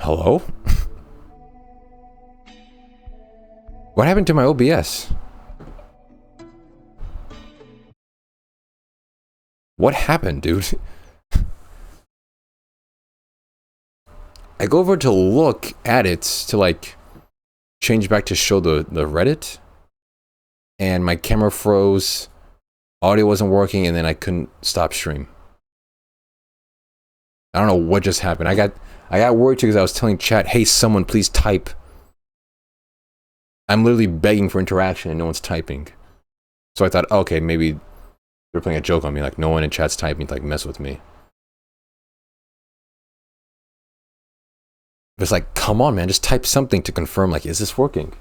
Hello? What happened to my OBS? What happened, dude? I go over to look at it to like change back to show the Reddit, and my camera froze, audio wasn't working, and then I couldn't stop stream. I don't know what just happened. I got worried too because I was telling chat, hey, someone please type. I'm literally begging for interaction and no one's typing. So I thought, okay, maybe they're playing a joke on me, like no one in chat's typing to like mess with me. But it's like, come on, man, just type something to confirm, like, is this working?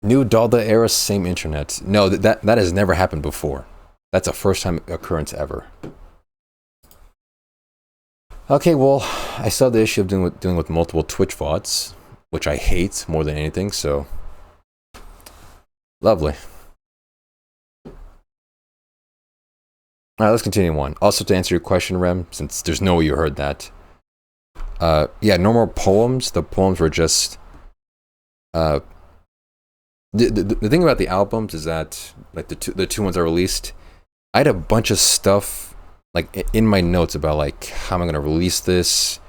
New Dalda era, same internet. No, that has never happened before. That's a first time occurrence ever. Okay, well, I still have the issue of dealing with multiple Twitch VODs, which I hate more than anything, so lovely. Alright, let's continue on. Also, to answer your question, Rem, since there's no way you heard that. Yeah, no more poems. The poems were just... the thing about the albums is that, like, the two ones I released, I had a bunch of stuff, like, in my notes about, like, how am I going to release this?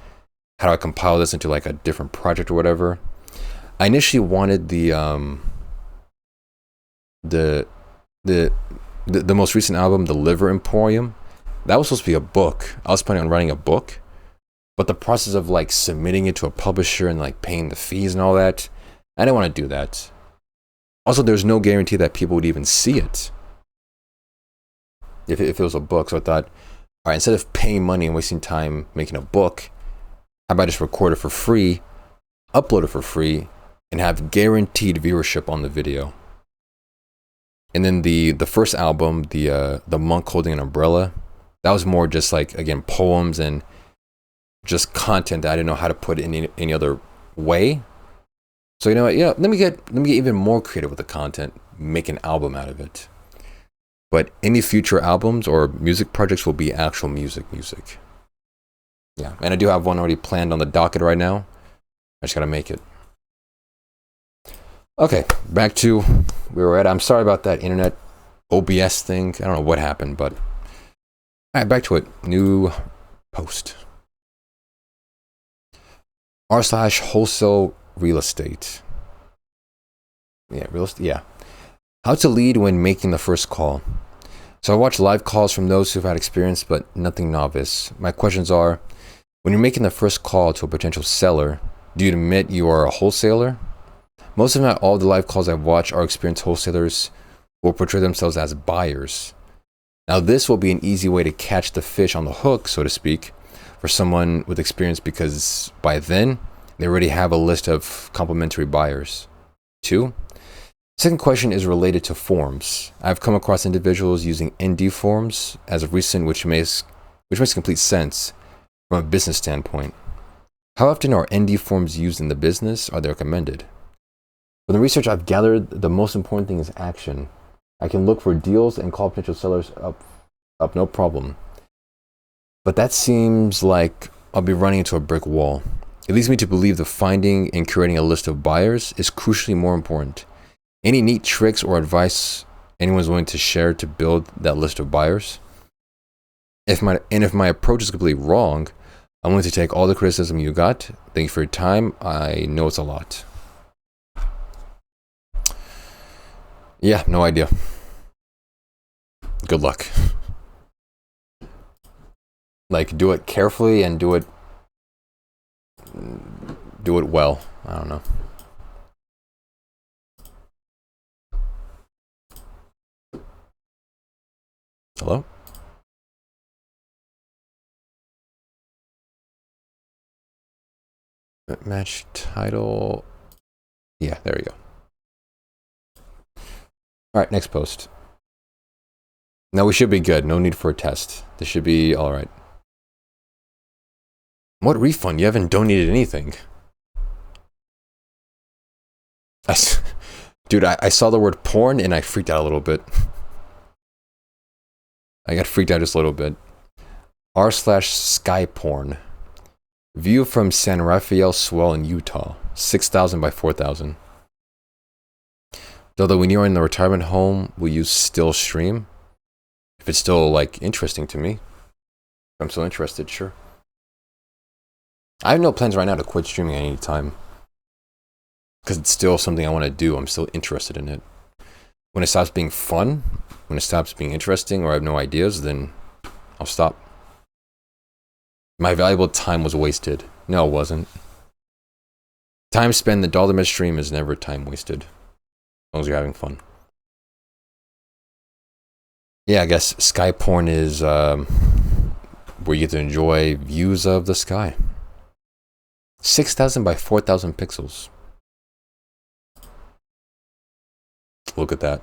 How do I compile this into, like, a different project or whatever? I initially wanted the most recent album, The Liver Emporium. That was supposed to be a book. I was planning on writing a book. But the process of, like, submitting it to a publisher and, like, paying the fees and all that, I didn't want to do that. Also, there's no guarantee that people would even see it if it was a book. So I thought, all right, instead of paying money and wasting time making a book, how about I just record it for free, upload it for free, and have guaranteed viewership on the video. And then the first album, the Monk Holding an Umbrella, that was more just like, again, poems and just content that I didn't know how to put in any other way. So you know what? Yeah, let me get even more creative with the content, make an album out of it. But any future albums or music projects will be actual music. Yeah, and I do have one already planned on the docket right now. I just gotta make it. Okay, back to where we were at. I'm sorry about that internet OBS thing. I don't know what happened, but all right, back to it. New post. r/wholesale real estate. Yeah, real estate. Yeah. How to lead when making the first call. So I watch live calls from those who've had experience, but nothing novice. My questions are, when you're making the first call to a potential seller, do you admit you are a wholesaler? Most if not all the live calls I've watched are experienced wholesalers who will portray themselves as buyers. Now this will be an easy way to catch the fish on the hook, so to speak, for someone with experience, because by then they already have a list of complementary buyers. 2. Second question is related to forms. I've come across individuals using ND forms as of recent, which makes complete sense from a business standpoint. How often are ND forms used in the business? Are they recommended? From the research I've gathered, the most important thing is action. I can look for deals and call potential sellers up no problem. But that seems like I'll be running into a brick wall. It leads me to believe the finding and curating a list of buyers is crucially more important. Any neat tricks or advice anyone's willing to share to build that list of buyers? If my approach is completely wrong, I'm willing to take all the criticism you got. Thank you for your time. I know it's a lot. Yeah, no idea. Good luck. Like, do it carefully and do it well. I don't know. Hello? Match title. Yeah, there you go. All right, next post. Now we should be good. No need for a test. This should be all right. What refund? You haven't donated anything. Dude, I saw the word porn and I freaked out a little bit. I got freaked out just a little bit. r/sky porn. View from San Rafael Swell in Utah. 6,000 by 4,000. Although when you're in the retirement home, will you still stream? If it's still, like, interesting to me. If I'm still interested, sure. I have no plans right now to quit streaming at any time. Because it's still something I want to do. I'm still interested in it. When it stops being fun, when it stops being interesting, or I have no ideas, then I'll stop. My valuable time was wasted. No, it wasn't. Time spent in the Daldameht stream is never time wasted. As long as you're having fun. Yeah, I guess sky porn is where you get to enjoy views of the sky. 6,000 by 4,000 pixels. Look at that.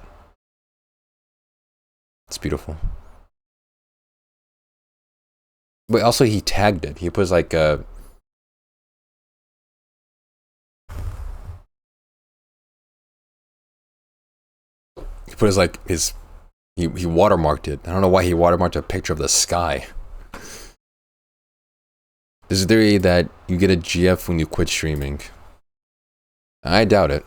It's beautiful. But also he tagged it. He puts like a... He put his like his... He watermarked it. I don't know why he watermarked a picture of the sky. There's a theory that you get a GF when you quit streaming. I doubt it.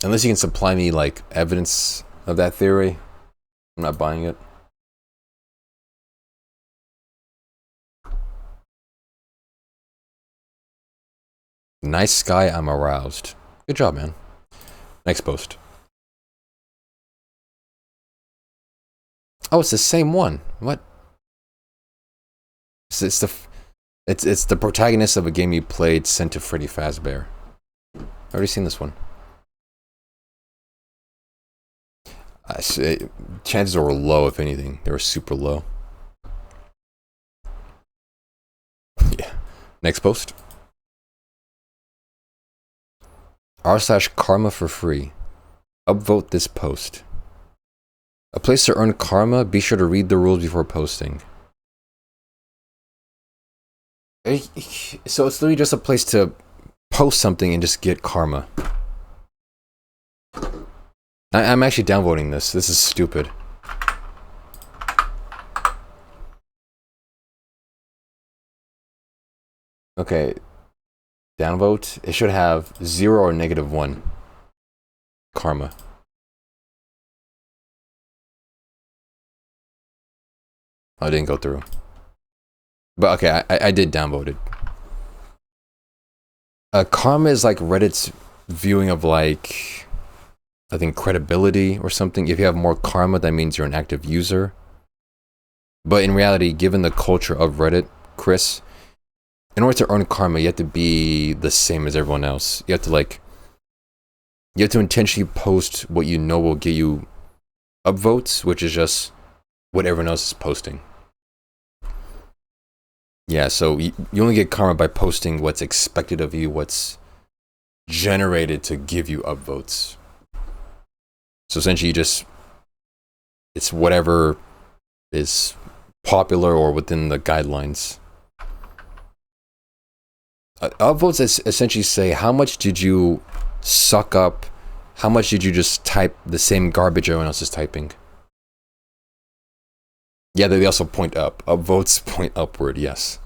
Unless you can supply me like evidence of that theory, I'm not buying it. Nice sky, I'm aroused. Good job, man. Next post. Oh, it's the same one. What? It's the protagonist of a game you played sent to Freddy Fazbear. I've already seen this one. Chances were low, if anything. They were super low. Yeah. Next post. r/karma for free. Upvote this post. A place to earn karma. Be sure to read the rules before posting. So it's literally just a place to post something and just get karma. I'm actually downvoting this. This is stupid. Okay. Downvote. It should have 0 or -1 karma. Oh, it didn't go through. But okay, I did downvote it. Karma is like Reddit's viewing of like... I think credibility or something. If you have more karma, that means you're an active user. But in reality, given the culture of Reddit, Chris, in order to earn karma, you have to be the same as everyone else. You have to intentionally post what you know will get you upvotes, which is just what everyone else is posting. Yeah, so you only get karma by posting what's expected of you, what's generated to give you upvotes. So essentially, it's whatever is popular or within the guidelines. Upvotes essentially say, how much did you suck up? How much did you just type the same garbage everyone else is typing? Yeah, they also point up. Upvotes point upward, yes.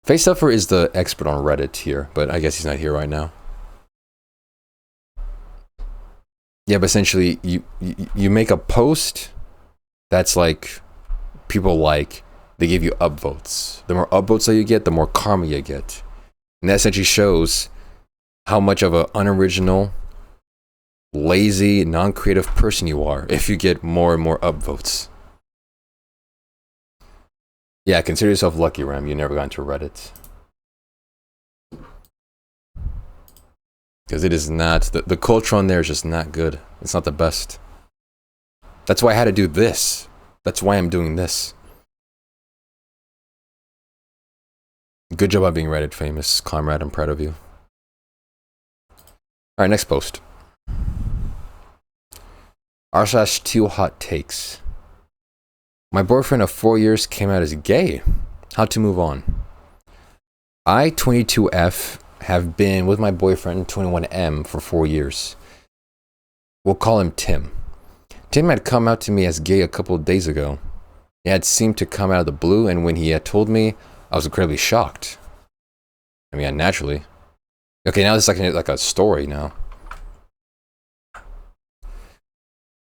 FaceSuffer is the expert on Reddit here, but I guess he's not here right now. Yeah, but essentially, you make a post that's like, people like, they give you upvotes. The more upvotes that you get, the more karma you get. And that essentially shows how much of an unoriginal, lazy, non-creative person you are if you get more and more upvotes. Yeah, consider yourself lucky, Ram. You never got into Reddit. Because it is not, the culture on there is just not good. It's not the best. That's why I had to do this. That's why I'm doing this. Good job on being Reddit famous, comrade. I'm proud of you. Alright, next post. r/2 hot takes. My boyfriend of 4 years came out as gay. How to move on? I, 22F, have been with my boyfriend, 21M, for 4 years. We'll call him Tim. Tim had come out to me as gay a couple of days ago. He had seemed to come out of the blue, and when he had told me, I was incredibly shocked. I mean, naturally. Okay, now this is like a story now.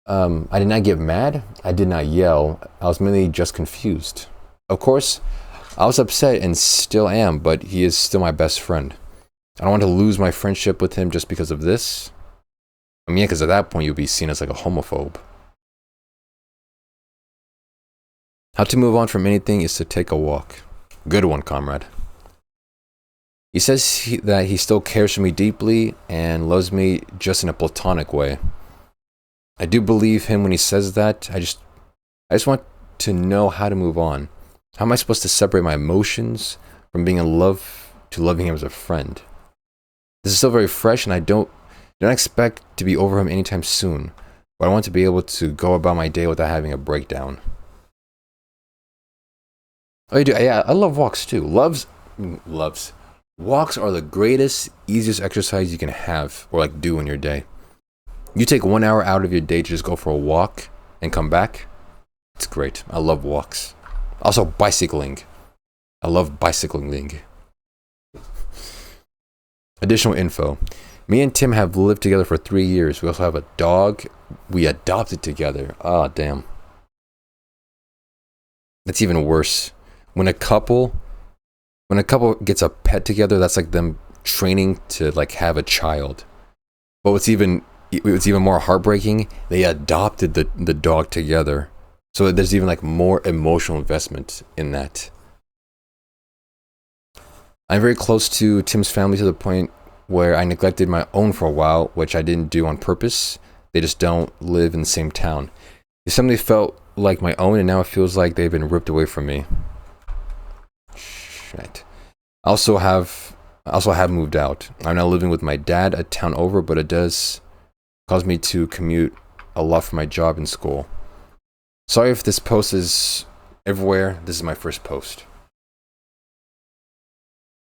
I did not get mad. I did not yell. I was mainly just confused. Of course, I was upset and still am, but he is still my best friend. I don't want to lose my friendship with him just because of this. I mean, because at that point you'd be seen as like a homophobe. How to move on from anything is to take a walk. Good one, comrade. He says that he still cares for me deeply and loves me just in a platonic way. I do believe him when he says that. I just want to know how to move on. How am I supposed to separate my emotions from being in love to loving him as a friend? This is still very fresh, and I don't expect to be over him anytime soon. But I want to be able to go about my day without having a breakdown. Oh, you do? Yeah, I love walks too. Loves. Walks are the greatest, easiest exercise you can have or like do in your day. You take 1 hour out of your day to just go for a walk and come back. It's great. I love walks. Also, bicycling. I love bicycling. Additional info. Me and Tim have lived together for 3 years. We also have a dog we adopted together. Ah, damn. That's even worse. When a couple gets a pet together, that's like them training to like have a child. But what's even more heartbreaking, they adopted the dog together. So there's even like more emotional investment in that. I'm very close to Tim's family to the point where I neglected my own for a while, which I didn't do on purpose. They just don't live in the same town. They suddenly felt like my own, and now it feels like they've been ripped away from me. Shit. I also have moved out. I'm now living with my dad a town over, but it does cause me to commute a lot for my job and school. Sorry if this post is everywhere. This is my first post.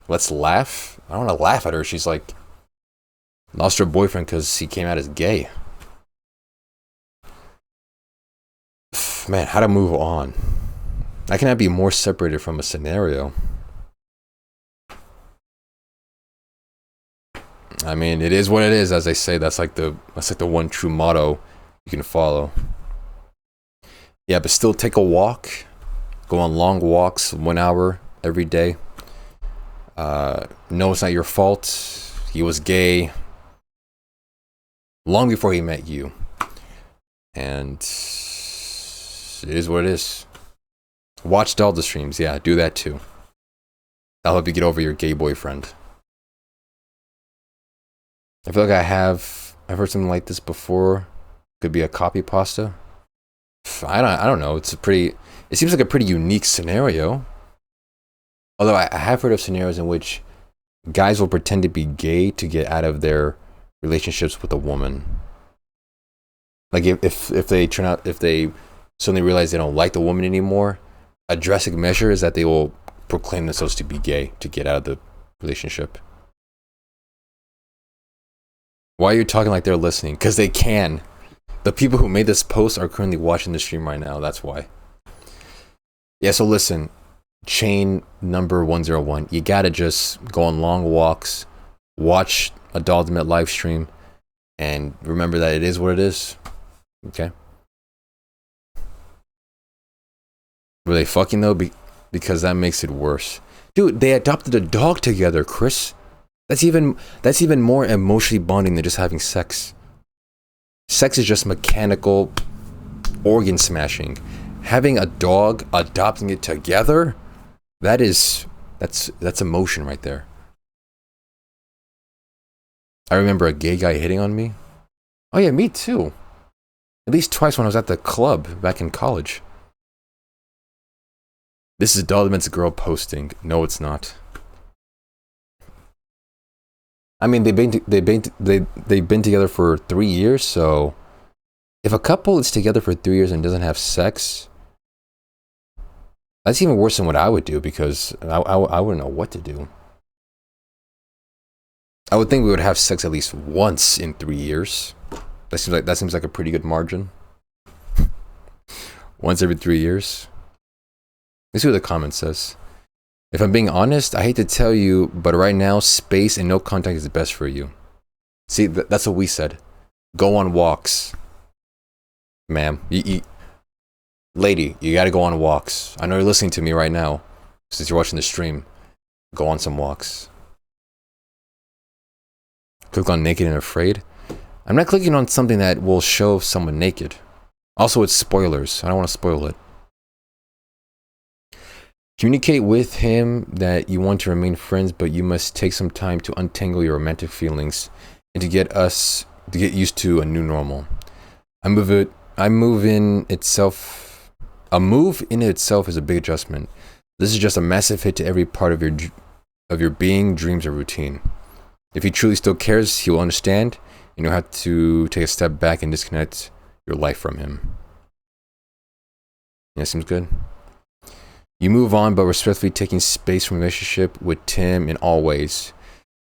Let's laugh. I don't want to laugh at her. She's like lost her boyfriend because he came out as gay. Man, how to move on. I cannot be more separated from a scenario. I mean, it is what it is, as they say. That's like the one true motto you can follow. Yeah, but still take a walk. Go on long walks, 1 hour every day. No, it's not your fault. He was gay long before he met you. And it is what it is. Watch Dalda streams. Yeah, do that too. That'll help you get over your gay boyfriend. I feel like I've heard something like this before. Could be a copy pasta. I don't know. It seems like a pretty unique scenario. Although I have heard of scenarios in which guys will pretend to be gay to get out of their relationships with a woman. Like if they suddenly realize they don't like the woman anymore, a drastic measure is that they will proclaim themselves to be gay to get out of the relationship. Why are you talking like they're listening? Because they can. The people who made this post are currently watching the stream right now. That's why. Yeah, so listen. Chain number 101. You gotta just go on long walks, watch a Daldameht live stream, and remember that it is what it is. Okay? Were they fucking though? Because that makes it worse. Dude, they adopted a dog together, Chris. That's even more emotionally bonding than just having sex. Sex is just mechanical organ smashing. Having a dog, adopting it together, that's emotion right there. I remember a gay guy hitting on me. Oh yeah, me too. At least twice when I was at the club back in college. This is Daldameht's girl posting. No, it's not. I mean, they've been together for 3 years, so if a couple is together for 3 years and doesn't have sex, that's even worse than what I would do, because I wouldn't know what to do. I would think we would have sex at least once in 3 years. That seems like a pretty good margin. once every 3 years. Let's see what the comment says. If I'm being honest, I hate to tell you, but right now, space and no contact is best for you. See, that's what we said. Go on walks. Ma'am, lady, you gotta go on walks. I know you're listening to me right now, since you're watching the stream. Go on some walks. Click on naked and afraid. I'm not clicking on something that will show someone naked. Also, it's spoilers. I don't want to spoil it. Communicate with him that you want to remain friends, but you must take some time to untangle your romantic feelings and to get used to a new normal. A move in itself is a big adjustment. This is just a massive hit to every part of your being, dreams, or routine. If he truly still cares, he will understand, and you'll have to take a step back and disconnect your life from him. Yeah, seems good. You move on, but respectfully taking space from relationship with Tim in all ways.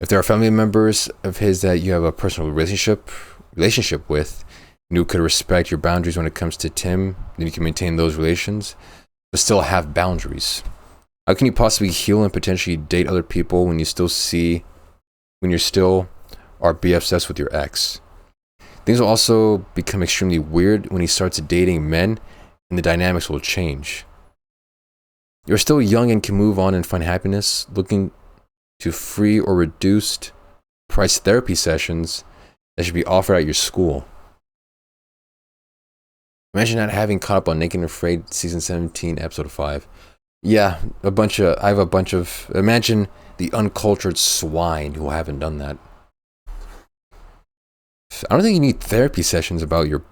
If there are family members of his that you have a personal relationship with, and who could respect your boundaries when it comes to Tim, then you can maintain those relations, but still have boundaries. How can you possibly heal and potentially date other people when you still are BFFs with your ex? Things will also become extremely weird when he starts dating men, and the dynamics will change. You're still young and can move on and find happiness. Looking to free or reduced price therapy sessions that should be offered at your school. Imagine not having caught up on Naked and Afraid season 17, episode 5. Yeah, imagine the uncultured swine who haven't done that. I don't think you need therapy sessions about your...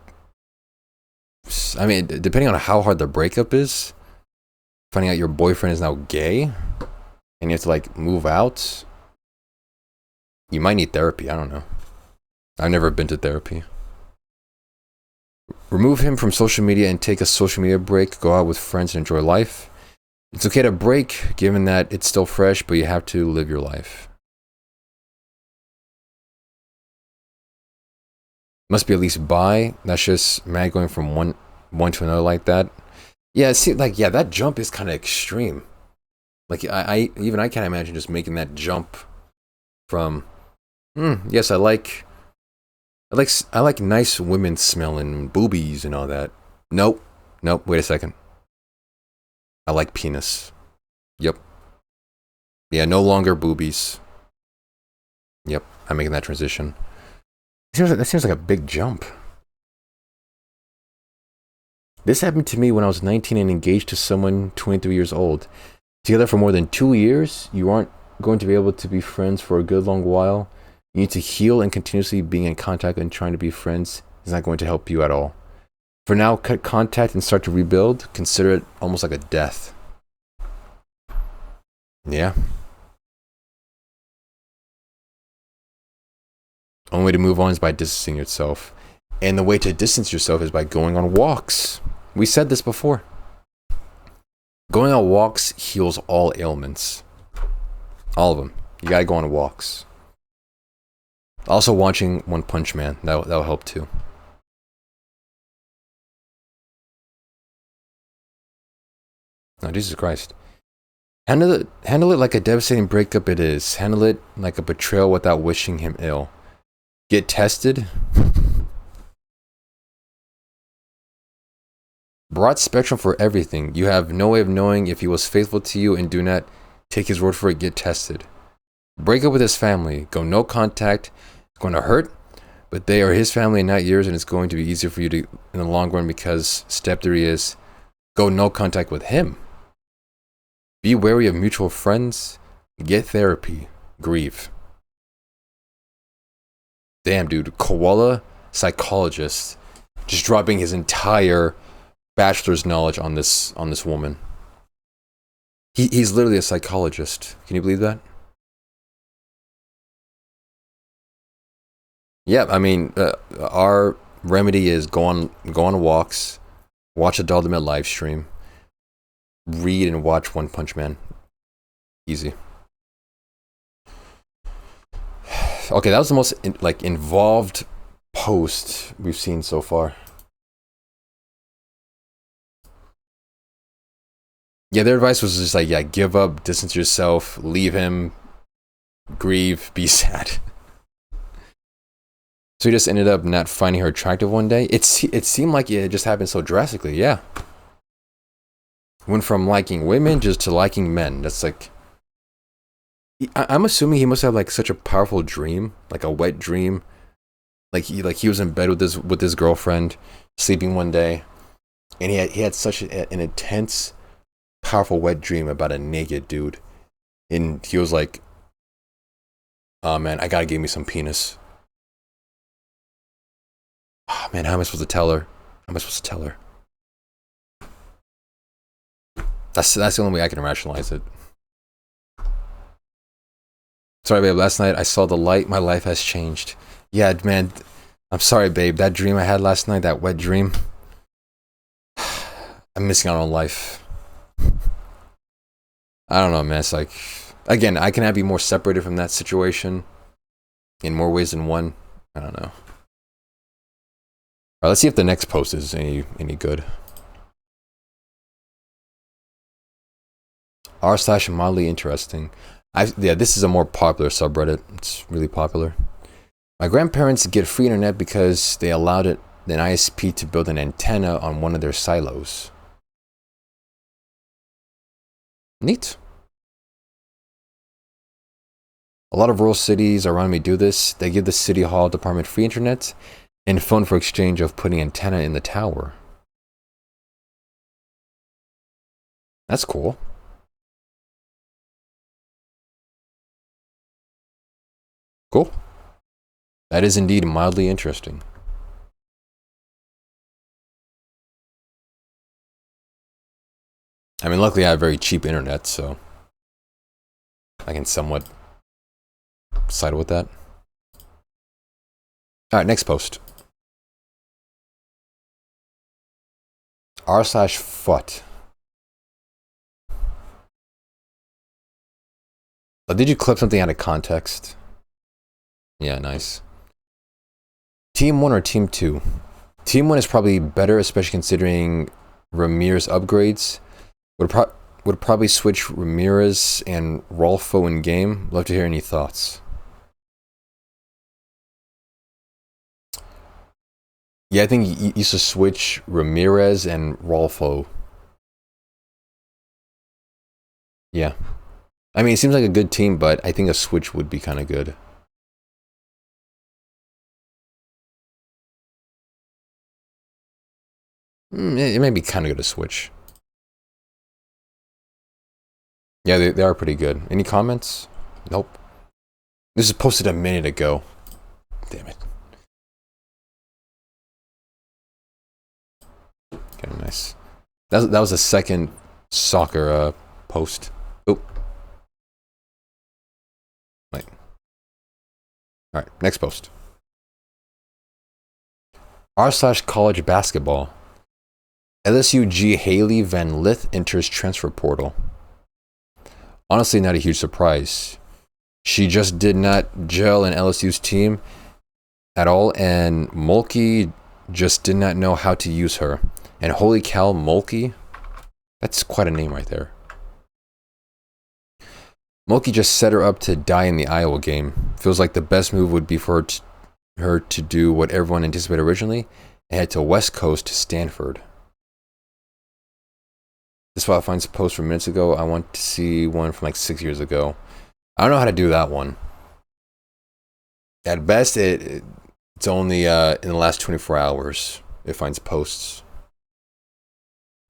I mean, depending on how hard the breakup is, finding out your boyfriend is now gay, and you have to, like, move out, you might need therapy. I don't know. I've never been to therapy. Remove him from social media and take a social media break. Go out with friends and enjoy life. It's okay to break, given that it's still fresh, but you have to live your life. Must be at least bi. That's just mad going from one to another like that. Yeah, it seems like, yeah, that jump is kind of extreme. Like, I can't imagine just making that jump from, yes, I like nice women smelling boobies and all that. Nope, wait a second. I like penis. Yep. Yeah, no longer boobies. Yep, I'm making that transition. That seems like a big jump. This happened to me when I was 19 and engaged to someone 23 years old. Together for more than 2 years, you aren't going to be able to be friends for a good long while. You need to heal, and continuously being in contact and trying to be friends is not going to help you at all. For now, cut contact and start to rebuild. Consider it almost like a death. Yeah. Only way to move on is by distancing yourself. And the way to distance yourself is by going on walks. We said this before. Going on walks heals all ailments. All of them. You gotta go on walks. Also watching One Punch Man. That'll help too. Oh, Jesus Christ. Handle it like a devastating breakup it is. Handle it like a betrayal without wishing him ill. Get tested. Broad spectrum for everything. You have no way of knowing if he was faithful to you, and do not take his word for it. Get tested. Break up with his family. Go no contact. It's going to hurt, but they are his family and not yours, and it's going to be easier for you to in the long run, because step 3 is go no contact with him. Be wary of mutual friends. Get therapy. Grieve. Damn, dude. Koala psychologist just dropping his entire bachelor's knowledge on this woman. He's literally a psychologist. Can you believe that? Yeah, I mean, our remedy is go on walks, watch a Daldameht live stream, read and watch One Punch Man. Easy. Okay, that was the most involved post we've seen so far. Yeah, their advice was just like, yeah, give up, distance yourself, leave him, grieve, be sad. So he just ended up not finding her attractive one day. It seemed like it just happened so drastically. Yeah, went from liking women just to liking men. That's like, I'm assuming he must have like such a powerful dream, like a wet dream. Like he was in bed with his girlfriend, sleeping one day, and he had such an intense, powerful wet dream about a naked dude, and he was like, "Oh man, I gotta give me some penis." Oh man, how am I supposed to tell her? How am I supposed to tell her? That's the only way I can rationalize it. Sorry, babe. Last night I saw the light. My life has changed. Yeah, man. I'm sorry, babe. That dream I had last night, that wet dream. I'm missing out on life. I don't know, man. It's like, again, I can be more separated from that situation in more ways than one. I don't know. All right, let's see if the next post is any good. r/mildly interesting. Yeah, this is a more popular subreddit. It's really popular. My grandparents get free internet because they allowed an ISP to build an antenna on one of their silos. Neat. A lot of rural cities around me do this. They give the city hall department free internet and phone for exchange of putting antenna in the tower. That's cool. Cool. That is indeed mildly interesting. I mean, luckily I have very cheap internet, so I can somewhat side with that. All right, next post. r/foot. Oh, did you clip something out of context? Yeah, nice. Team 1 or Team 2? Team 1 is probably better, especially considering Ramirez upgrades. Would probably switch Ramirez and Rolfo in game. Love to hear any thoughts. Yeah, I think you used to switch Ramirez and Rolfo. Yeah. I mean, it seems like a good team, but I think a switch would be kind of good. It may be kind of good to switch. Yeah, they are pretty good. Any comments? Nope. This is posted a minute ago. Damn it. Okay, nice. That was the second soccer post. Oh. Wait. All right, next post. r/college basketball. LSU G. Haley Van Lith enters transfer portal. Honestly, not a huge surprise. She just did not gel in LSU's team at all, and Mulkey just did not know how to use her. And holy cow, Mulkey? That's quite a name right there. Mulkey just set her up to die in the Iowa game. Feels like the best move would be for her to do what everyone anticipated originally and head to West Coast to Stanford. This file finds a post from minutes ago. I want to see one from like 6 years ago. I don't know how to do that one. At best, it's only in the last 24 hours it finds posts.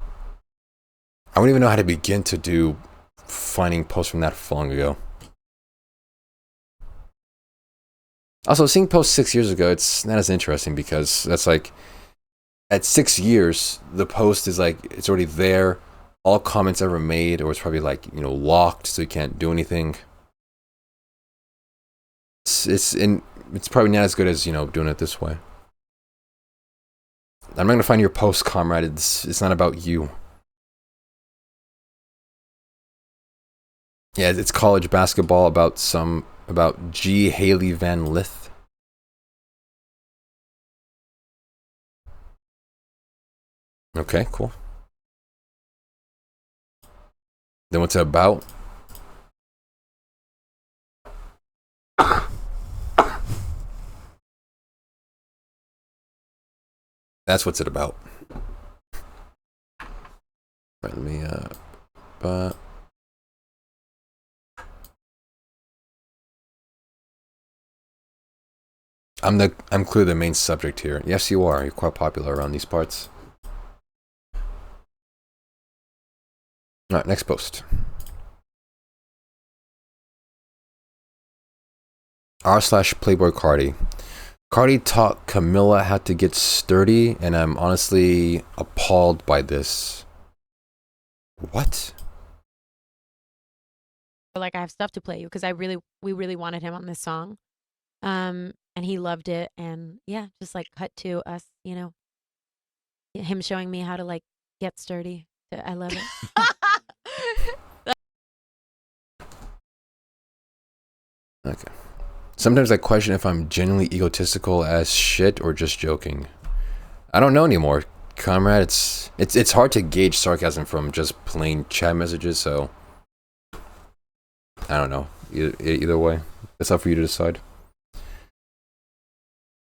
I don't even know how to begin to do finding posts from that long ago. Also, seeing posts 6 years ago, it's not as interesting because that's like, at 6 years, the post is like, it's already there. All comments ever made, or it's probably like, locked, so you can't do anything. It's probably not as good as, doing it this way. I'm not gonna find your post, comrade. It's not about you. Yeah, it's college basketball about G. Haley Van Lith. Okay, cool. Then what's it about? That's what's it about. Right, let me I'm clearly the main subject here. Yes, you are. You're quite popular around these parts. Alright, next post. r/Playboy Cardi. Cardi taught Camilla how to get sturdy, and I'm honestly appalled by this. What? Like, I have stuff to play you because we really wanted him on this song. And he loved it, and yeah, just like cut to us, you know, him showing me how to like get sturdy. I love it. Okay. Sometimes I question if I'm genuinely egotistical as shit or just joking. I don't know anymore, comrade. It's hard to gauge sarcasm from just plain chat messages, so I don't know. Either way, it's up for you to decide.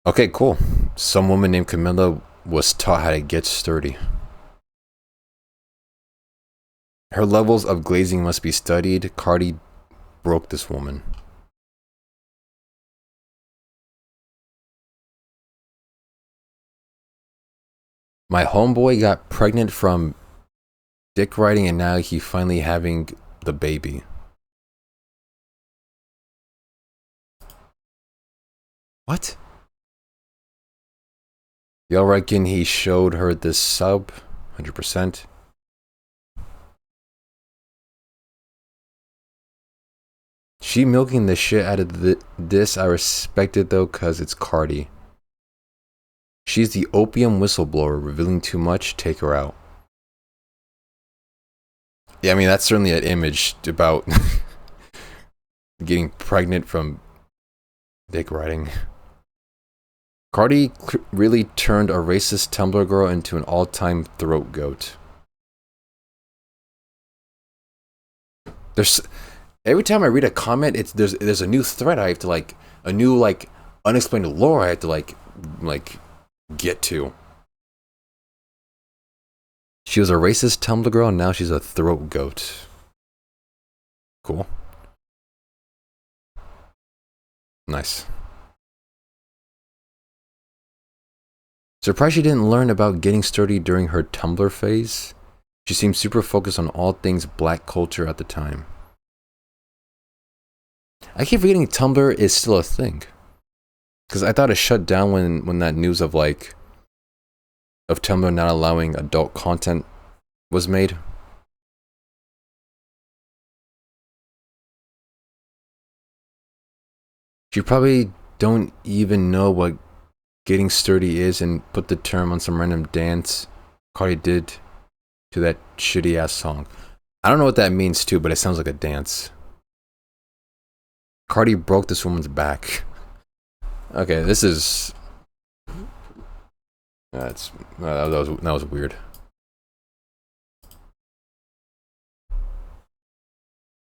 Okay, cool. Some woman named Camilla was taught how to get sturdy. Her levels of glazing must be studied. Cardi broke this woman. My homeboy got pregnant from dick riding, and now he finally having the baby. What? Y'all reckon he showed her this sub? 100%. She milking the shit out of this. I respect it though, cause it's Cardi. She's the opium whistleblower. Revealing too much, take her out. Yeah, I mean, that's certainly an image about getting pregnant from dick riding. Cardi really turned a racist Tumblr girl into an all-time throat goat. Every time I read a comment, there's a new thread I have to like, a new like unexplained lore I have to like get to. She was a racist Tumblr girl, and now she's a throat goat. Cool. Nice. Surprised she didn't learn about getting sturdy during her Tumblr phase. She seemed super focused on all things black culture at the time. I keep forgetting Tumblr is still a thing. Because I thought it shut down when that news of Tumblr not allowing adult content was made. You probably don't even know what getting sturdy is and put the term on some random dance Cardi did to that shitty ass song. I don't know what that means too, but it sounds like a dance. Cardi broke this woman's back. Okay, this is... that was weird.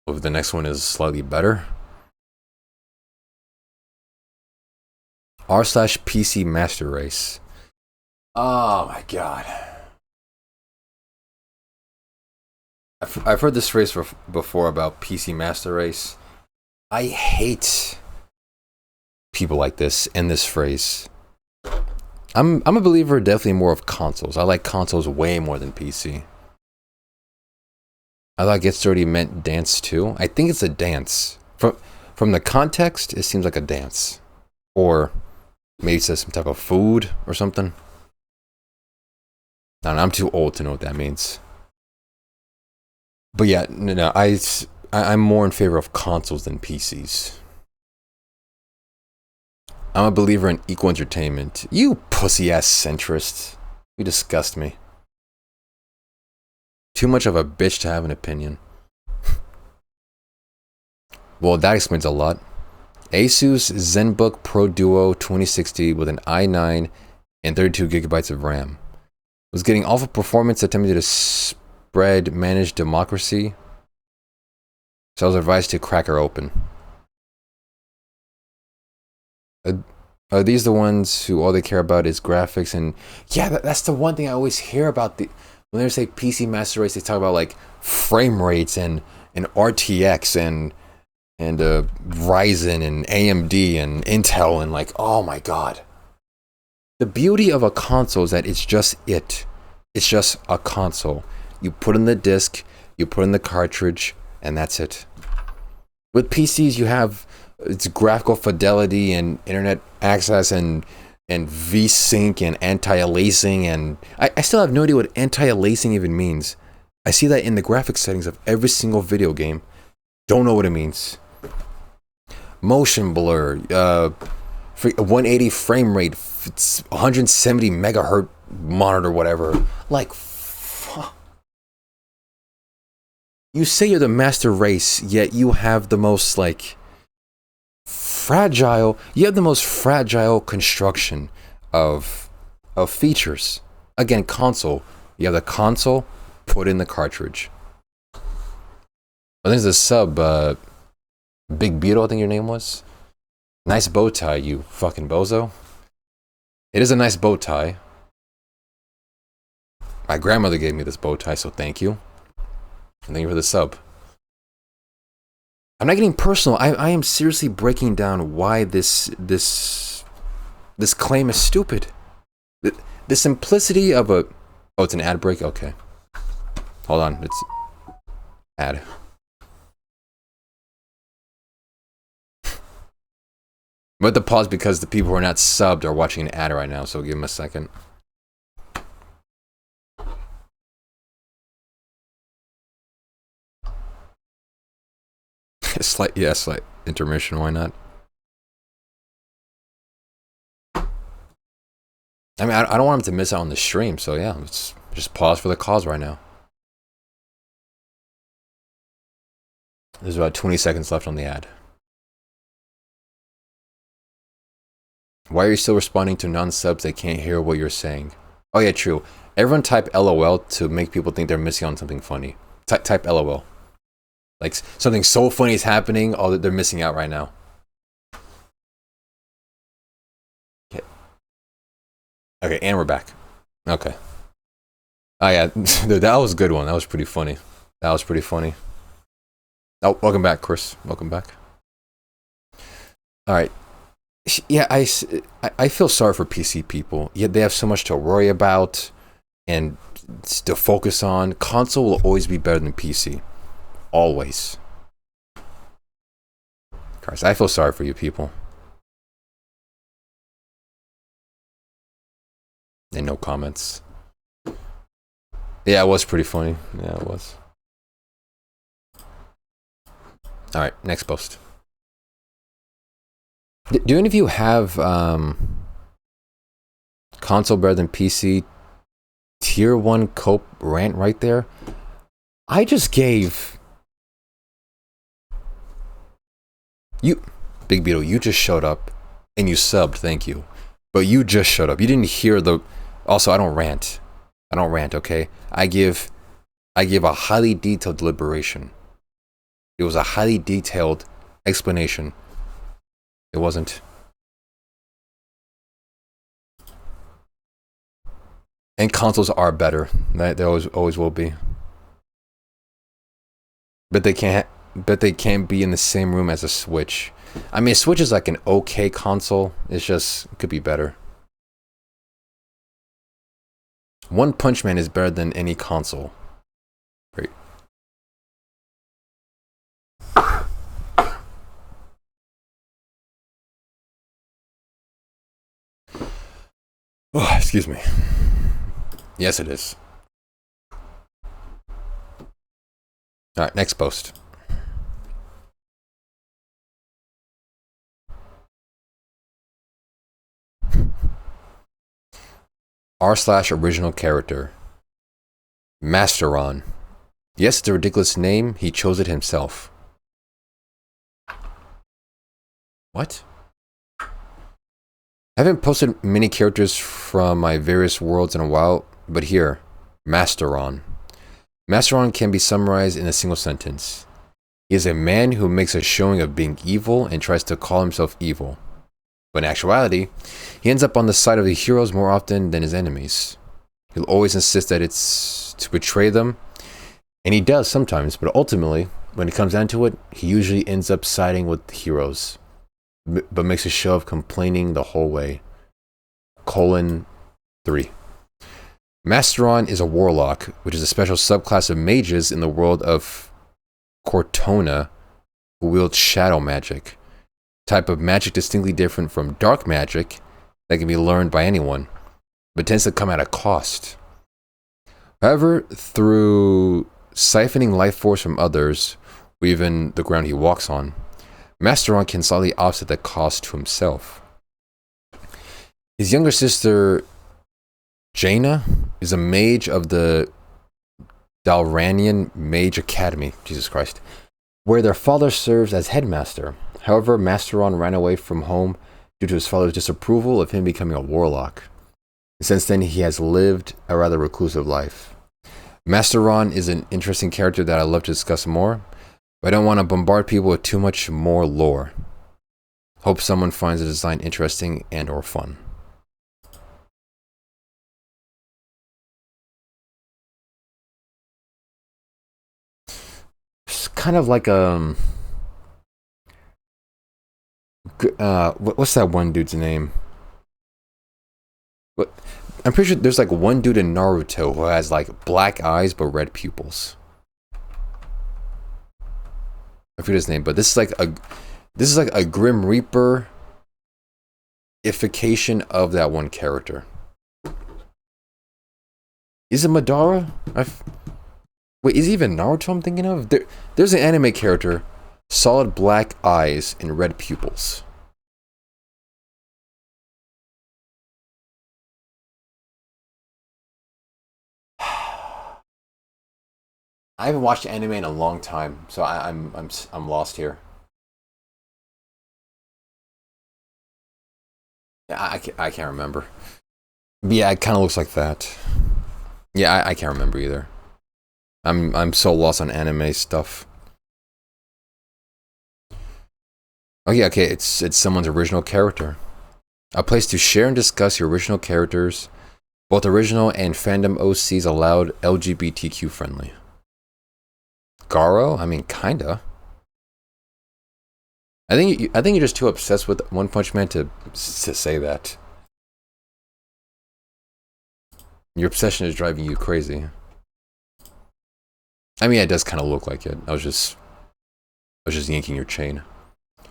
Well, the next one is slightly better. r/PC Master Race. Oh my god. I've heard this phrase before about PC Master Race. I hate people like this in this phrase. I'm a believer definitely more of consoles. I like consoles way more than PC. I thought Get Sturdy meant dance too. I think it's a dance. From the context, it seems like a dance. Or maybe it says some type of food or something. I don't know, I'm too old to know what that means. But yeah, no, I'm more in favor of consoles than PCs. I'm a believer in equal entertainment. You pussy-ass centrist. You disgust me. Too much of a bitch to have an opinion. Well, that explains a lot. Asus ZenBook Pro Duo 2060 with an i9 and 32 gigabytes of RAM. Was getting awful performance attempting to spread managed democracy. So I was advised to crack her open. Are these the ones who all they care about is graphics? And yeah, that's the one thing I always hear about when they say PC Master Race. They talk about like frame rates and RTX and Ryzen and AMD and Intel and like, oh my god. The beauty of a console is that it's just It's just a console. You put in the disc, you put in the cartridge, and that's it. With PCs, you have its graphical fidelity and internet access and VSync and anti-aliasing, and I still have no idea what anti-aliasing even means. I see that in the graphics settings of every single video game. Don't know what it means. Motion blur, 180 frame rate, 170 megahertz monitor, whatever. Like, you say you're the master race, yet you have the most like fragile. You have the most fragile construction of features. Again, console. You have the console. Put in the cartridge. But there's a sub. Big Beetle, I think your name was. Nice bow tie, you fucking bozo. It is a nice bow tie. My grandmother gave me this bow tie, so thank you. And thank you for the sub. I'm not getting personal. I am seriously breaking down why this claim is stupid. The simplicity of a... Oh, it's an ad break? Okay. Hold on. It's... ad. I'm about to pause because the people who are not subbed are watching an ad right now, so give them a second. Slight intermission, why not? I mean, I don't want them to miss out on the stream, so yeah, let's just pause for the cause right now. There's about 20 seconds left on the ad. Why are you still responding to non-subs that can't hear what you're saying? Oh yeah, true. Everyone type LOL to make people think they're missing on something funny. Type LOL. Like, something so funny is happening, oh, they're missing out right now. Okay, and we're back. Okay. Oh yeah, dude, that was a good one. That was pretty funny. That was pretty funny. Oh, welcome back, Chris. Welcome back. Alright. Yeah, I feel sorry for PC people. Yeah, they have so much to worry about and to focus on. Console will always be better than PC. Always. Christ, I feel sorry for you people. And no comments. Yeah, it was pretty funny. Yeah, it was. Alright, next post. Do any of you have console better than PC tier 1 cope rant right there? I just gave you, Big Beetle, you just showed up and you subbed, thank you. But you just showed up. You didn't hear the... Also, I don't rant. I don't rant, okay? I give a highly detailed deliberation. It was a highly detailed explanation. It wasn't. And consoles are better. They always will be. But they can't be in the same room as a Switch. I mean, a Switch is like an okay console. It's just, it could be better. One Punch Man is better than any console. Great. Oh, excuse me. Yes, it is. Alright, next post. r/original character. Masteron. Yes, it's a ridiculous name. He chose it himself. What? I haven't posted many characters from my various worlds in a while, but here, Masteron. Masteron can be summarized in a single sentence. He is a man who makes a showing of being evil and tries to call himself evil. But in actuality, he ends up on the side of the heroes more often than his enemies. He'll always insist that it's to betray them, and he does sometimes, but ultimately, when it comes down to it, he usually ends up siding with the heroes, but makes a show of complaining the whole way. 3. Masteron is a warlock, which is a special subclass of mages in the world of Cortona, who wields shadow magic, type of magic distinctly different from dark magic that can be learned by anyone, but tends to come at a cost. However, through siphoning life force from others, or even the ground he walks on, Masteron can slightly offset the cost to himself. His younger sister, Jaina, is a mage of the Dalranian Mage Academy, Jesus Christ, where their father serves as headmaster. However, Masteron ran away from home due to his father's disapproval of him becoming a warlock. Since then, he has lived a rather reclusive life. Masteron is an interesting character that I'd love to discuss more, but I don't want to bombard people with too much more lore. Hope someone finds the design interesting and or fun. It's kind of like what's that one dude's name? What? I'm pretty sure there's like one dude in Naruto who has like black eyes but red pupils. I forget his name, but this is like a Grim Reaper ification of that one character. Is it Madara? Wait, is it even Naruto I'm thinking of? There's an anime character, solid black eyes and red pupils. I haven't watched anime in a long time, so I'm lost here. Yeah, I can't remember. But yeah, it kind of looks like that. Yeah, I can't remember either. I'm so lost on anime stuff. Oh yeah, okay, it's someone's original character. A place to share and discuss your original characters. Both original and fandom OCs allowed, LGBTQ friendly. Garo? I mean, kinda. I think you're just too obsessed with One Punch Man to say that. Your obsession is driving you crazy. I mean, it does kind of look like it. I was just yanking your chain. All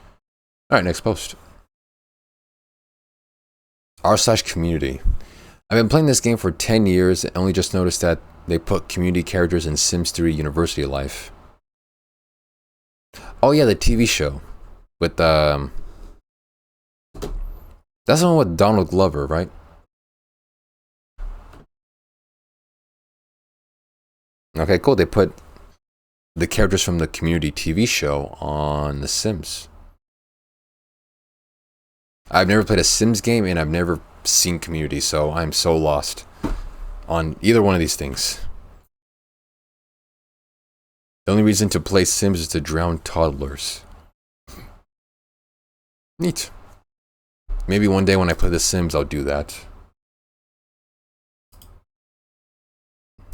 right, next post. r/community. I've been playing this game for 10 years and only just noticed that they put community characters in Sims 3 University Life. Oh yeah, the TV show with that's the one with Donald Glover, right? Okay, cool. They put the characters from the Community TV show on The Sims. I've never played a Sims game and I've never seen Community, so I'm so lost on either one of these things. The only reason to play Sims is to drown toddlers. Neat. Maybe one day when I play The Sims, I'll do that.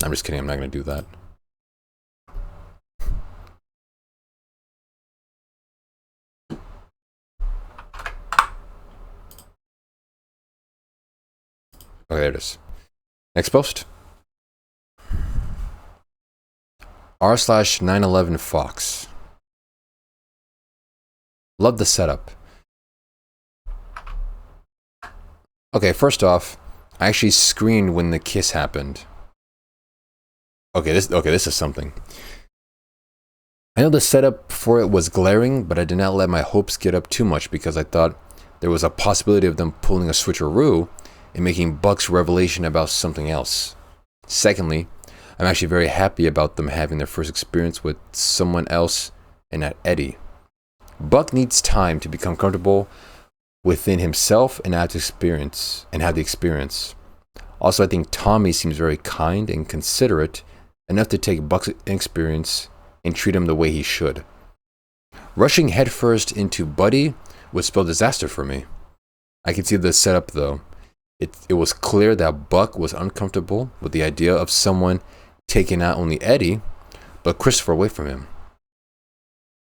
I'm just kidding, I'm not going to do that. Okay, there it is. Next post. r/911 Fox. Love the setup. Okay, first off, I actually screamed when the kiss happened. Okay, this is something. I know the setup for it was glaring, but I did not let my hopes get up too much because I thought there was a possibility of them pulling a switcheroo and making Buck's revelation about something else. Secondly, I'm actually very happy about them having their first experience with someone else and not Eddie. Buck needs time to become comfortable within himself and have the experience. Also, I think Tommy seems very kind and considerate enough to take Buck's experience and treat him the way he should. Rushing headfirst into Buddy would spell disaster for me. I could see the setup though. It was clear that Buck was uncomfortable with the idea of someone taking not only Eddie, but Christopher away from him.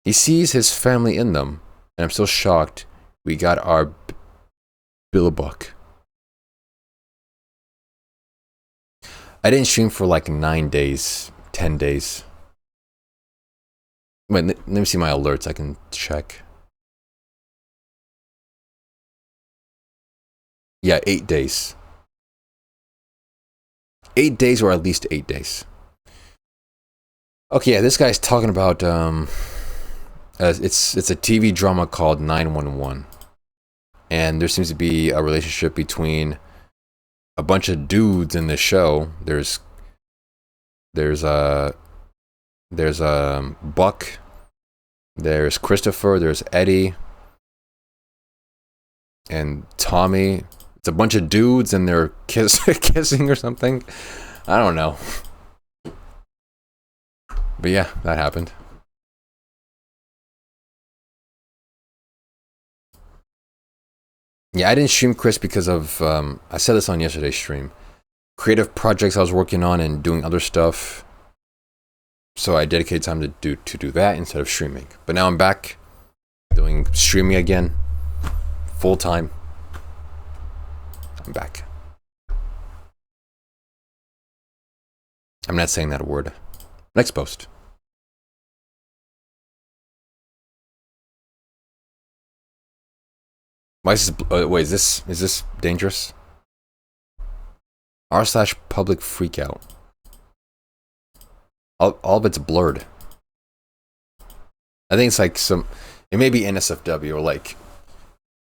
He sees his family in them, and I'm so shocked we got our Buck. I didn't stream for like 9 days, 10 days. Wait, let me see my alerts. I can check. Yeah, 8 days. 8 days or at least 8 days. Okay, yeah, this guy's talking about it's a TV drama called 911. And there seems to be a relationship between a bunch of dudes in the show. There's Buck, there's Christopher, there's Eddie, and Tommy. It's a bunch of dudes and they're kissing or something. I don't know. But yeah, that happened. Yeah, I didn't stream Chris because of, I said this on yesterday's stream. Creative projects I was working on and doing other stuff. So I dedicated time to do that instead of streaming. But now I'm back doing streaming again. Full time. I'm back. I'm not saying that word. Next post. Why is this, wait, is this dangerous? r/public freakout. All of it's blurred. I think it's like it may be NSFW or like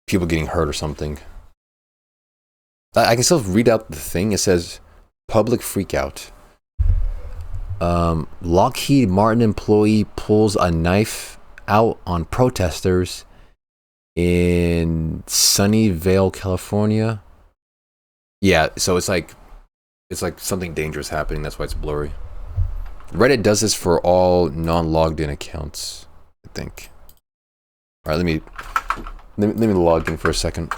people getting hurt or something. I can still read out the thing. It says public freakout. Lockheed Martin employee pulls a knife out on protesters in Sunnyvale, California. Yeah, so it's like something dangerous happening. That's why it's blurry. Reddit does this for all non-logged in accounts, I think. All right, let me log in for a second.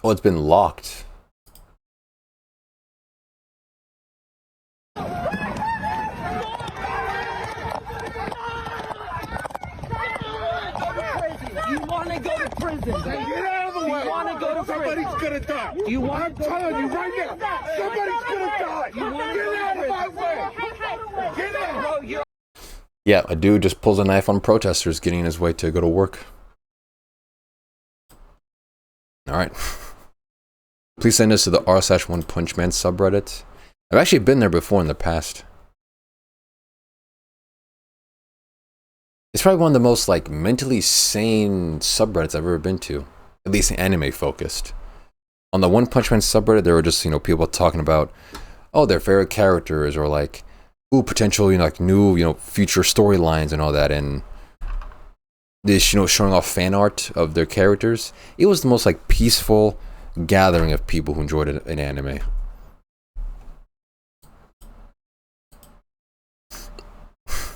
Oh, it's been locked. You want to go to prison. Get out of the way. You want to go to prison. Somebody's going to die. You want I'm telling you right now. Somebody's going to die. You want to get out of my way. Get out. Bro, yeah, a dude just pulls a knife on protesters getting in his way to go to work. All right. Please send us to the r/OnePunchMan subreddit. I've actually been there before in the past. It's probably one of the most like mentally sane subreddits I've ever been to. At least anime focused. On the One Punch Man subreddit, there were just, people talking about, oh, their favorite characters or like, ooh, potential, like new, future storylines and all that. And this, showing off fan art of their characters. It was the most like peaceful gathering of people who enjoyed an anime.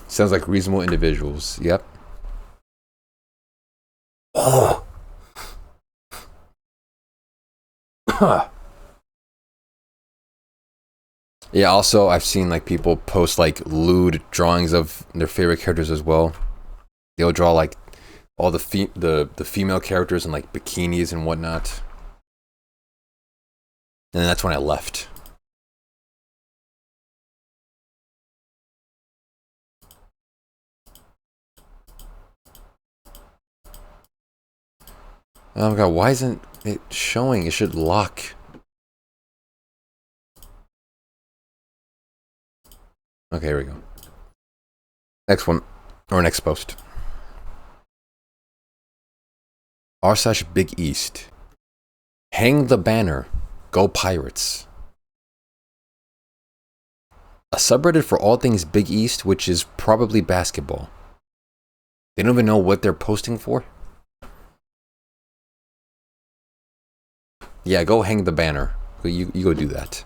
Sounds like reasonable individuals. Yep. Oh. Yeah, also I've seen like people post like lewd drawings of their favorite characters as well. They'll draw like all the female characters in like bikinis and whatnot. And then that's when I left. Oh my god, why isn't it showing? It should lock. Okay, here we go. Next one, or next post. r/Big East. Hang the banner. Go Pirates. A subreddit for all things Big East, which is probably basketball. They don't even know what they're posting for. Yeah, go hang the banner. You go do that.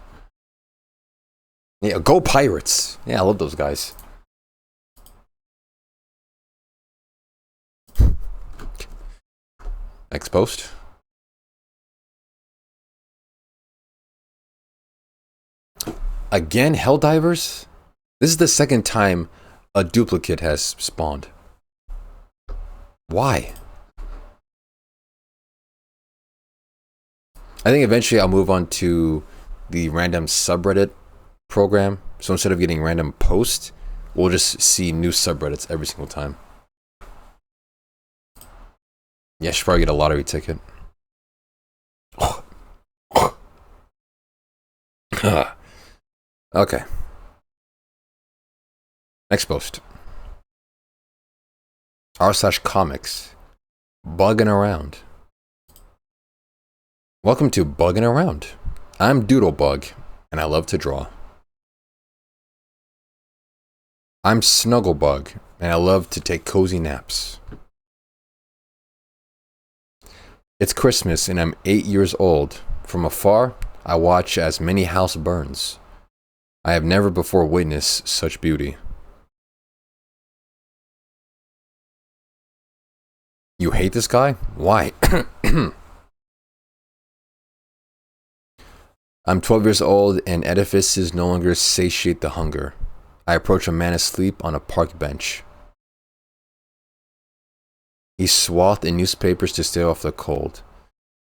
Yeah, go Pirates. Yeah, I love those guys. Next post. Again, Helldivers? This is the second time a duplicate has spawned. Why? I think eventually I'll move on to the random subreddit program. So instead of getting random posts, we'll just see new subreddits every single time. Yeah, I should probably get a lottery ticket. Okay. Next post. r/comics. Bugging around. Welcome to Bugging Around. I'm Doodlebug, and I love to draw. I'm Snugglebug, and I love to take cozy naps. It's Christmas, and I'm 8 years old. From afar, I watch as many house burns. I have never before witnessed such beauty. You hate this guy? Why? I'm 12 years old, and edifices no longer satiate the hunger. I approach a man asleep on a park bench. He's swathed in newspapers to stay off the cold.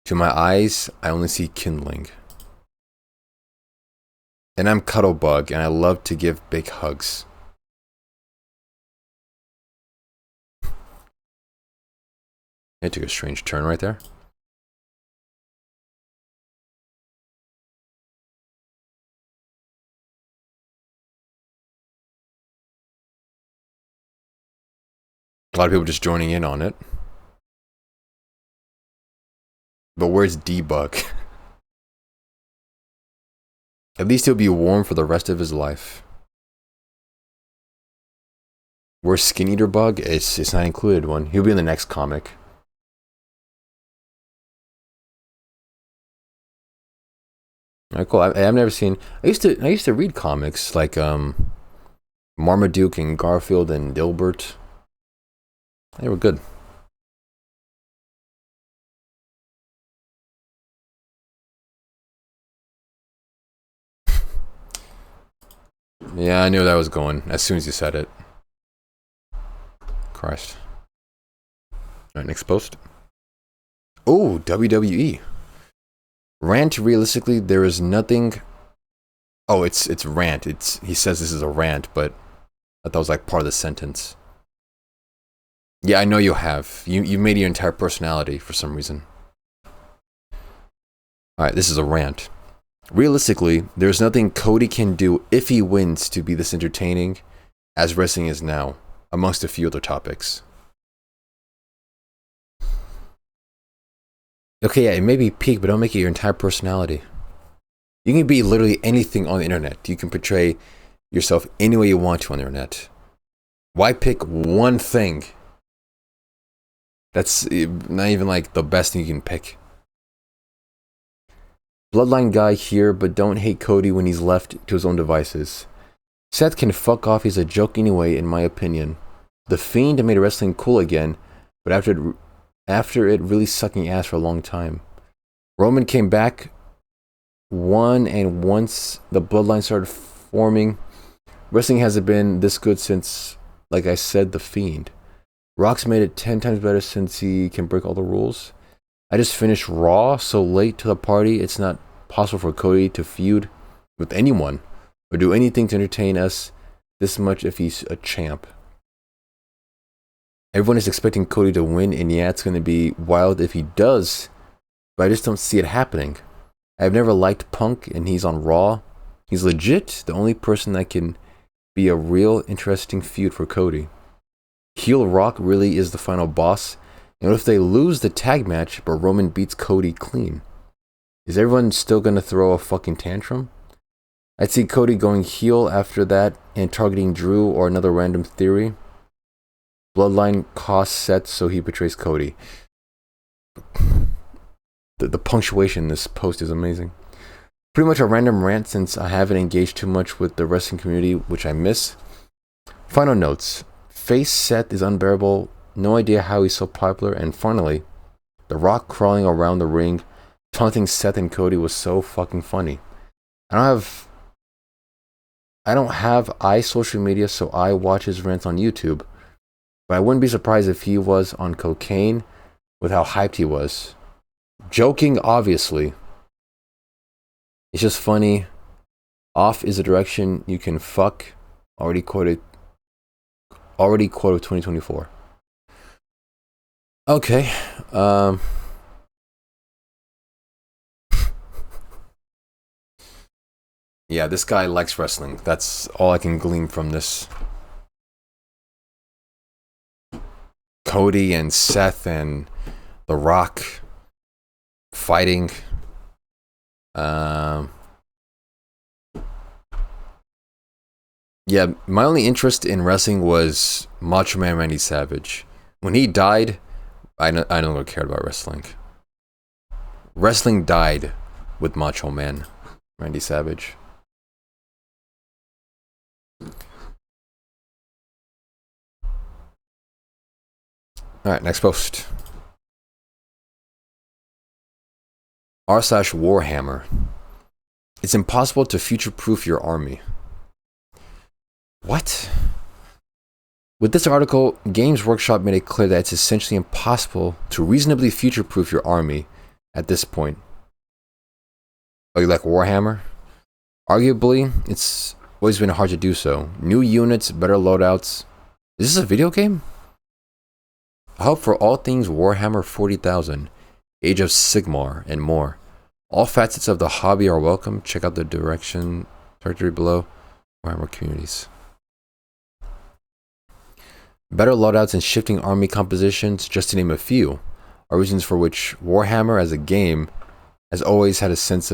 To my eyes, I only see kindling. And I'm Cuddlebug, and I love to give big hugs. It took a strange turn right there. A lot of people just joining in on it. But where's Debug? At least he'll be warm for the rest of his life. Where's Skin Eater Bug? It's not included one. He'll be in the next comic. Alright, cool. I've never seen. I used to read comics like Marmaduke and Garfield and Dilbert. They were good. Yeah, I knew that was going as soon as you said it. Christ. Alright, next post. Oh, WWE. Rant, realistically, there is nothing. Oh, it's rant. He says this is a rant, but I thought it was like part of the sentence. Yeah, I know you have. You made your entire personality for some reason. Alright, this is a rant. Realistically, there's nothing Cody can do if he wins to be this entertaining as wrestling is now, amongst a few other topics. Okay, yeah, it may be peak, but don't make it your entire personality. You can be literally anything on the internet. You can portray yourself any way you want to on the internet. Why pick one thing? That's not even like the best thing you can pick. Bloodline guy here, but don't hate Cody when he's left to his own devices. Seth can fuck off, he's a joke anyway, in my opinion. The Fiend made wrestling cool again, but after it really sucking ass for a long time. Roman came back, won, and once the Bloodline started forming, wrestling hasn't been this good since, like I said, The Fiend. Rock's made it 10 times better since he can break all the rules. I just finished Raw so late to the party, it's not possible for Cody to feud with anyone or do anything to entertain us this much if he's a champ. Everyone is expecting Cody to win, and yeah, it's going to be wild if he does, but I just don't see it happening. I've never liked Punk, and he's on Raw. He's legit the only person that can be a real interesting feud for Cody. Heel Rock really is the final boss. And what if they lose the tag match, but Roman beats Cody clean? Is everyone still going to throw a fucking tantrum? I'd see Cody going heel after that and targeting Drew or another random theory. Bloodline costs Seth, so he betrays Cody. The punctuation in this post is amazing. Pretty much a random rant since I haven't engaged too much with the wrestling community, which I miss. Final notes. Face Seth is unbearable. No idea how he's so popular. And finally, The Rock crawling around the ring, taunting Seth and Cody was so fucking funny. I don't have social media, so I watch his rants on YouTube. But I wouldn't be surprised if he was on cocaine with how hyped he was. Joking, obviously. It's just funny. Off is the direction you can fuck. Already quoted 2024. Okay. Yeah, this guy likes wrestling. That's all I can glean from this. Cody and Seth and The Rock fighting. Yeah, my only interest in wrestling was Macho Man Randy Savage. When he died, I no longer cared about wrestling. Wrestling died with Macho Man Randy Savage. Alright, next post. r/Warhammer. It's impossible to future-proof your army. What? With this article, Games Workshop made it clear that it's essentially impossible to reasonably future-proof your army at this point. Oh, you like Warhammer? Arguably, it's always been hard to do so. New units, better loadouts. Is this a video game? I hope for all things Warhammer 40,000, Age of Sigmar, and more. All facets of the hobby are welcome. Check out the directory below. Warhammer communities. Better loadouts and shifting army compositions, just to name a few, are reasons for which Warhammer as a game has always had a sense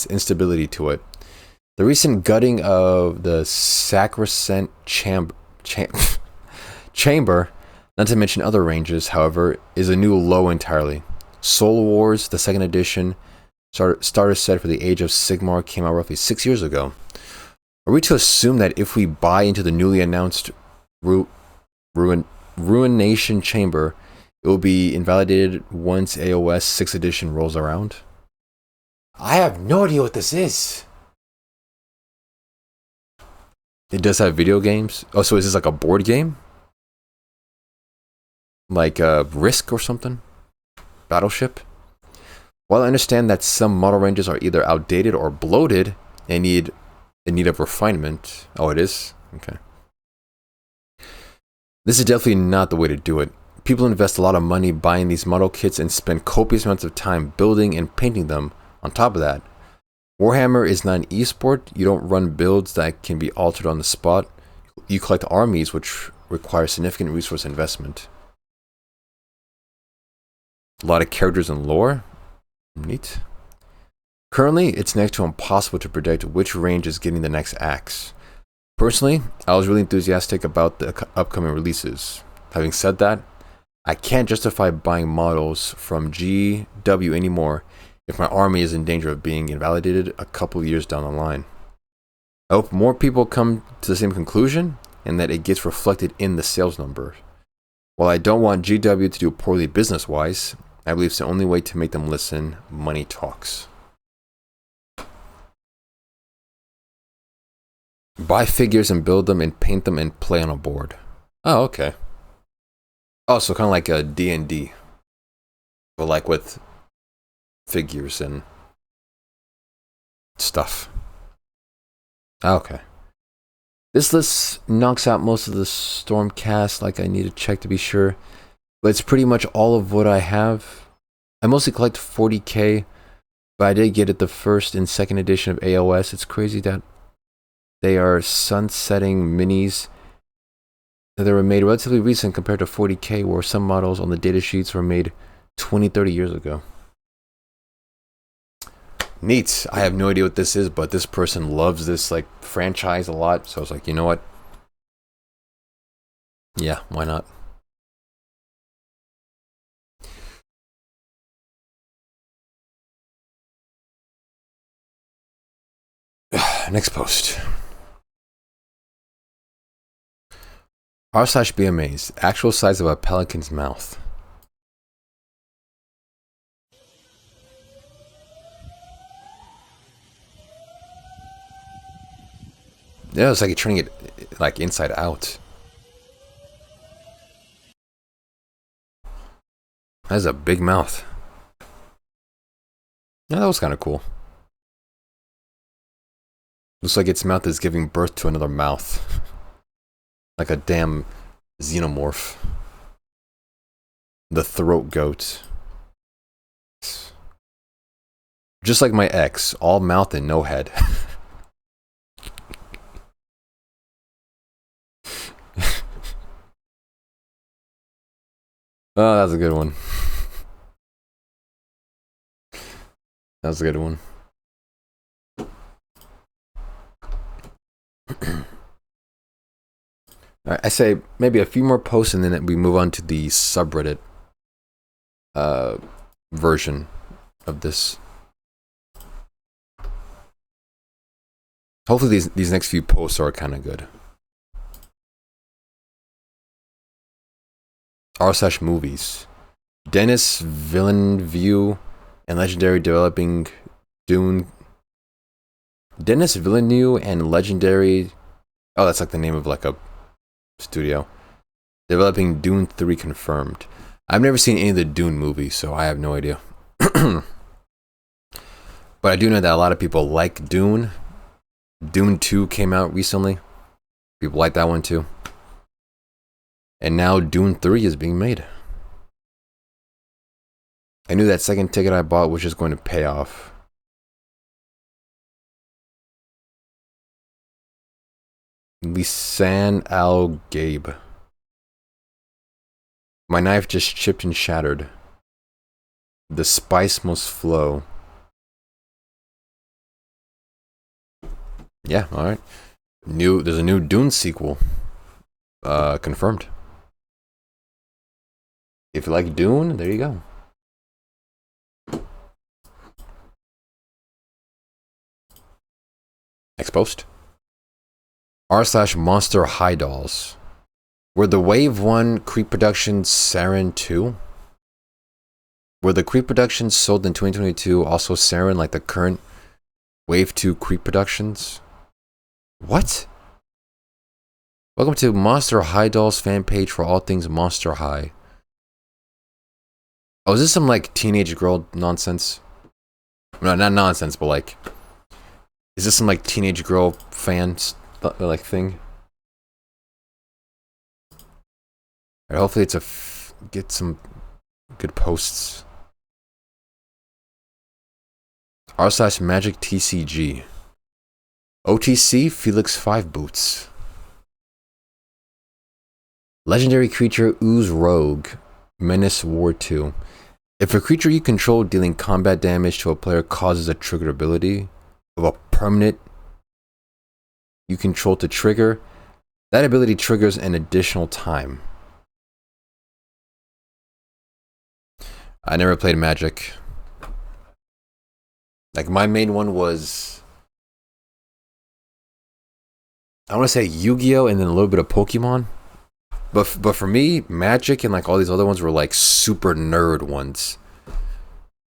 instability to it. The recent gutting of the Sacrosanct Chamber, not to mention other ranges, however, is a new low entirely. Soul Wars, the second edition, starter set for the Age of Sigmar, came out roughly 6 years ago. Are we to assume that if we buy into the newly announced Ruination Chamber, it will be invalidated once AOS 6th edition rolls around? I have no idea what this is. It does have video games? Oh, so is this like a board game? Like Risk or something? Battleship? While I understand that some model ranges are either outdated or bloated and need of refinement. Oh, it is? Okay. This is definitely not the way to do it. People invest a lot of money buying these model kits and spend copious amounts of time building and painting them. On top of that, Warhammer is not an esport. You don't run builds that can be altered on the spot. You collect armies, which require significant resource investment. A lot of characters and lore. Neat. Currently, it's next to impossible to predict which range is getting the next axe. Personally, I was really enthusiastic about the upcoming releases. Having said that, I can't justify buying models from GW anymore if my army is in danger of being invalidated a couple years down the line. I hope more people come to the same conclusion and that it gets reflected in the sales numbers. While I don't want GW to do poorly business-wise, I believe it's the only way to make them listen. Money talks. Buy figures and build them and paint them and play on a board. Oh, okay. Oh, so kind of like a D&D. But like with figures and stuff. Okay. This list knocks out most of the Stormcast, like I need to check to be sure. But it's pretty much all of what I have. I mostly collect 40k, but I did get it the first and second edition of AOS. It's crazy that they are sunsetting minis that they were made relatively recent compared to 40k, where some models on the datasheets were made 20-30 years ago. Neat. I have no idea what this is, but this person loves this like franchise a lot, so I was like, you know what? Yeah, why not? Next post. R/BMAs, actual size of a pelican's mouth. Yeah, it's like you're turning it like inside out. That's a big mouth. Yeah, that was kind of cool. Looks like its mouth is giving birth to another mouth. Like a damn xenomorph. The throat goat. Just like my ex, all mouth and no head. Oh, that's a good one. That was a good one. Alright, I say maybe a few more posts and then we move on to the subreddit version of this. Hopefully these next few posts are kind of good. R/movies. Denis Villeneuve and legendary developing Dune. Denis Villeneuve and legendary. Oh, that's like the name of like a studio. Developing Dune 3 confirmed. I've never seen any of the Dune movies, so I have no idea. But I do know that a lot of people like Dune. Dune 2 came out recently. People like that one too. And now Dune 3 is being made. I knew that second ticket I bought was just going to pay off. Lisan Al Gabe. My knife just chipped and shattered. The spice must flow. Yeah, alright. There's a new Dune sequel. Confirmed. If you like Dune, there you go. Next post. R/Monster High Dolls. Were the Wave 1 Creep Productions Sarin 2? Were the Creep Productions sold in 2022 also Sarin like the current Wave 2 Creep Productions? What? Welcome to Monster High Dolls fan page for all things Monster High. Oh, is this some like teenage girl nonsense? No, not nonsense, but like, is this some like teenage girl fans like thing? Right, hopefully it's get some good posts. R/Magic TCG. OTC Felix 5 boots. Legendary creature Ooze Rogue. Menace War 2. If a creature you control dealing combat damage to a player causes a triggered ability of a permanent you control to trigger, that ability triggers an additional time. I never played Magic. Like my main one was, I want to say Yu-Gi-Oh! And then a little bit of Pokemon. But for me, Magic and like all these other ones were like super nerd ones.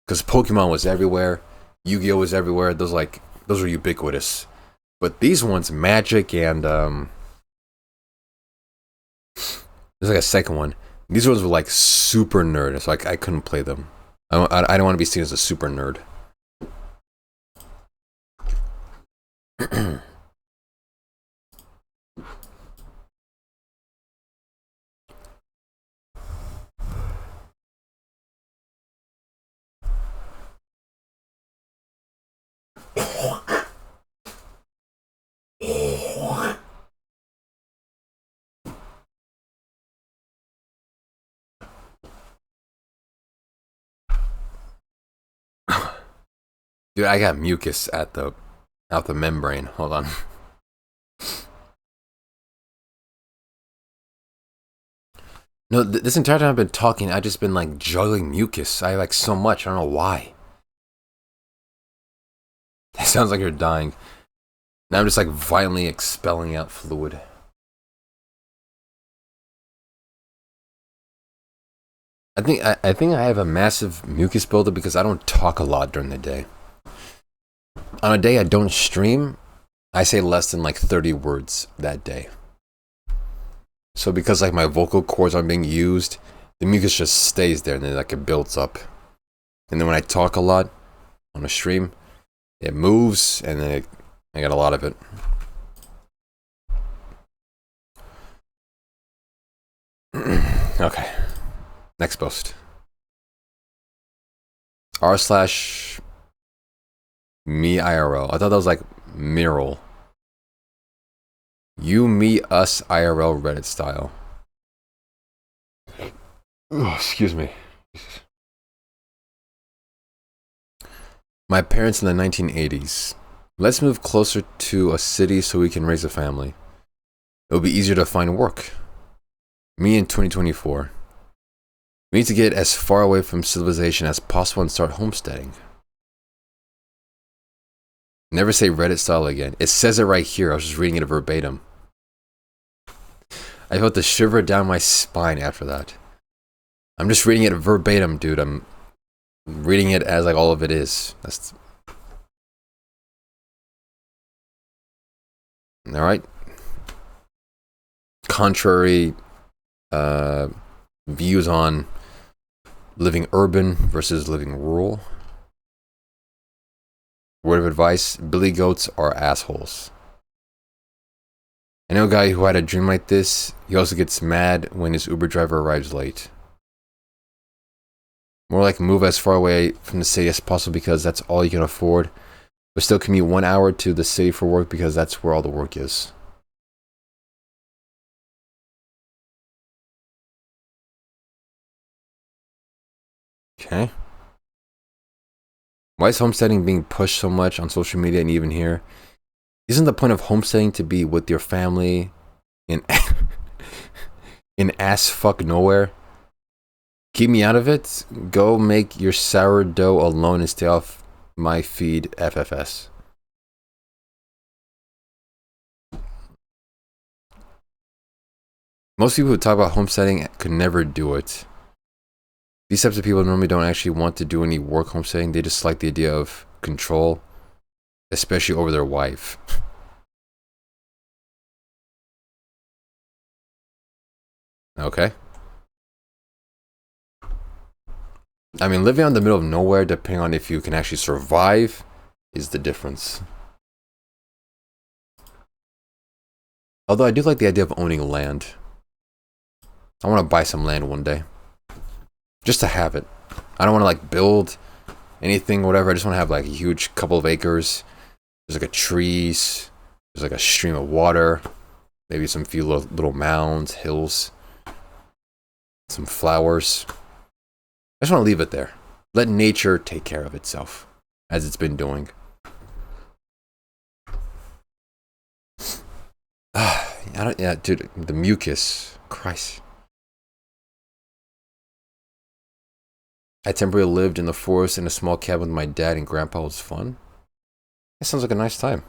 Because Pokemon was everywhere, Yu-Gi-Oh! Was everywhere. Those were ubiquitous. But these ones, Magic and there's like a second one. These ones were like super nerd, so I couldn't play them. I don't want to be seen as a super nerd. Dude, I got mucus out the membrane. Hold on. No, this entire time I've been talking, I've just been like juggling mucus. I like so much. I don't know why. That sounds like you're dying. Now I'm just like violently expelling out fluid. I think I have a massive mucus buildup because I don't talk a lot during the day. On a day I don't stream, I say less than like 30 words that day. So because like my vocal cords aren't being used, the mucus just stays there and then like it builds up. And then when I talk a lot on a stream, it moves and then I got a lot of it. Okay. Next post. r/me IRL. I thought that was like Miral. You, me, us IRL Reddit style. Oh, excuse me. My parents in the 1980s. Let's move closer to a city so we can raise a family. It'll be easier to find work. Me in 2024. We need to get as far away from civilization as possible and start homesteading. Never say Reddit style again. It says it right here. I was just reading it verbatim. I felt the shiver down my spine after that. I'm just reading it verbatim, dude. I'm reading it as like all of it is. That's all right. Contrary views on living urban versus living rural. Word of advice, billy goats are assholes. I know a guy who had a dream like this. He also gets mad when his Uber driver arrives late. More like move as far away from the city as possible because that's all you can afford, but still commute 1 hour to the city for work because that's where all the work is. Okay. Why is homesteading being pushed so much on social media and even here? Isn't the point of homesteading to be with your family in ass fuck nowhere? Keep me out of it. Go make your sourdough alone and stay off my feed, FFS. Most people who talk about homesteading could never do it. These types of people normally don't actually want to do any work homesteading. They just like the idea of control, especially over their wife. Okay. I mean, living out in the middle of nowhere, depending on if you can actually survive, is the difference. Although I do like the idea of owning land. I want to buy some land one day. Just to have it. I don't want to like build anything, whatever. I just want to have like a huge couple of acres. There's like a trees. There's like a stream of water. Maybe some few little mounds, hills. Some flowers. I just want to leave it there. Let nature take care of itself, as it's been doing. Yeah, dude, the mucus. Christ. I temporarily lived in the forest in a small cabin with my dad and grandpa. It was fun. That sounds like a nice time.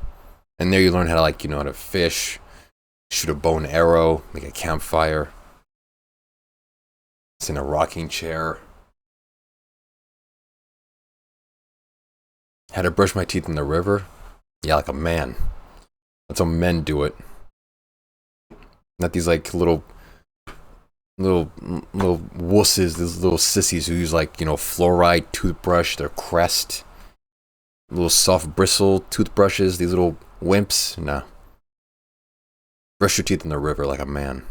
And there you learn how to, like, how to fish, shoot a bow and arrow, make a campfire. It's in a rocking chair. Had to brush my teeth in the river. Yeah, like a man. That's how men do it. Not these like little wusses, these little sissies who use like, fluoride toothbrush, their Crest, little soft bristle toothbrushes, these little wimps. Nah. Brush your teeth in the river like a man.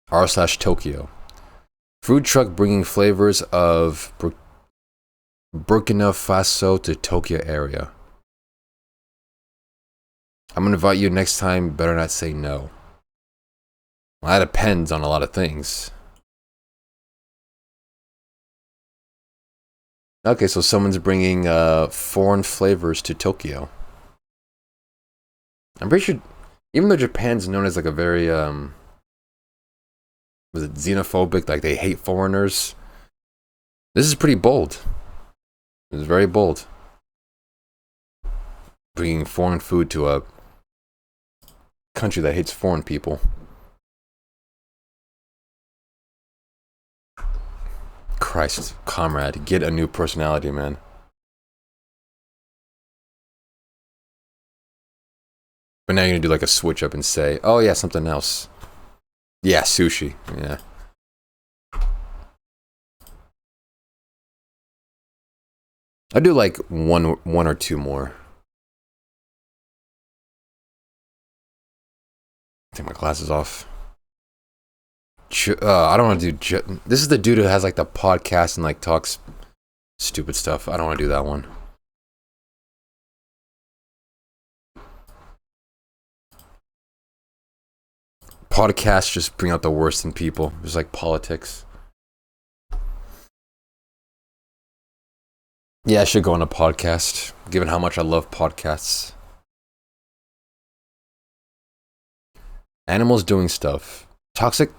r/Tokyo. Food truck bringing flavors of Burkina Faso to Tokyo area. I'm going to invite you next time. Better not say no. Well, that depends on a lot of things. Okay, so someone's bringing foreign flavors to Tokyo. I'm pretty sure, even though Japan's known as like a very, was it xenophobic, like they hate foreigners? This is pretty bold. It's very bold. bringing foreign food to a country that hates foreign people. Christ, comrade, get a new personality, man. But now you're gonna do like a switch up and say, oh yeah, something else. Yeah, sushi. Yeah. I do like one or two more. Take my glasses off. I don't want to do. This is the dude who has like the podcast and like talks stupid stuff. I don't want to do that one. Podcasts just bring out the worst in people. Just like politics. Yeah, I should go on a podcast, given how much I love podcasts. Animals doing stuff. Toxic.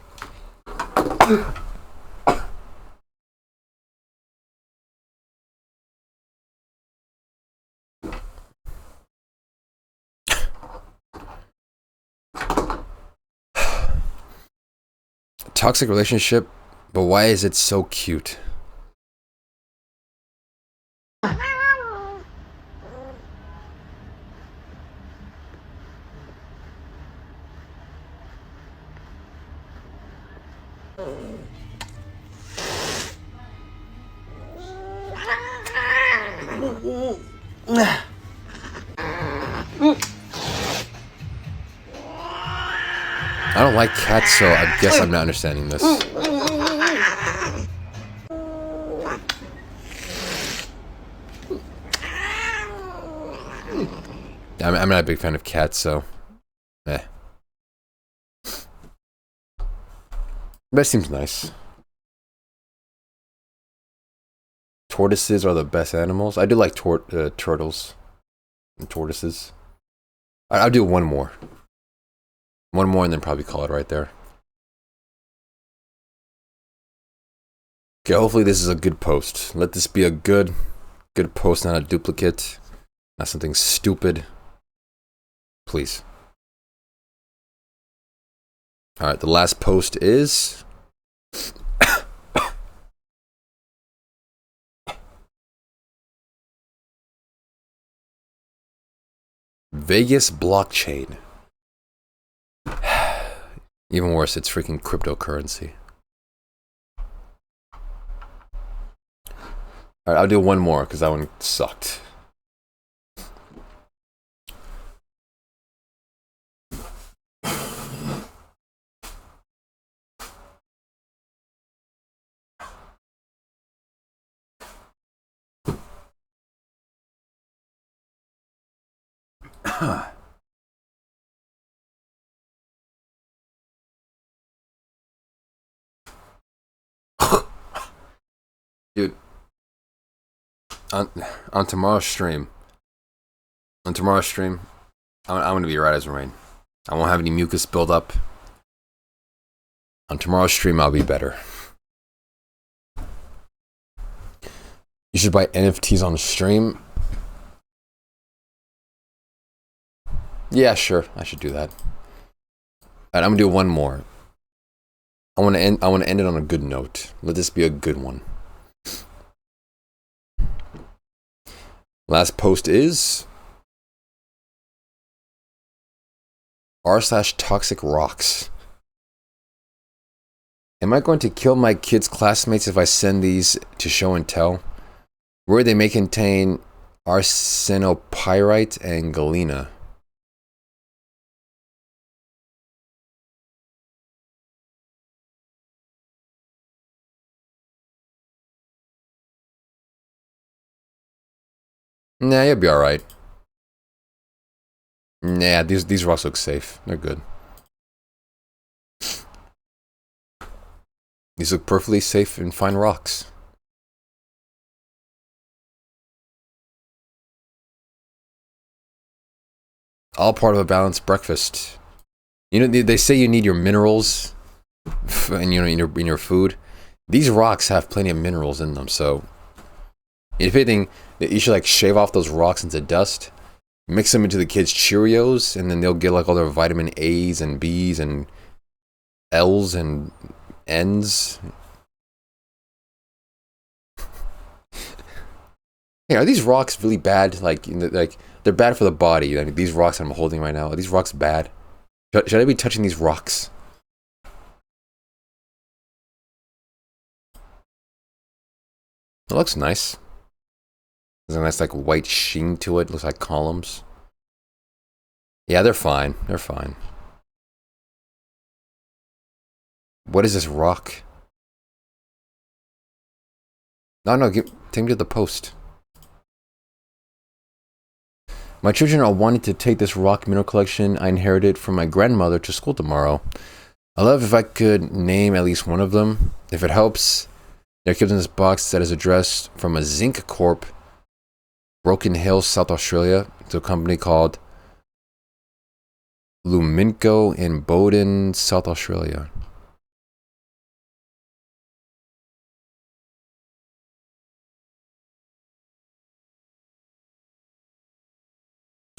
Toxic relationship, but why is it so cute? I don't like cats, so I guess I'm not understanding this. I'm not a big fan of cats, so eh. But it seems nice. Tortoises are the best animals. I do like turtles and tortoises. I'll do one more. One more and then probably call it right there. Okay, hopefully this is a good post. Let this be a good post, not a duplicate. Not something stupid. Please. Alright, the last post is... Vegas blockchain. Even worse, it's freaking cryptocurrency. Alright, I'll do one more because that one sucked. Dude, on tomorrow's stream, I'm gonna be right as rain. I won't have any mucus build up. On tomorrow's stream, I'll be better. You should buy NFTs on the stream. Yeah, sure, I should do that. Alright, I'm gonna do one more. I want to end it on a good note. Let this be a good one. Last post is r/toxic rocks. Am I going to kill my kids' classmates if I send these to show and tell? Where they may contain arsenopyrite and galena. Nah, you'll be alright. Nah, these rocks look safe. They're good. These look perfectly safe and fine rocks. All part of a balanced breakfast. You know, they say you need your minerals, and you know, in your food. These rocks have plenty of minerals in them, so if anything, you should like shave off those rocks into dust, mix them into the kids' Cheerios, and then they'll get like all their vitamin A's and B's and L's and N's. Hey, are these rocks really bad? Like they're bad for the body. I mean, these rocks I'm holding right now, are these rocks bad? Should I be touching these rocks? It looks nice. There's a nice like white sheen to it. Looks like columns. Yeah, they're fine. They're fine. What is this rock? No, take me to the post. My children are wanting to take this rock mineral collection I inherited from my grandmother to school tomorrow. I love if I could name at least one of them. If it helps, they're given this box that is addressed from a Zinc Corp, Broken Hill, South Australia, to a company called Luminco in Bowden, South Australia.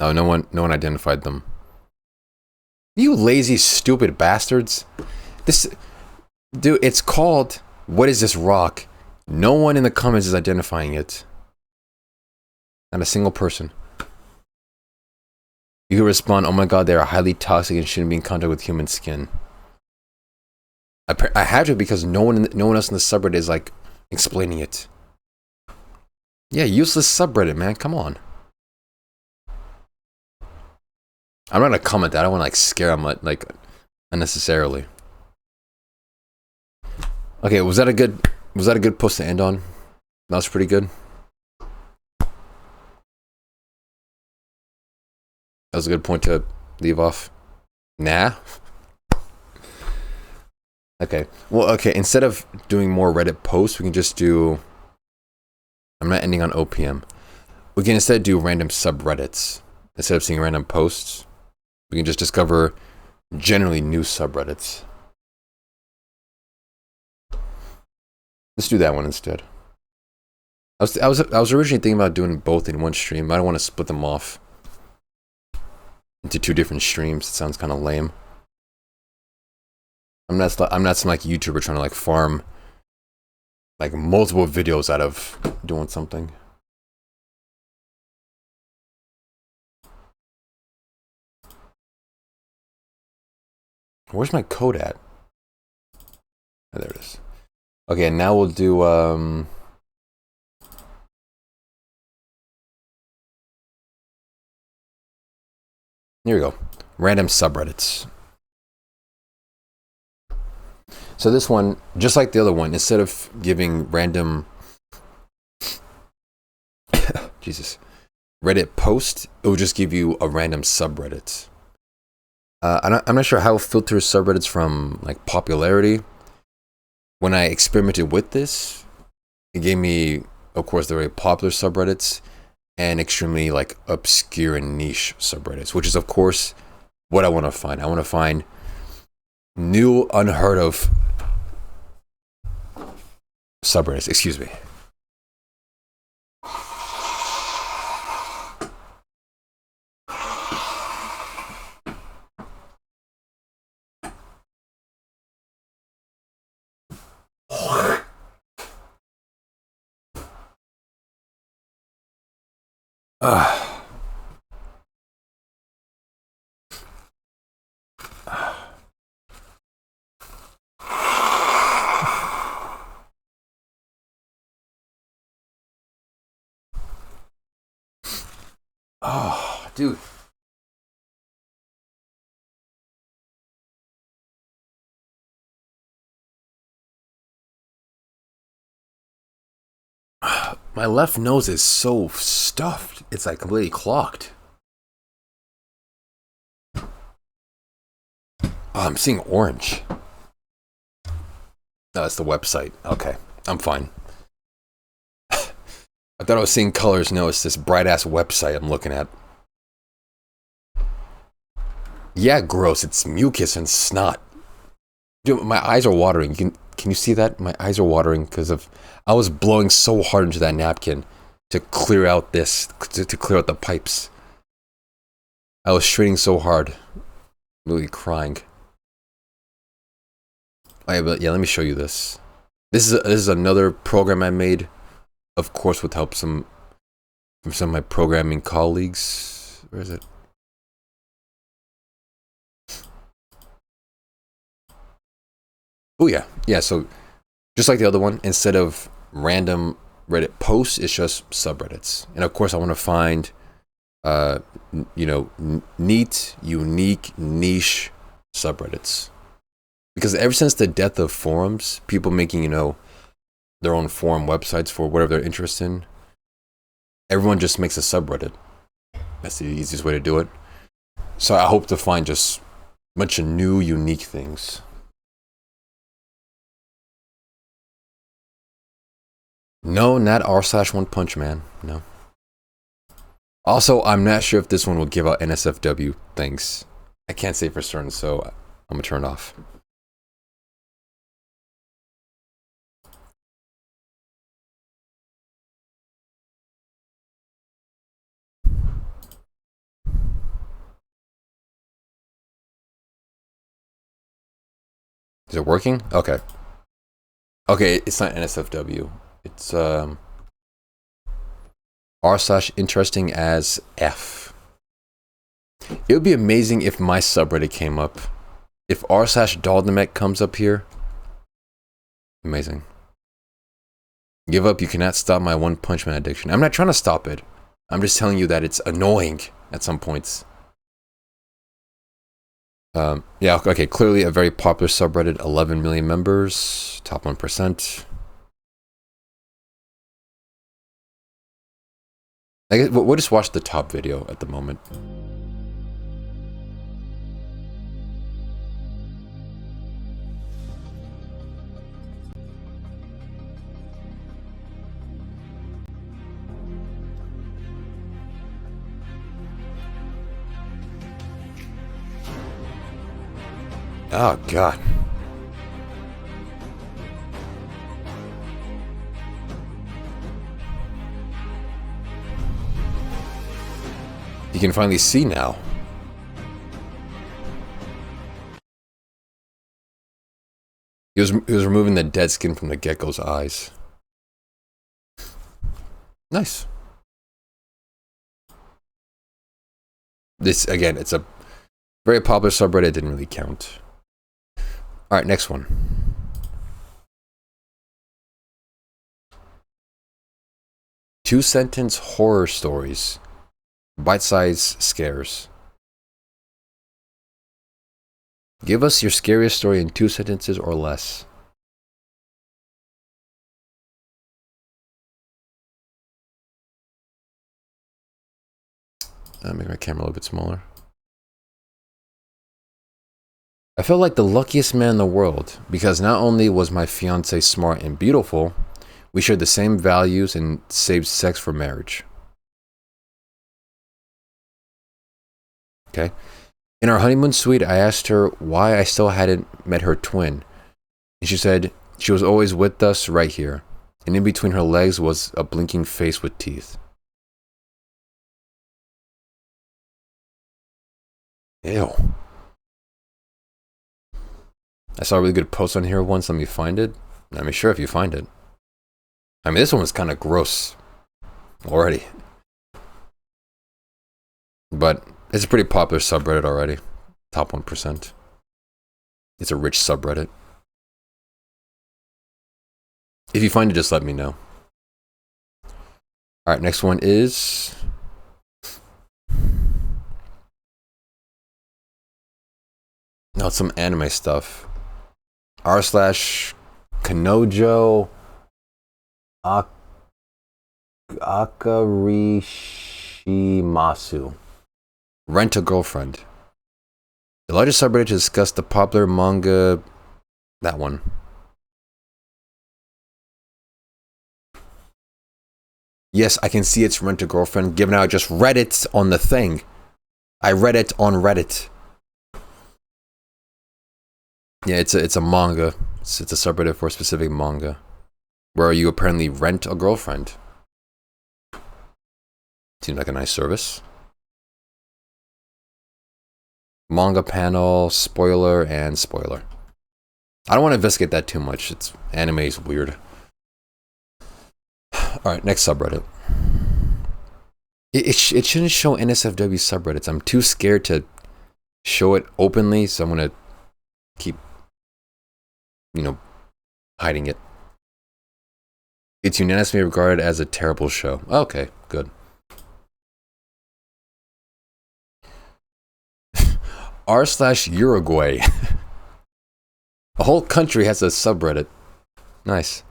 Oh, no one identified them. You lazy, stupid bastards. Dude, it's called, what is this rock? No one in the comments is identifying it. Not a single person. You can respond, oh my god, they are highly toxic and shouldn't be in contact with human skin. I had to because no one else in the subreddit is like explaining it. Yeah, useless subreddit, man. Come on. I'm not gonna comment that. I don't want to like scare them like unnecessarily. Okay, was that a good post to end on? That was pretty good. That was a good point to leave off. Nah. Okay. Well, okay. Instead of doing more Reddit posts, we can just do. I'm not ending on OPM. We can instead do random subreddits. Instead of seeing random posts, we can just discover generally new subreddits. Let's do that one instead. I was originally thinking about doing both in one stream. I don't want to split them off into two different streams. It sounds kind of lame. I'm not some like YouTuber trying to like farm like multiple videos out of doing something. Where's my code at? Oh, there it is. Okay, now we'll do here we go. Random subreddits. So this one, just like the other one, instead of giving random Jesus, Reddit post, it will just give you a random subreddit. I'm not sure how it filters subreddits from like popularity. When I experimented with this, it gave me, of course, the very popular subreddits and extremely like obscure and niche subreddits, which is of course what I want to find. I want to find new, unheard of subreddits. Excuse me. Oh, dude. My left nose is so stuffed. It's like completely clogged. Oh, I'm seeing orange. No, that's the website. Okay, I'm fine. I thought I was seeing colors. No, it's this bright-ass website I'm looking at. Yeah, gross. It's mucus and snot. Dude, my eyes are watering. Can you see that? My eyes are watering because of... I was blowing so hard into that napkin to clear out this... To clear out the pipes. I was straining so hard. Really crying. Oh, yeah, but yeah, let me show you this. This is another program I made, of course, with help from some of my programming colleagues. Where is it? Oh yeah, yeah. So just like the other one, instead of random Reddit posts, it's just subreddits. And of course, I want to find, neat, unique, niche subreddits. Because ever since the death of forums, people making, their own forum websites for whatever they're interested in, everyone just makes a subreddit. That's the easiest way to do it. So I hope to find just a bunch of new, unique things. No, not r/1punchman. No. Also, I'm not sure if this one will give out NSFW things. I can't say for certain, so I'm gonna turn it off. Is it working? Okay. Okay, it's not NSFW. It's r/interesting as F. It would be amazing if my subreddit came up. If r/Daldameht comes up here. Amazing. Give up, you cannot stop my One Punch Man addiction. I'm not trying to stop it. I'm just telling you that it's annoying at some points. Yeah, okay, clearly a very popular subreddit, 11 million members, top 1%. I guess we'll just watch the top video at the moment. Oh, God. You can finally see now. He was removing the dead skin from the gecko's eyes. Nice. This, again, it's a very popular subreddit, didn't really count. Alright, next one. Two-sentence horror stories. Bite-sized scares. Give us your scariest story in 2 sentences or less. I'll make my camera a little bit smaller. I felt like the luckiest man in the world because not only was my fiance smart and beautiful, we shared the same values and saved sex for marriage. Okay. In our honeymoon suite, I asked her why I still hadn't met her twin. And she said she was always with us right here. And in between her legs was a blinking face with teeth. Ew. I saw a really good post on here once. Let me find it. I mean, sure, if you find it. I mean, this one was kind of gross already. But it's a pretty popular subreddit already. Top 1%. It's a rich subreddit. If you find it, just let me know. Alright, next one is... No, it's some anime stuff. r/Kanojo Akarishimasu. Rent a girlfriend. The largest subreddit to discuss the popular manga. That one. Yes, I can see it's Rent a Girlfriend, given how I just read it on the thing. I read it on Reddit. Yeah, it's a manga. It's a subreddit for a specific manga. Where you apparently rent a girlfriend. Seems like a nice service. Manga panel, spoiler, and spoiler. I don't want to investigate that too much. Anime is weird. Alright, next subreddit. It shouldn't show NSFW subreddits. I'm too scared to show it openly, so I'm gonna keep, hiding it. It's unanimously regarded as a terrible show. Okay, good. r/Uruguay. A whole country has a subreddit. Nice.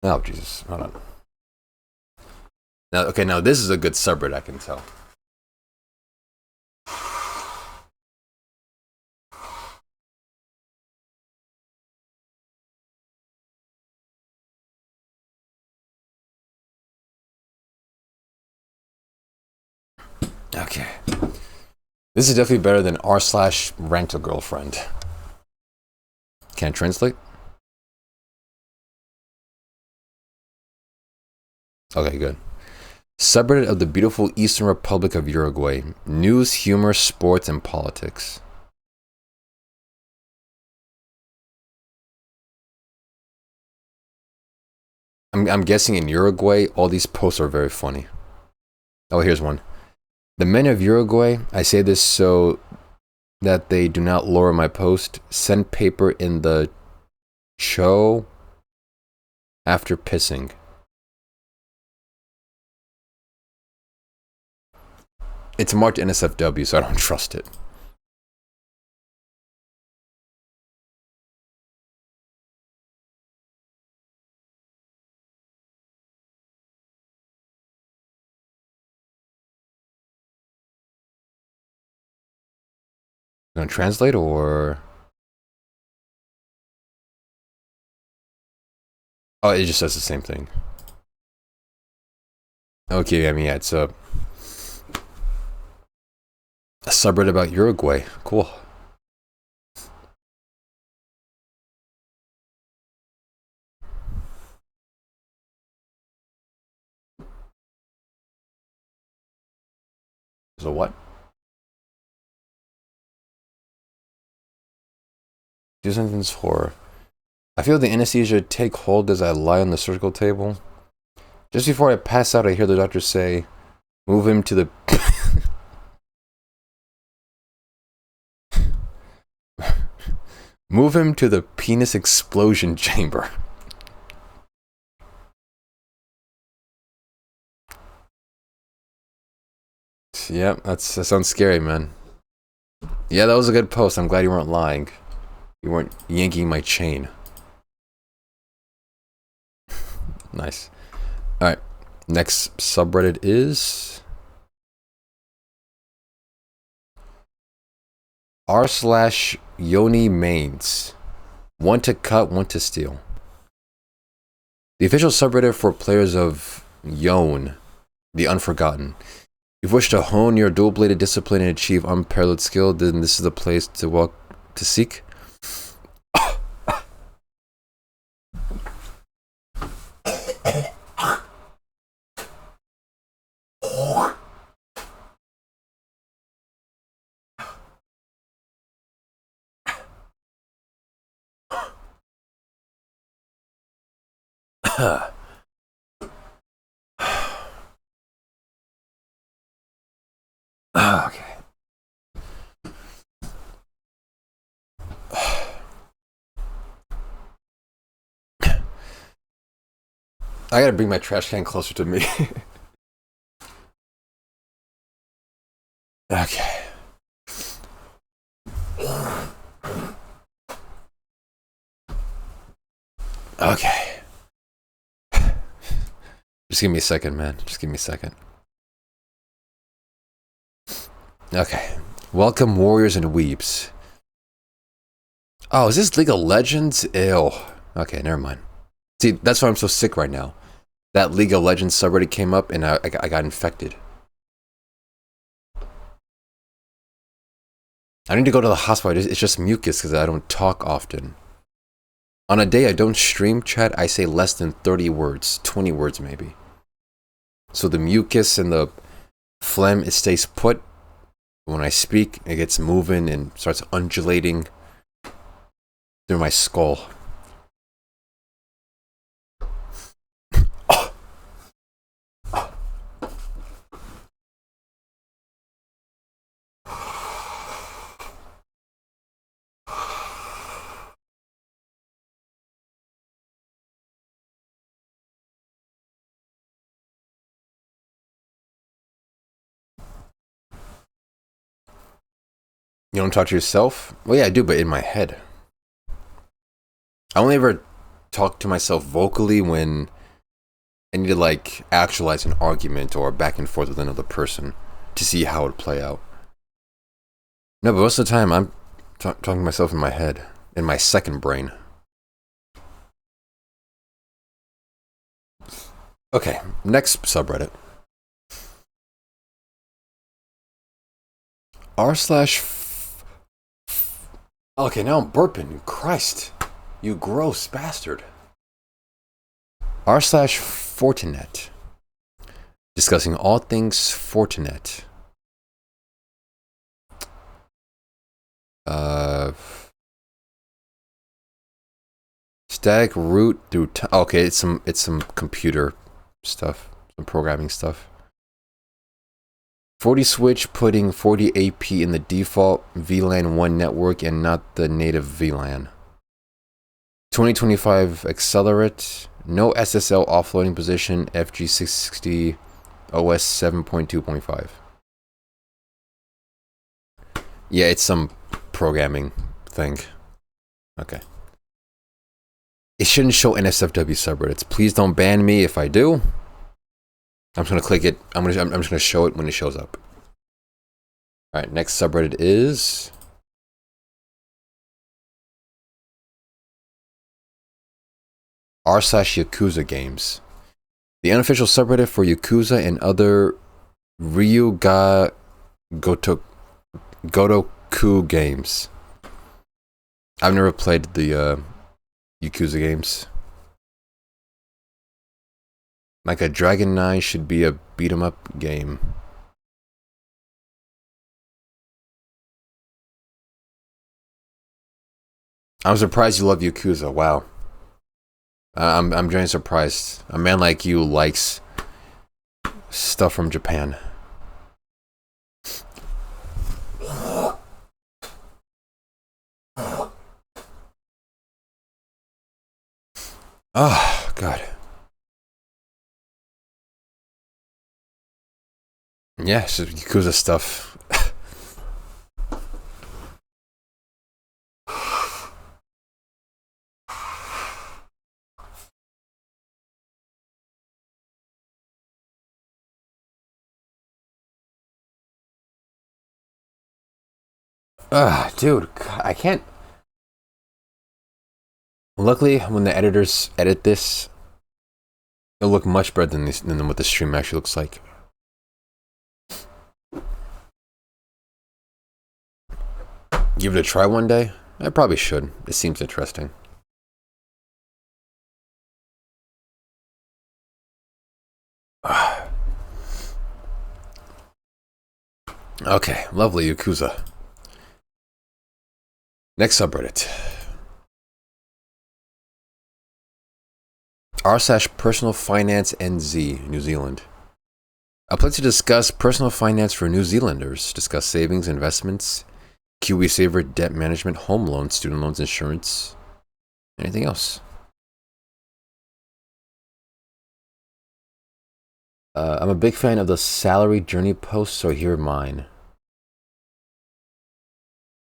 Oh, Jesus. Hold on. Now this is a good subreddit, I can tell. Okay. This is definitely better than r/rent-a-girlfriend. Can I translate? Okay, good. Subreddit of the beautiful Eastern Republic of Uruguay. News, humor, sports, and politics. I'm guessing in Uruguay, all these posts are very funny. Oh, here's one. The men of Uruguay, I say this so that they do not lower my post. Send paper in the cho after pissing. It's marked NSFW, so I don't trust it. Gonna translate or? Oh, it just says the same thing. Okay, I mean, yeah, it's a subreddit about Uruguay. Cool. So what? Do something's horror. I feel the anesthesia take hold as I lie on the surgical table. Just before I pass out, I hear the doctor say, "Move him to the..." Move him to the penis explosion chamber. Yep, that sounds scary, man. Yeah, that was a good post. I'm glad you weren't lying. You weren't yanking my chain. Nice. Alright, next subreddit is... r/Yoni mains. One to cut, one to steal. The official subreddit for players of Yon, the Unforgotten. If you wish to hone your dual-bladed discipline and achieve unparalleled skill, then this is the place to seek. Okay. I gotta bring my trash can closer to me. Okay. Okay. Just give me a second, man. Just give me a second. Okay. Welcome, warriors and weeps. Oh, is this League of Legends? Ew. Okay, never mind. See, that's why I'm so sick right now. That League of Legends subreddit came up and I got infected. I need to go to the hospital. It's just mucus because I don't talk often. On a day I don't stream chat, I say less than 30 words. 20 words maybe. So the mucus and the Phlegm, it stays put. When I speak, it gets moving and starts undulating through my skull. You don't talk to yourself? Well, yeah, I do, but in my head. I only ever talk to myself vocally when I need to, like, actualize an argument or back and forth with another person to see how it would play out. No, but most of the time, I'm talking to myself in my head, in my second brain. Okay, next subreddit. Okay, now I'm burping. Christ. You gross bastard. r/Fortinet. Discussing all things Fortinet. Static root through okay, it's some computer stuff, some programming stuff. 40 switch putting 40 AP in the default VLAN 1 network and not the native VLAN. 2025 accelerate, no SSL offloading position, FG660 OS 7.2.5. Yeah, it's some programming thing. Okay. It shouldn't show NSFW subreddits. Please don't ban me if I do. I'm just gonna click it. I'm just gonna show it when it shows up. All right, next subreddit is r/Yakuza games. The unofficial subreddit for Yakuza and other Gotoku games. I've never played the Yakuza games. Like a Dragon 9 should be a beat 'em up game. I'm surprised you love Yakuza. Wow. I'm genuinely surprised. A man like you likes stuff from Japan. Oh, God. Yeah, it's just Yakuza stuff. Dude, I can't. Luckily, when the editors edit this, it'll look much better than what the stream actually looks like. Give it a try one day? I probably should. It seems interesting. Okay, lovely Yakuza. Next subreddit. r/Personal Finance NZ, New Zealand. A place to discuss personal finance for New Zealanders. Discuss savings, investments, KiwiSaver, debt management, home loans, student loans, insurance, anything else. I'm a big fan of the salary journey posts, so here are mine.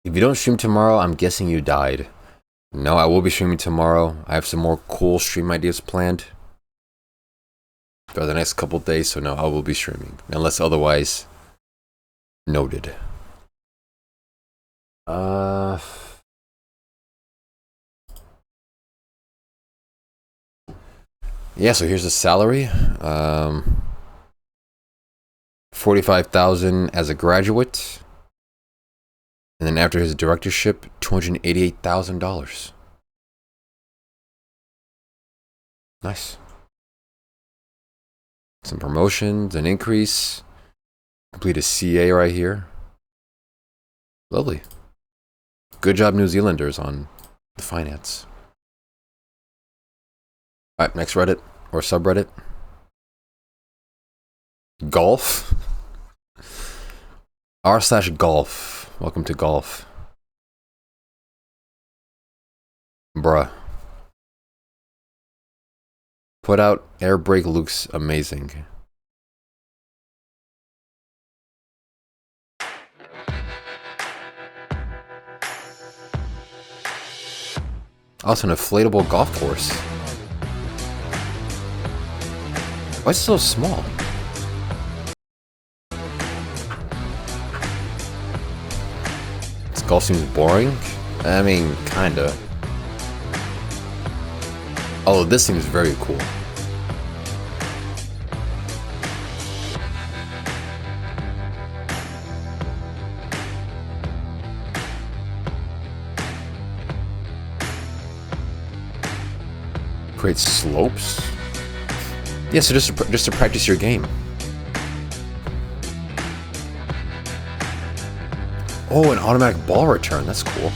If you don't stream tomorrow, I'm guessing you died. No, I will be streaming tomorrow. I have some more cool stream ideas planned for the next couple days, so no, I will be streaming. Unless otherwise noted. Yeah, so here's the salary. 45,000 as a graduate. And then after his directorship, $288,000. Nice. Some promotions, an increase. Complete a CA right here. Lovely. Good job, New Zealanders, on the finance. Alright, next Reddit or subreddit. Golf. r/golf. Welcome to golf. Bruh. Put out air brake looks amazing. Also, an inflatable golf course. Why is it so small? This golf seems boring. I mean, kinda. Oh, this seems very cool. Create slopes? Yeah, so just to practice your game. Oh, an automatic ball return. That's cool.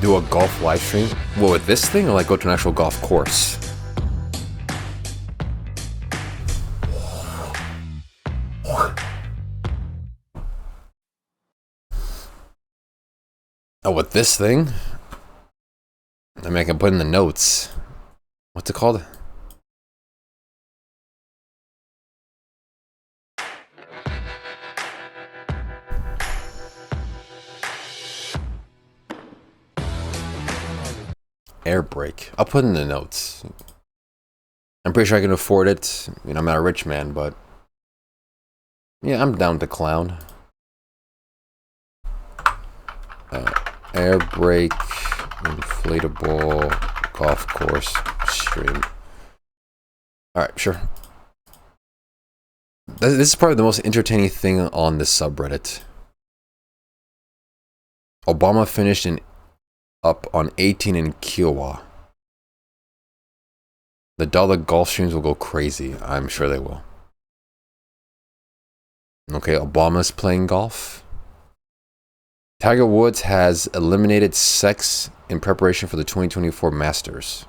Do a golf live stream? Well, with this thing, or like go to an actual golf course? Oh, with this thing? I mean, I can put in the notes. What's it called? Air brake. I'll put in the notes. I'm pretty sure I can afford it. You know, I'm not a rich man, but yeah, I'm down to clown. Air brake, inflatable, golf course, stream. Alright, sure. This is probably the most entertaining thing on this subreddit. Obama finished up on 18 in Kiowa. The dollar golf streams will go crazy. I'm sure they will. Okay, Obama's playing golf. Tiger Woods has eliminated sex in preparation for the 2024 Masters.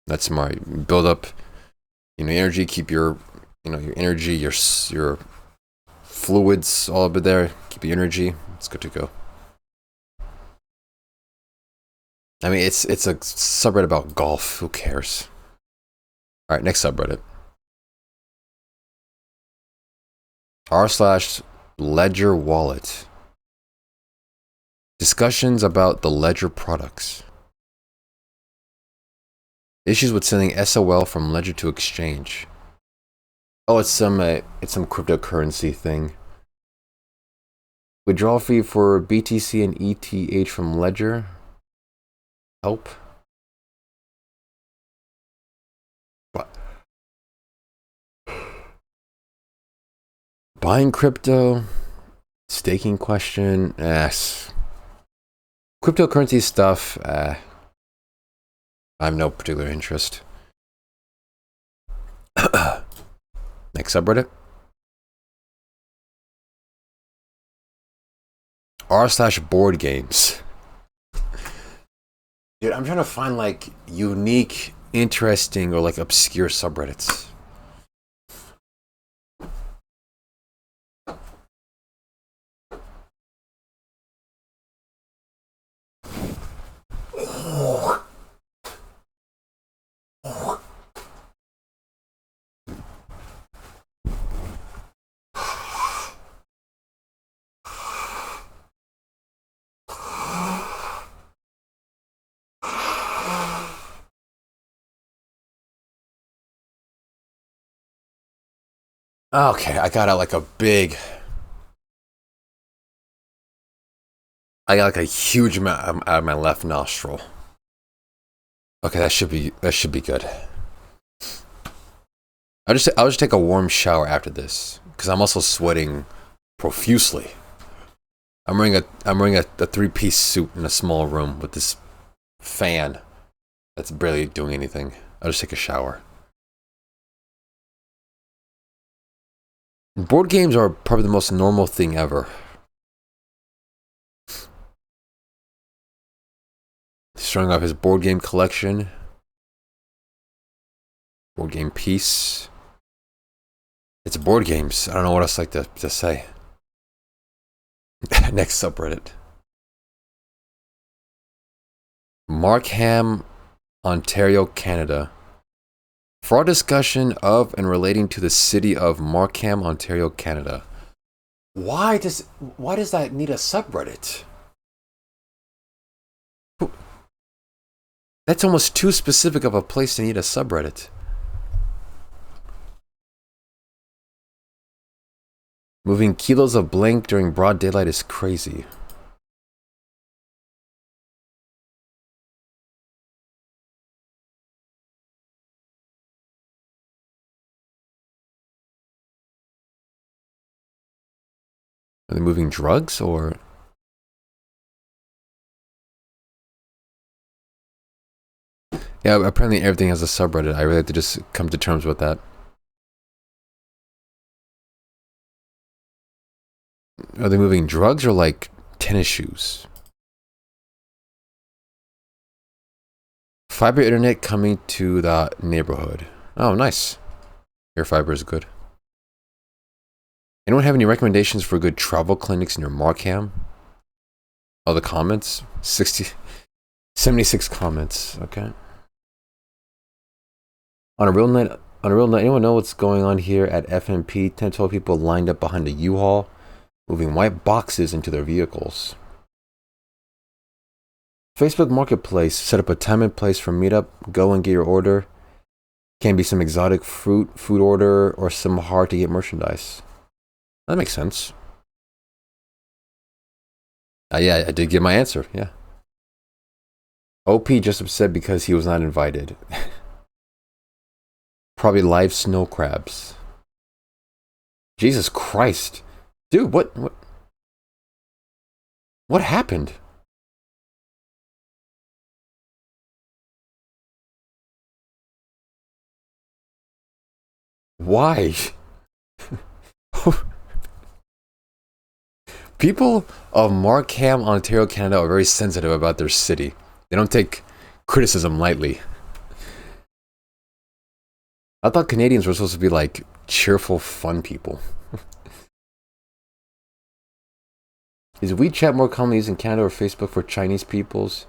That's smart. Build up, energy. Keep your, your energy, your fluids all over there. Keep the energy. It's good to go. I mean, it's a subreddit about golf. Who cares? All right, next subreddit. r/Ledger wallet. Discussions about the Ledger products. Issues with sending SOL from Ledger to exchange. Oh, it's some cryptocurrency thing. Withdrawal fee for BTC and ETH from Ledger. Help. What? Buying crypto. Staking question. Yes. Cryptocurrency stuff. I have no particular interest. Next subreddit. r/board games. Dude, I'm trying to find like unique, interesting, or like obscure subreddits. Okay, I got like a huge amount out of my left nostril. Okay, that should be good. I'll just take a warm shower after this because I'm also sweating profusely. I'm wearing a 3-piece suit in a small room with this fan that's barely doing anything. I'll just take a shower. Board games are probably the most normal thing ever. Showing off his board game collection. Board game piece. It's board games. I don't know what else like to say. Next subreddit. Markham, Ontario, Canada. For our discussion of and relating to the city of Markham, Ontario, Canada. Why does that need a subreddit? That's almost too specific of a place to need a subreddit. Moving kilos of blank during broad daylight is crazy. Are they moving drugs or? Yeah, apparently everything has a subreddit. I really have to just come to terms with that. Are they moving drugs or like tennis shoes? Fiber internet coming to the neighborhood. Oh, nice. Your fiber is good. Anyone have any recommendations for good travel clinics near Markham? Oh, the comments? 76 comments. Okay. On a real night, anyone know what's going on here at FMP? 10 12 people lined up behind a U-Haul, moving white boxes into their vehicles. Facebook Marketplace, set up a time and place for meetup, go and get your order. Can be some exotic food order, or some hard to get merchandise. That makes sense. Yeah, I did get my answer, yeah. OP just upset because he was not invited. Probably live snow crabs. Jesus Christ. Dude, what happened? Why? People of Markham, Ontario, Canada are very sensitive about their city. They don't take criticism lightly. I thought Canadians were supposed to be like cheerful, fun people. Is WeChat more commonly used in Canada or Facebook for Chinese peoples?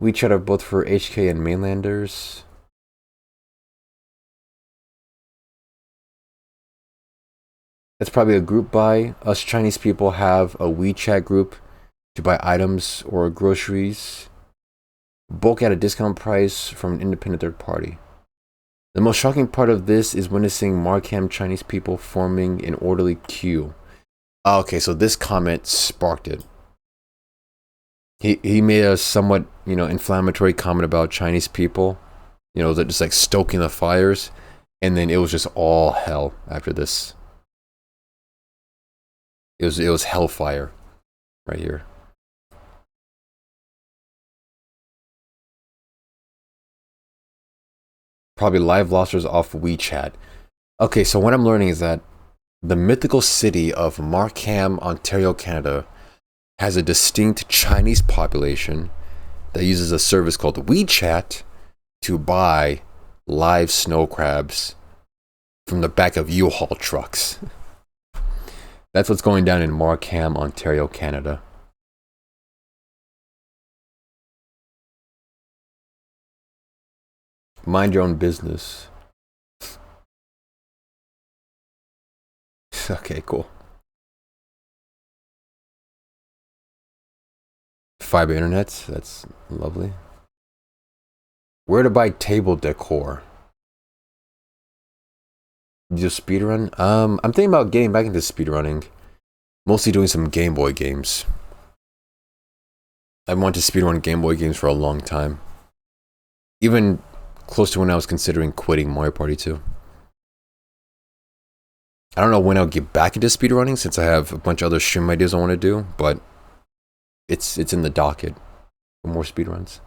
WeChat are both for HK and mainlanders. That's probably a group buy. Us Chinese people have a WeChat group to buy items or groceries. Bulk at a discount price from an independent third party. The most shocking part of this is witnessing Markham Chinese people forming an orderly queue. Oh, okay, so this comment sparked it. He made a somewhat, inflammatory comment about Chinese people, that just like stoking the fires, and then it was just all hell after this. It was hellfire right here. Probably live losers off WeChat. Okay, so what I'm learning is that the mythical city of Markham, Ontario, Canada has a distinct Chinese population that uses a service called WeChat to buy live snow crabs from the back of U-Haul trucks. That's what's going down in Markham, Ontario, Canada. Mind your own business. Okay, cool. Fiber internet, that's lovely. Where to buy table decor? Just speedrun? I'm thinking about getting back into speedrunning. Mostly doing some Game Boy games. I've wanted to speedrun Game Boy games for a long time. Even close to when I was considering quitting Mario Party 2. I don't know when I'll get back into speedrunning since I have a bunch of other stream ideas I want to do, but it's in the docket for more speedruns.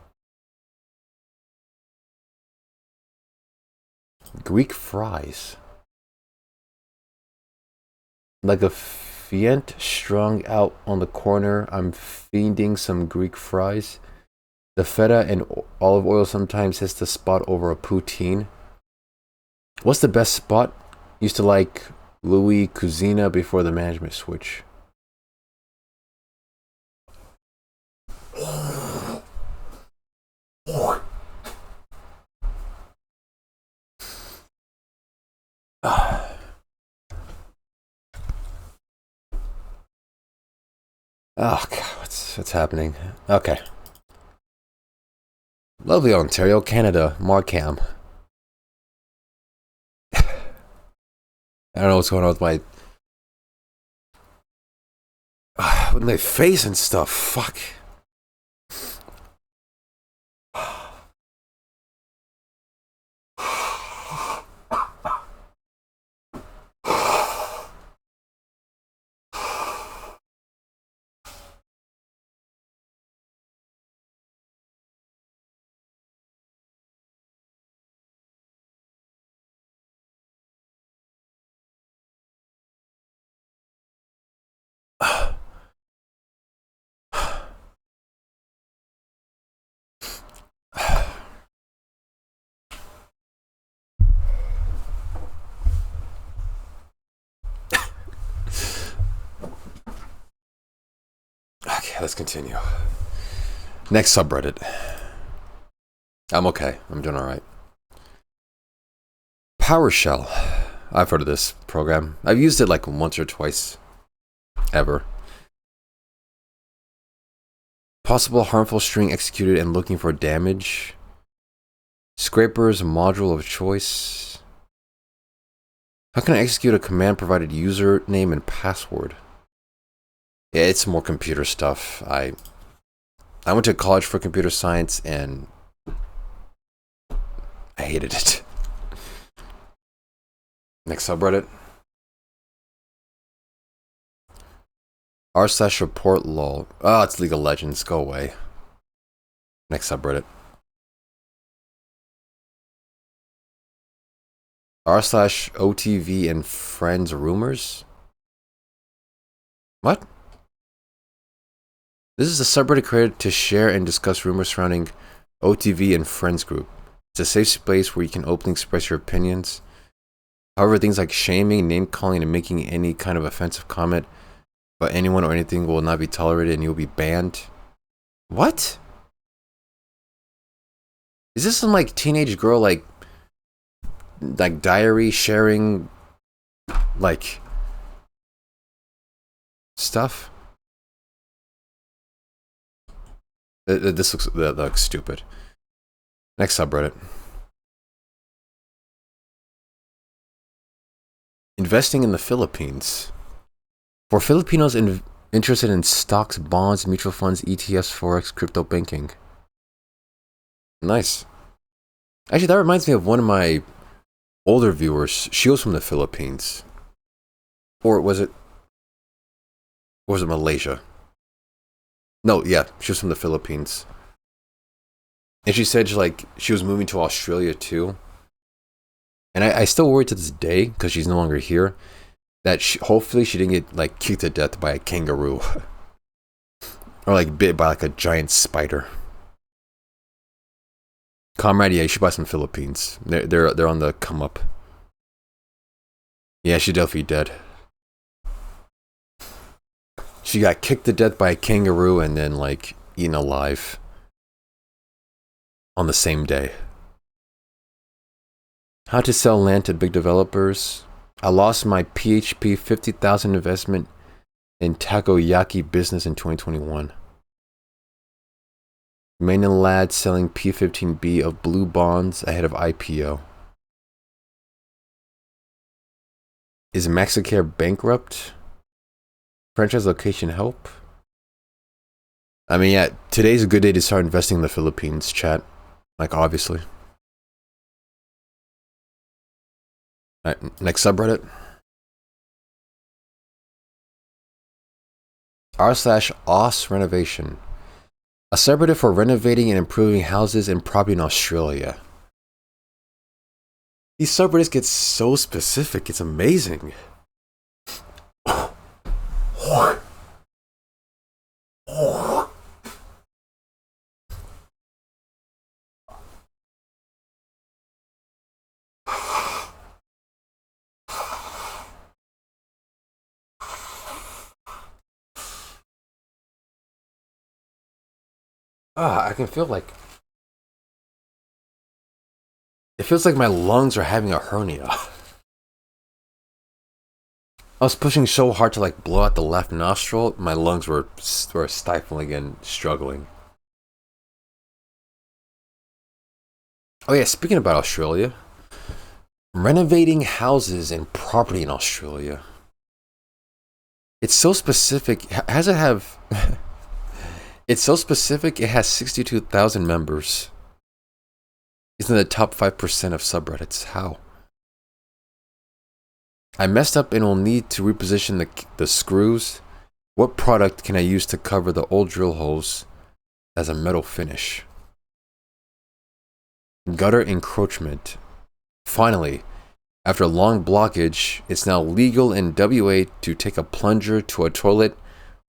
Greek fries. Like a fiend strung out on the corner, I'm fiending some Greek fries. The feta and olive oil sometimes hits the spot over a poutine. What's the best spot? Used to like Louis Cuisine before the management switch. Oh God, what's happening? Okay. Lovely Ontario, Canada, Markham. I don't know what's going on with my face and stuff. Fuck. Okay, let's continue. Next subreddit. I'm okay. I'm doing alright. PowerShell. I've heard of this program. I've used it like once or twice. Ever. Possible harmful string executed and looking for damage. Scraper's module of choice. How can I execute a command provided username and password? Yeah, it's more computer stuff. I went to college for computer science and I hated it. Next subreddit. r/report lol. Oh, it's League of Legends. Go away. Next subreddit. r/OTV and friends rumors. What? This is a subreddit created to share and discuss rumors surrounding OTV and friends group. It's a safe space where you can openly express your opinions. However, things like shaming, name calling, and making any kind of offensive comment about anyone or anything will not be tolerated and you'll be banned. What? Is this some like teenage girl like diary sharing like stuff? This looks stupid. Next subreddit. Investing in the Philippines. For Filipinos interested in stocks, bonds, mutual funds, ETFs, forex, crypto banking. Nice. Actually, that reminds me of one of my older viewers. She was from the Philippines. Or was it Malaysia? No, yeah, she was from the Philippines. And she said she was moving to Australia too. And I still worry to this day, because she's no longer here, that hopefully she didn't get like kicked to death by a kangaroo. Or like bit by like a giant spider. Comrade, yeah, you should buy some Philippines. They're on the come up. Yeah, she's definitely dead. She got kicked to death by a kangaroo and then like eaten alive on the same day. How to sell land to big developers. I lost my PHP 50,000 investment in takoyaki business in 2021. Mainland lad selling P15B of blue bonds ahead of IPO. Is Maxicare bankrupt? Franchise location help? I mean, yeah, today's a good day to start investing in the Philippines, chat. Like, obviously. Alright, next subreddit. r/os renovation. A subreddit for renovating and improving houses and property in Australia. These subreddits get so specific, it's amazing. I can feel like... It feels like my lungs are having a hernia. I was pushing so hard to like blow out the left nostril, my lungs were stifling and struggling. Oh yeah, speaking about Australia, renovating houses and property in Australia. It's so specific. Has it have... It's so specific, it has 62,000 members. It's in the top 5% of subreddits. How? I messed up and will need to reposition the screws. What product can I use to cover the old drill holes as a metal finish? Gutter encroachment. Finally, after a long blockage, it's now legal in WA to take a plunger to a toilet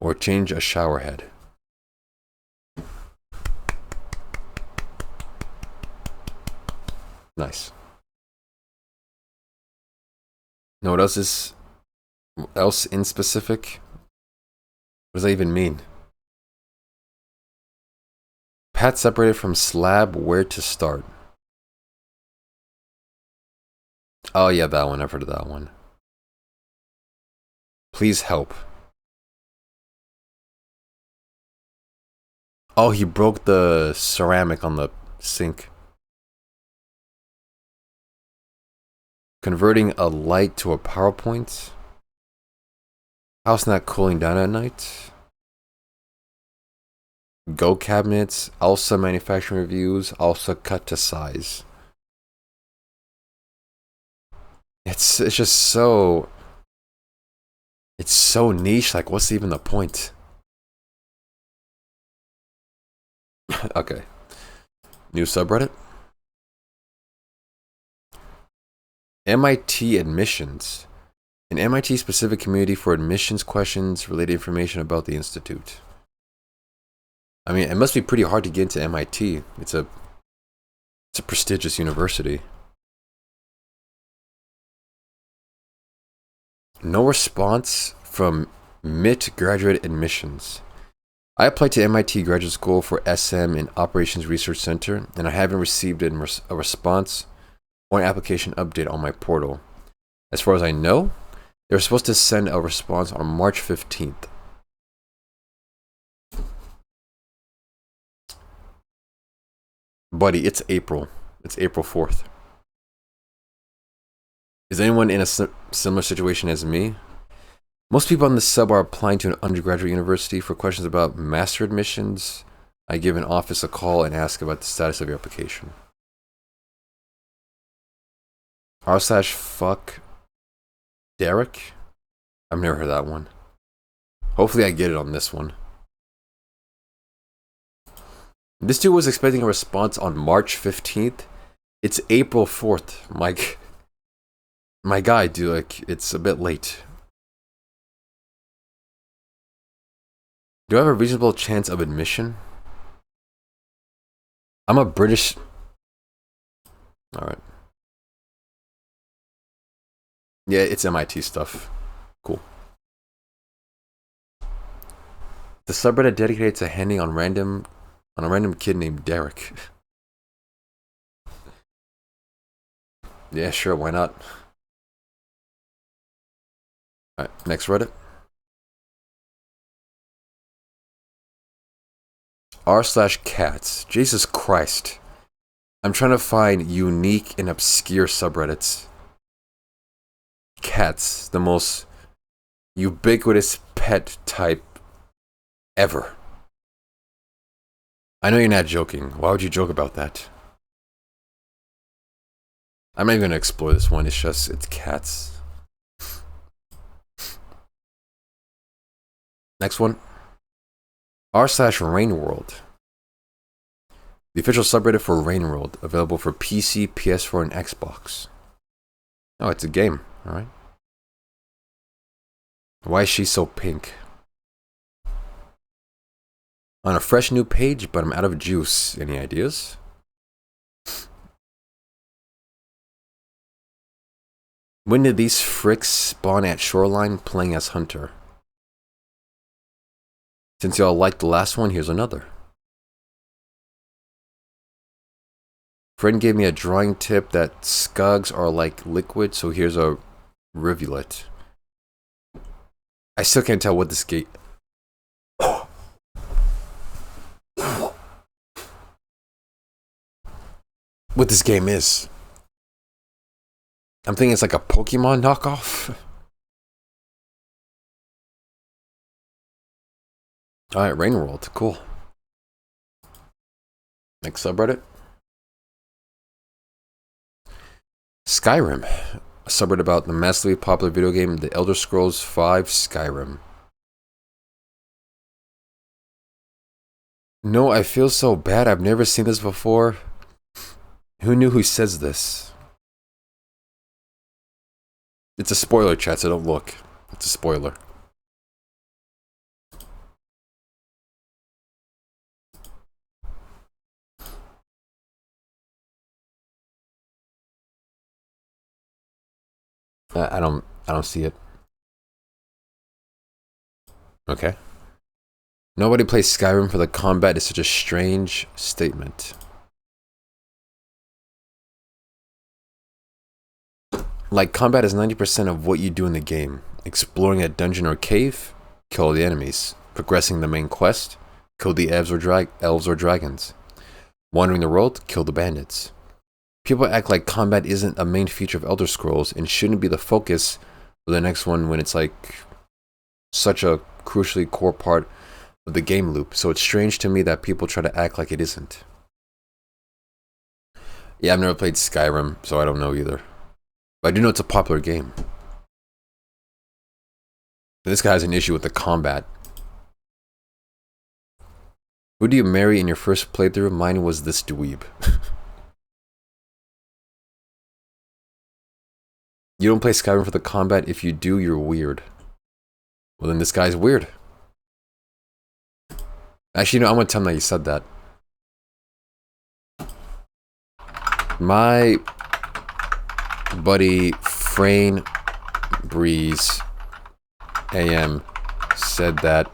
or change a shower head. Nice. Know what else in specific? What does that even mean? Pat separated from slab, where to start? Oh yeah, that one. I've heard of that one. Please help. Oh, he broke the ceramic on the sink. Converting a light to a PowerPoint. House not cooling down at night. Go cabinets. Also manufacturing reviews. Also cut to size. It's just so... It's so niche. Like, what's even the point? Okay. New subreddit. MIT admissions. An MIT specific community for admissions questions, related information about the institute. I mean, it must be pretty hard to get into MIT. It's a prestigious university. No response from MIT graduate admissions. I applied to MIT Graduate School for SM in Operations Research Center, and I haven't received a response or an application update on my portal. As far as I know, they're supposed to send a response on March 15th. Buddy, it's April. It's April 4th. Is anyone in a similar situation as me? Most people on this sub are applying to an undergraduate university. For questions about master admissions, I give an office a call and ask about the status of your application. r/fuck Derek? I've never heard that one. Hopefully I get it on this one. This dude was expecting a response on March 15th. It's April 4th. My guy, dude, like, it's a bit late. Do I have a reasonable chance of admission? I'm a British... Alright. Yeah, it's MIT stuff. Cool. The subreddit dedicated to handing on a random kid named Derek. Yeah, sure, why not? Alright, next Reddit. r/cats. Jesus Christ. I'm trying to find unique and obscure subreddits. Cats, the most ubiquitous pet type ever. I know you're not joking. Why would you joke about that? I'm not even going to explore this one. It's cats. Next one. r/Rainworld. The official subreddit for Rainworld, available for PC, PS4, and Xbox. Oh, it's a game. Alright. Why is she so pink? On a fresh new page, but I'm out of juice. Any ideas? When did these fricks spawn at Shoreline playing as Hunter? Since y'all liked the last one, here's another. Friend gave me a drawing tip that skugs are like liquid, so here's a rivulet. I still can't tell what this gate... what this game is. I'm thinking it's like a Pokemon knockoff. Alright, Rainworld, cool. Next subreddit. Skyrim, a subreddit about the massively popular video game The Elder Scrolls V Skyrim. No, I feel so bad. I've never seen this before. Who knew who says this? It's a spoiler, chat, so don't look. It's a spoiler. I don't see it. Okay. Nobody plays Skyrim for the combat is such a strange statement. Like, combat is 90% of what you do in the game. Exploring a dungeon or cave, kill the enemies. Progressing the main quest, kill the elves or dragons. Wandering the world, kill the bandits. People act like combat isn't a main feature of Elder Scrolls and shouldn't be the focus of the next one when it's like such a crucially core part of the game loop. So it's strange to me that people try to act like it isn't. Yeah, I've never played Skyrim, so I don't know either. But I do know it's a popular game. This guy has an issue with the combat. Who do you marry in your first playthrough? Mine was this dweeb. You don't play Skyrim for the combat. If you do, you're weird. Well, then this guy's weird. Actually, no, I'm gonna tell him that you said that. My buddy Frayne Breeze AM said that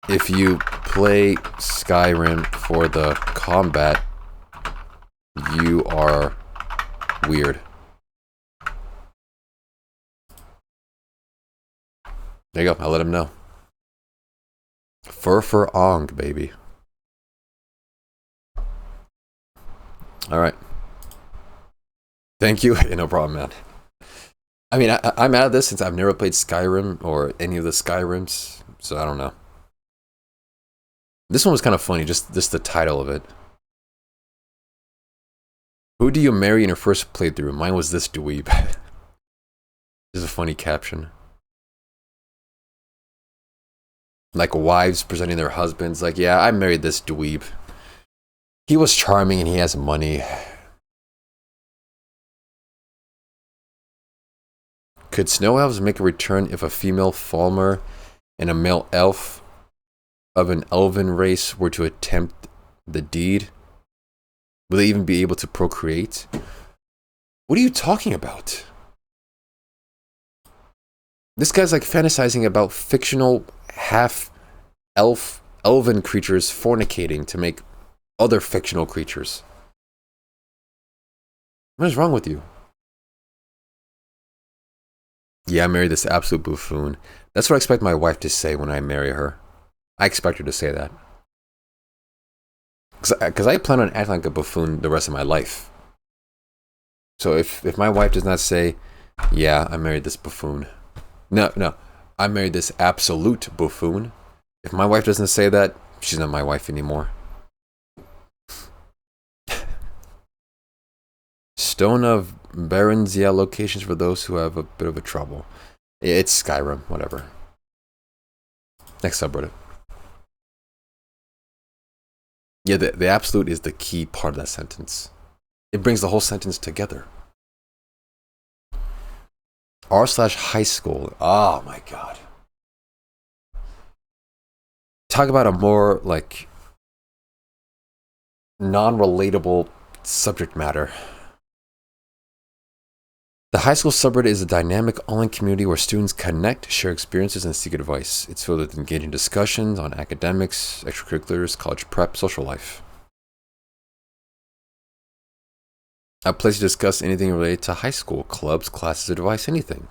if you play Skyrim for the combat, you are weird. There you go, I'll let him know. Fur Ong, baby. Alright. Thank you. No problem, man. I mean, I'm out of this since I've never played Skyrim or any of the Skyrims, so I don't know. This one was kind of funny, just the title of it. Who do you marry in your first playthrough? Mine was this dweeb. This is a funny caption. Like wives presenting their husbands, like, yeah, I married this dweeb. He was charming and he has money. Could snow elves make a return if a female Falmer and a male elf of an elven race were to attempt the deed? Will they even be able to procreate? What are you talking about? This guy's like fantasizing about fictional half-elven creatures fornicating to make other fictional creatures. What is wrong with you? Yeah, I married this absolute buffoon. That's what I expect my wife to say when I marry her. I expect her to say that. Because I plan on acting like a buffoon the rest of my life. So if my wife does not say, yeah, I married this buffoon. No, I married this absolute buffoon. If my wife doesn't say that, she's not my wife anymore. Stone of Baronsia locations for those who have a bit of a trouble. It's Skyrim, whatever. Next subreddit. Yeah, the absolute is the key part of that sentence. It brings the whole sentence together. r/high school. Oh my god. Talk about a more like non-relatable subject matter. The high school subreddit is a dynamic online community where students connect, share experiences, and seek advice. It's filled with engaging discussions on academics, extracurriculars, college prep, social life. A place to discuss anything related to high school, clubs, classes, advice, anything.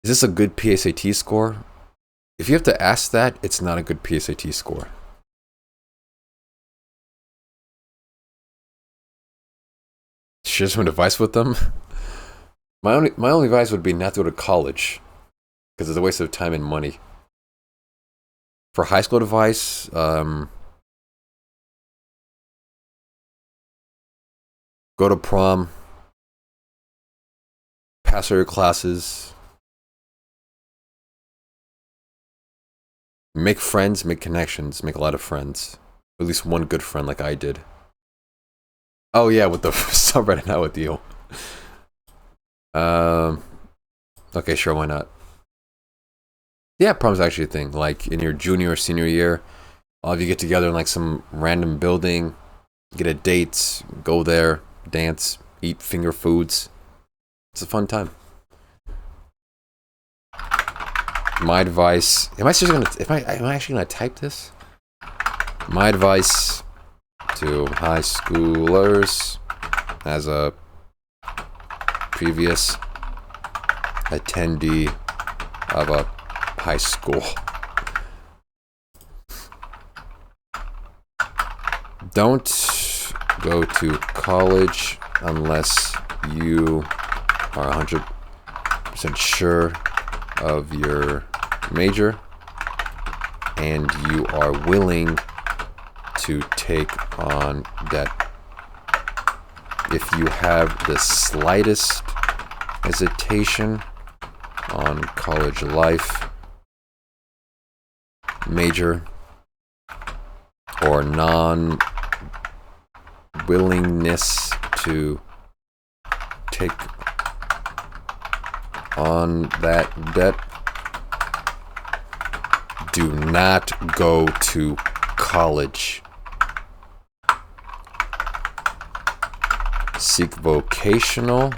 Is this a good PSAT score? If you have to ask that, it's not a good PSAT score. Share some advice with them? My only advice would be not to go to college, because it's a waste of time and money. For high school advice, go to prom, pass all your classes, make friends, make connections, make a lot of friends. At least one good friend like I did. Oh yeah, with the subreddit, not with you. Okay, sure, why not? Yeah, prom's actually a thing. Like in your junior or senior year, all of you get together in like some random building, get a date, go there, dance, eat finger foods. It's a fun time. My advice. Am I seriously gonna? Am I actually gonna type this? My advice to high schoolers as a previous attendee of a high school. Don't go to college unless you are 100% sure of your major and you are willing to take on debt. If you have the slightest hesitation on college life, major, or non-willingness to take on that debt, do not go to college. Seek vocational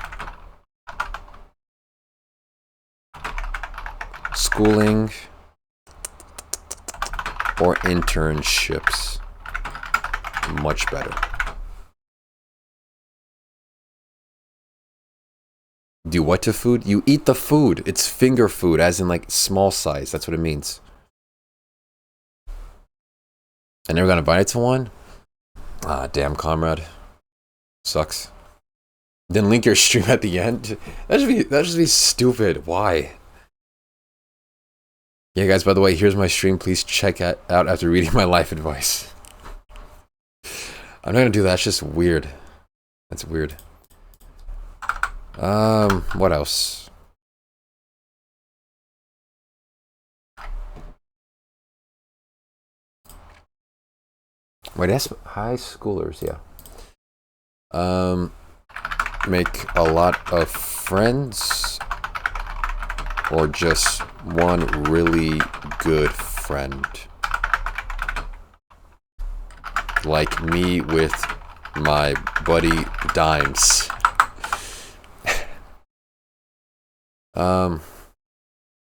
schooling or internships. Much better. Do what to food? You eat the food. It's finger food, as in like small size. That's what it means. I never got invited to one? Ah, damn, comrade. Sucks. Then link your stream at the end? That should just be stupid. Why? Yeah, guys, by the way, here's my stream. Please check it out after reading my life advice. I'm not gonna do that. That's just weird. That's weird. What else? Wait, that's high schoolers, yeah. Make a lot of friends or just one really good friend. Like me with my buddy Dimes.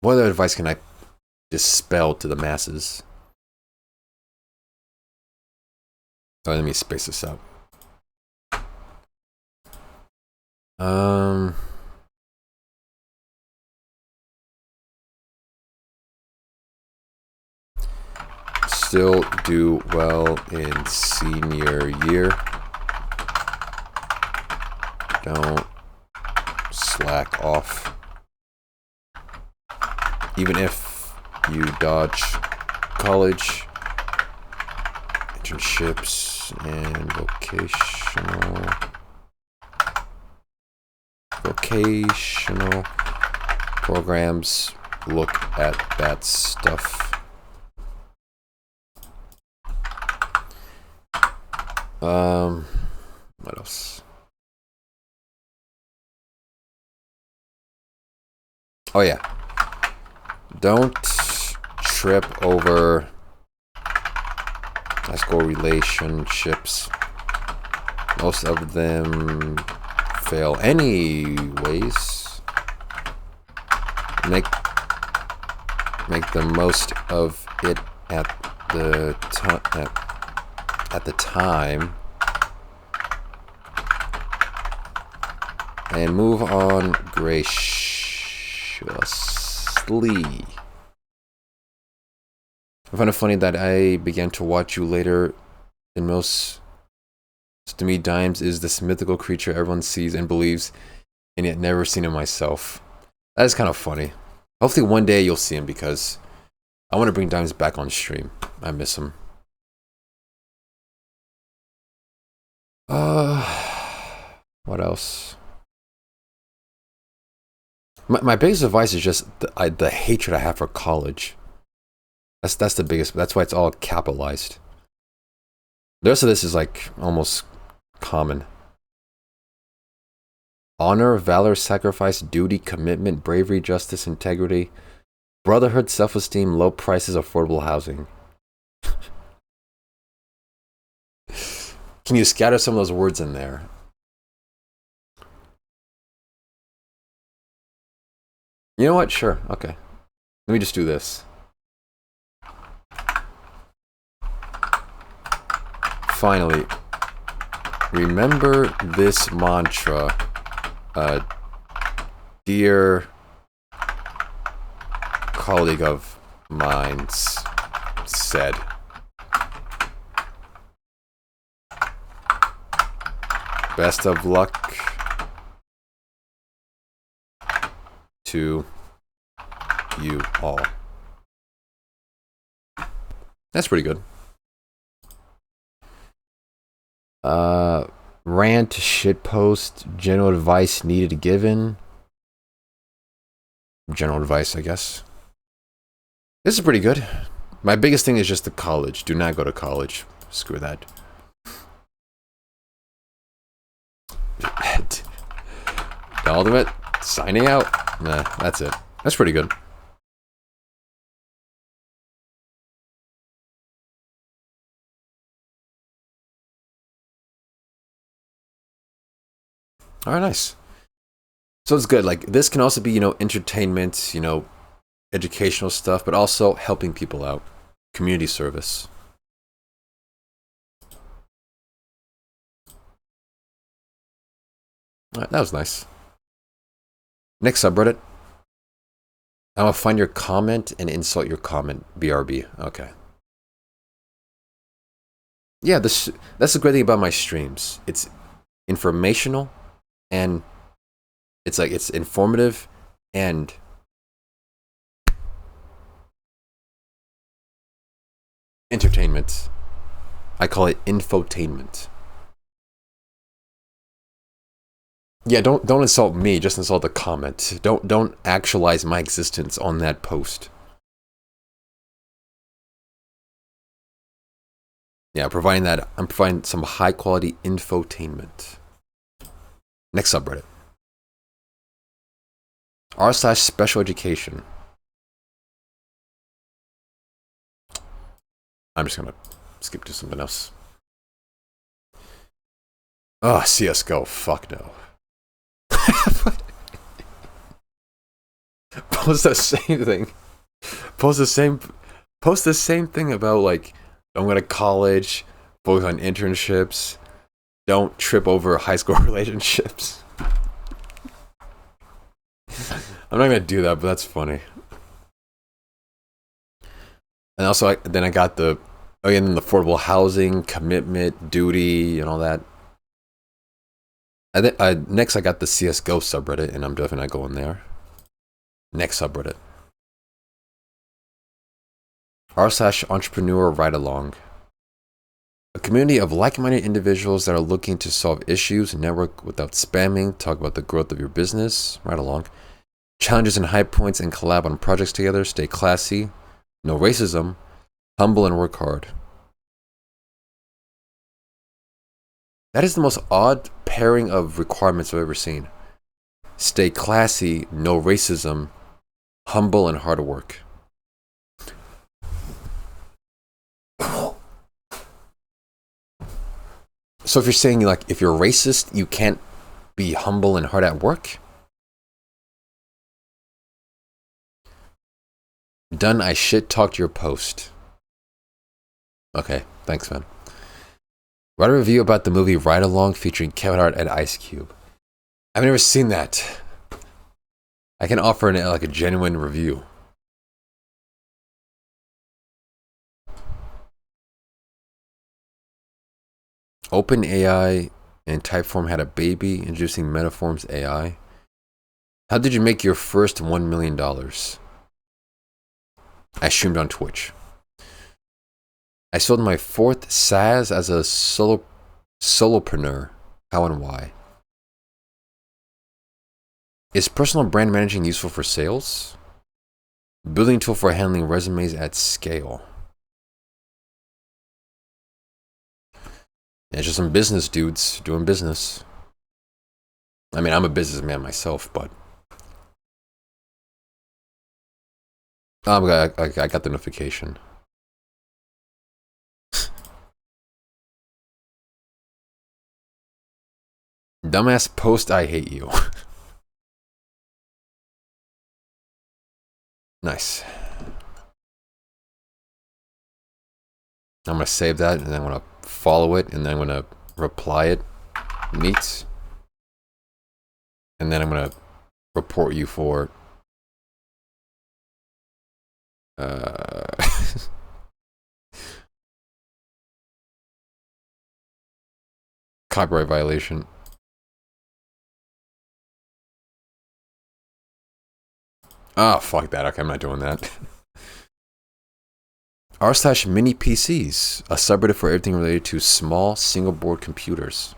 What other advice can I dispel to the masses? Oh, let me space this out. Still do well in senior year. Don't slack off. Even if you dodge college, internships, and vocational programs, look at that stuff. What else? Oh yeah. Don't trip over high school relationships. Most of them fail anyways. Make the most of it at the time and move on graciously. I find it funny that I began to watch you later than most. To me, Dimes is this mythical creature everyone sees and believes, and yet never seen him myself. That is kind of funny. Hopefully one day you'll see him, because I want to bring Dimes back on stream. I miss him. What else? My biggest advice is just the hatred I have for college. That's the biggest. That's why it's all capitalized. The rest of this is like almost common. Honor, valor, sacrifice, duty, commitment, bravery, justice, integrity, brotherhood, self-esteem, low prices, affordable housing. Can you scatter some of those words in there? You know what? Sure. Okay. Let me just do this. Finally, remember this mantra, dear colleague of mine's said. Best of luck to you all. That's pretty good. Rant, shitpost, general advice needed given. General advice, I guess. This is pretty good. My biggest thing is just the college. Do not go to college. Screw that. Daldameht, signing out. Nah, that's it. That's pretty good. All right, nice. So it's good. Like, this can also be, you know, entertainment, you know, educational stuff, but also helping people out. Community service. All right, that was nice. Next subreddit. I'm gonna find your comment and insult your comment. BRB. Okay. Yeah, that's the great thing about my streams. It's informational, and it's like it's informative and entertainment. I call it infotainment. Yeah, don't insult me, just insult the comment. Don't actualize my existence on that post. Yeah, I'm providing some high quality infotainment. Next subreddit. r/special education. I'm just gonna skip to something else. Oh, CSGO. Fuck no. Post the same thing. Post the same thing about, like, don't go to college, focus on internships, don't trip over high school relationships. I'm not gonna do that, but that's funny. And also, then I got the affordable housing, commitment, duty, and all that. Next, I got the CSGO subreddit, and I'm definitely not going there. Next subreddit. r/entrepreneur ride along. A community of like-minded individuals that are looking to solve issues, network without spamming, talk about the growth of your business, ride along. Challenges and high points and collab on projects together. Stay classy. No racism. Humble and work hard. That is the most odd pairing of requirements I've ever seen. Stay classy, no racism, humble and hard work. So if you're saying like if you're racist, you can't be humble and hard at work? Done, I shit talked your post. Okay, thanks, man. Write a review about the movie Ride Along featuring Kevin Hart and Ice Cube. I've never seen that. I can offer like a genuine review. OpenAI and Typeform had a baby introducing Metaform's AI. How did you make your first $1 million? I streamed on Twitch. I sold my 4th SaaS as a solopreneur. How and why? Is personal brand managing useful for sales? Building tool for handling resumes at scale. It's just some business dudes doing business. I mean, I'm a businessman myself, but I got the notification. Dumbass post, I hate you. Nice. I'm going to save that, and then I'm going to follow it, and then I'm going to reply it. Meets. And then I'm going to report you for... copyright violation. Ah, fuck that. Okay, I'm not doing that. r/mini PCs, a subreddit for everything related to small single board computers.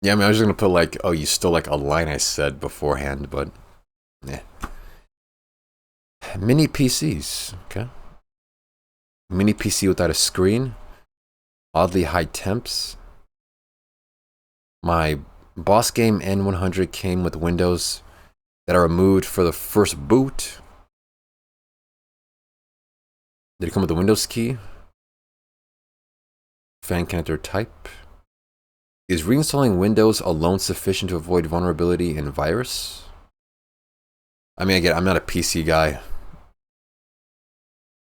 Yeah, I mean, I was just gonna put like, oh, you stole like a line I said beforehand, but yeah. Mini PCs, okay. Mini PC without a screen. Oddly high temps. My Boss Game N100 came with windows that are removed for the first boot. Did it come with the Windows key? Fan connector type. Is reinstalling Windows alone sufficient to avoid vulnerability and virus? I mean, again, I'm not a PC guy.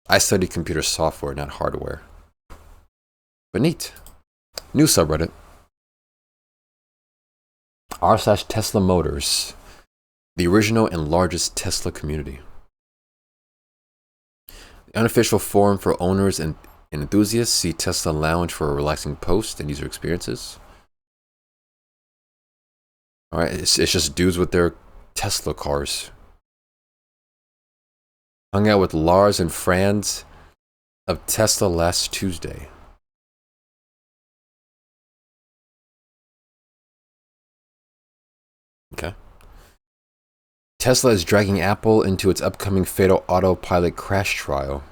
I study computer software, not hardware. But neat. New subreddit. r/Tesla Motors. The original and largest Tesla community. The unofficial forum for owners and enthusiasts. See Tesla Lounge for a relaxing post and user experiences. Alright, it's just dudes with their Tesla cars. Hung out with Lars and Franz of Tesla last Tuesday. Okay. Tesla is dragging Apple into its upcoming fatal autopilot crash trial.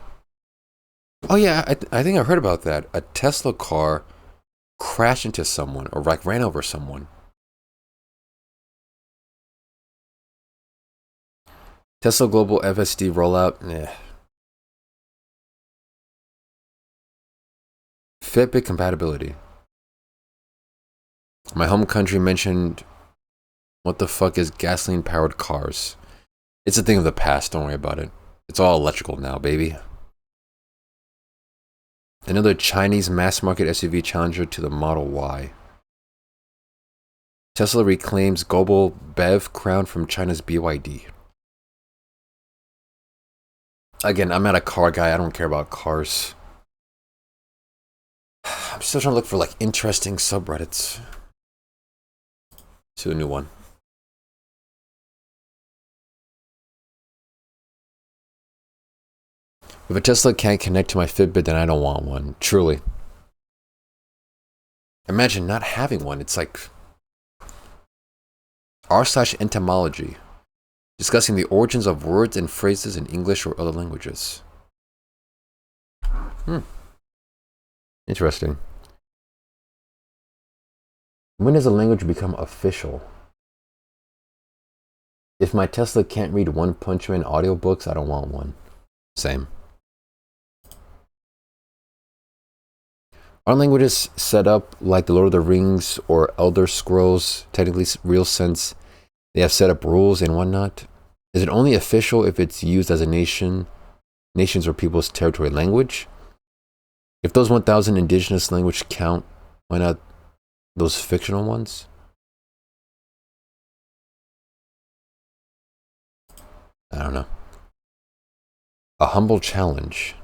Oh yeah, I think I heard about that. A Tesla car crashed into someone or like ran over someone. Tesla global FSD rollout. Fitbit compatibility. My home country mentioned, what the fuck is gasoline powered cars? It's a thing of the past, don't worry about it. It's all electrical now, baby. Another Chinese mass market SUV challenger to the Model Y. Tesla reclaims global BEV crown from China's BYD. Again, I'm not a car guy. I don't care about cars. I'm still trying to look for like interesting subreddits. To a new one. If a Tesla can't connect to my Fitbit, then I don't want one. Truly. Imagine not having one. It's like... r/entomology, discussing the origins of words and phrases in English or other languages. Interesting. When does a language become official? If my Tesla can't read One Punch Man audiobooks, I don't want one. Same. Are languages set up like the Lord of the Rings or Elder Scrolls, technically real sense? They have set up rules and whatnot. Is it only official if it's used as a nation's or people's territory language? If those 1,000 indigenous languages count, why not those fictional ones? I don't know. A humble challenge.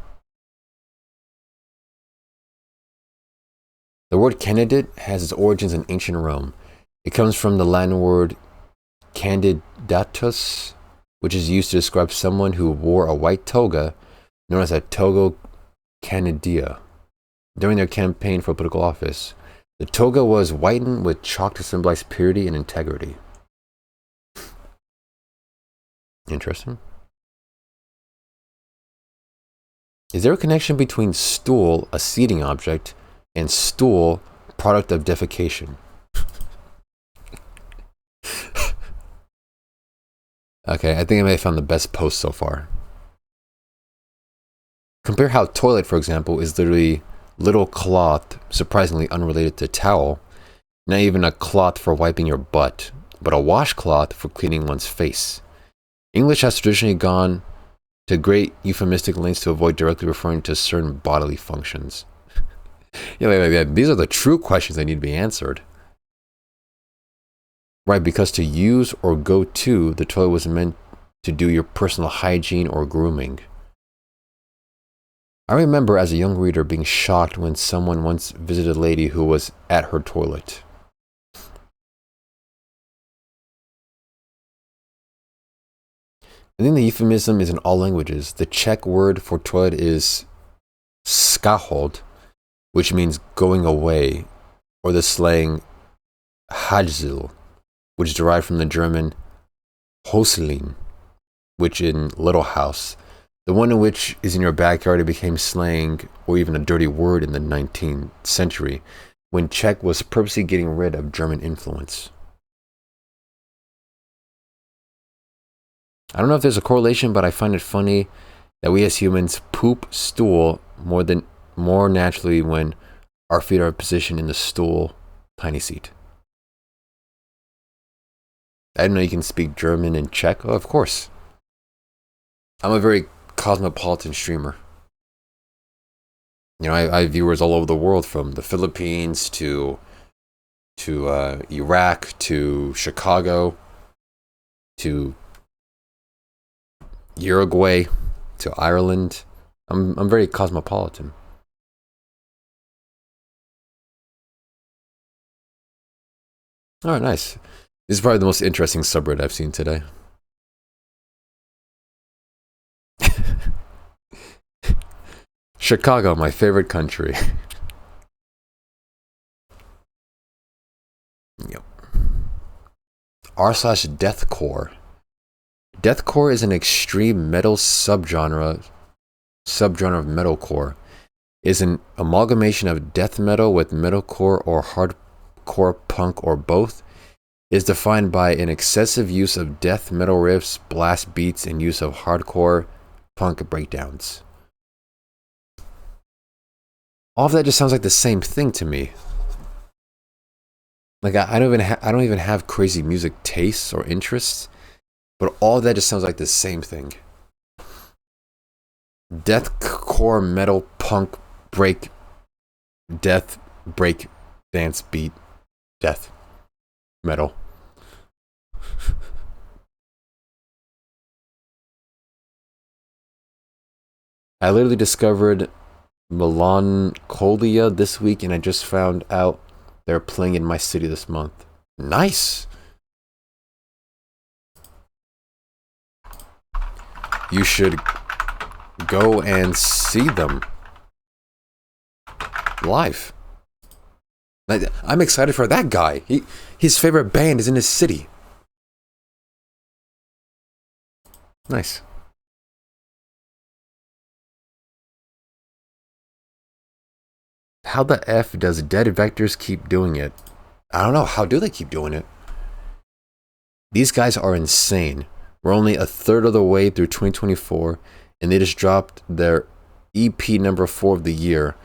The word candidate has its origins in ancient Rome. It comes from the Latin word candidatus, which is used to describe someone who wore a white toga, known as a toga candidia, during their campaign for political office. The toga was whitened with chalk to symbolize purity and integrity. Interesting. Is there a connection between stool, a seating object, and stool, product of defecation? Okay, I think I may have found the best post so far. Compare how toilet, for example, is literally little cloth, surprisingly unrelated to towel, not even a cloth for wiping your butt, but a washcloth for cleaning one's face. English has traditionally gone to great euphemistic lengths to avoid directly referring to certain bodily functions. These are the true questions that need to be answered. Right, because to use or go to the toilet was meant to do your personal hygiene or grooming. I remember as a young reader being shocked when someone once visited a lady who was at her toilet. I think the euphemism is in all languages. The Czech word for toilet is skahold, which means going away, or the slang hajzil, which is derived from the German Häuslein, which in little house. The one in which is in your backyard, it became slang or even a dirty word in the 19th century, when Czech was purposely getting rid of German influence. I don't know if there's a correlation, but I find it funny that we as humans poop stool more naturally when our feet are positioned in the stool tiny seat. I didn't know you can speak German and Czech. Oh, of course. I'm a very cosmopolitan streamer. You know, I have viewers all over the world, from the Philippines to Iraq to Chicago to Uruguay to Ireland. I'm very cosmopolitan. All right, nice. This is probably the most interesting subreddit I've seen today. Chicago, my favorite country. Yep. R/deathcore. Deathcore is an extreme metal subgenre of metalcore. Is an amalgamation of death metal with metalcore or hardcore punk or both. Is defined by an excessive use of death metal riffs, blast beats, and use of hardcore punk breakdowns. All of that just sounds like the same thing to me. Like I don't even have crazy music tastes or interests, but all of that just sounds like the same thing. Deathcore metal punk break death break dance beat death metal. I literally discovered Melancholia this week, and I just found out they're playing in my city this month. Nice. You should go and see them live. I'm excited for that guy. His favorite band is in his city. Nice. How the F does dead vectors keep doing it? I don't know. How do they keep doing it? These guys are insane. We're only a third of the way through 2024, and they just dropped their EP number 4 of the year,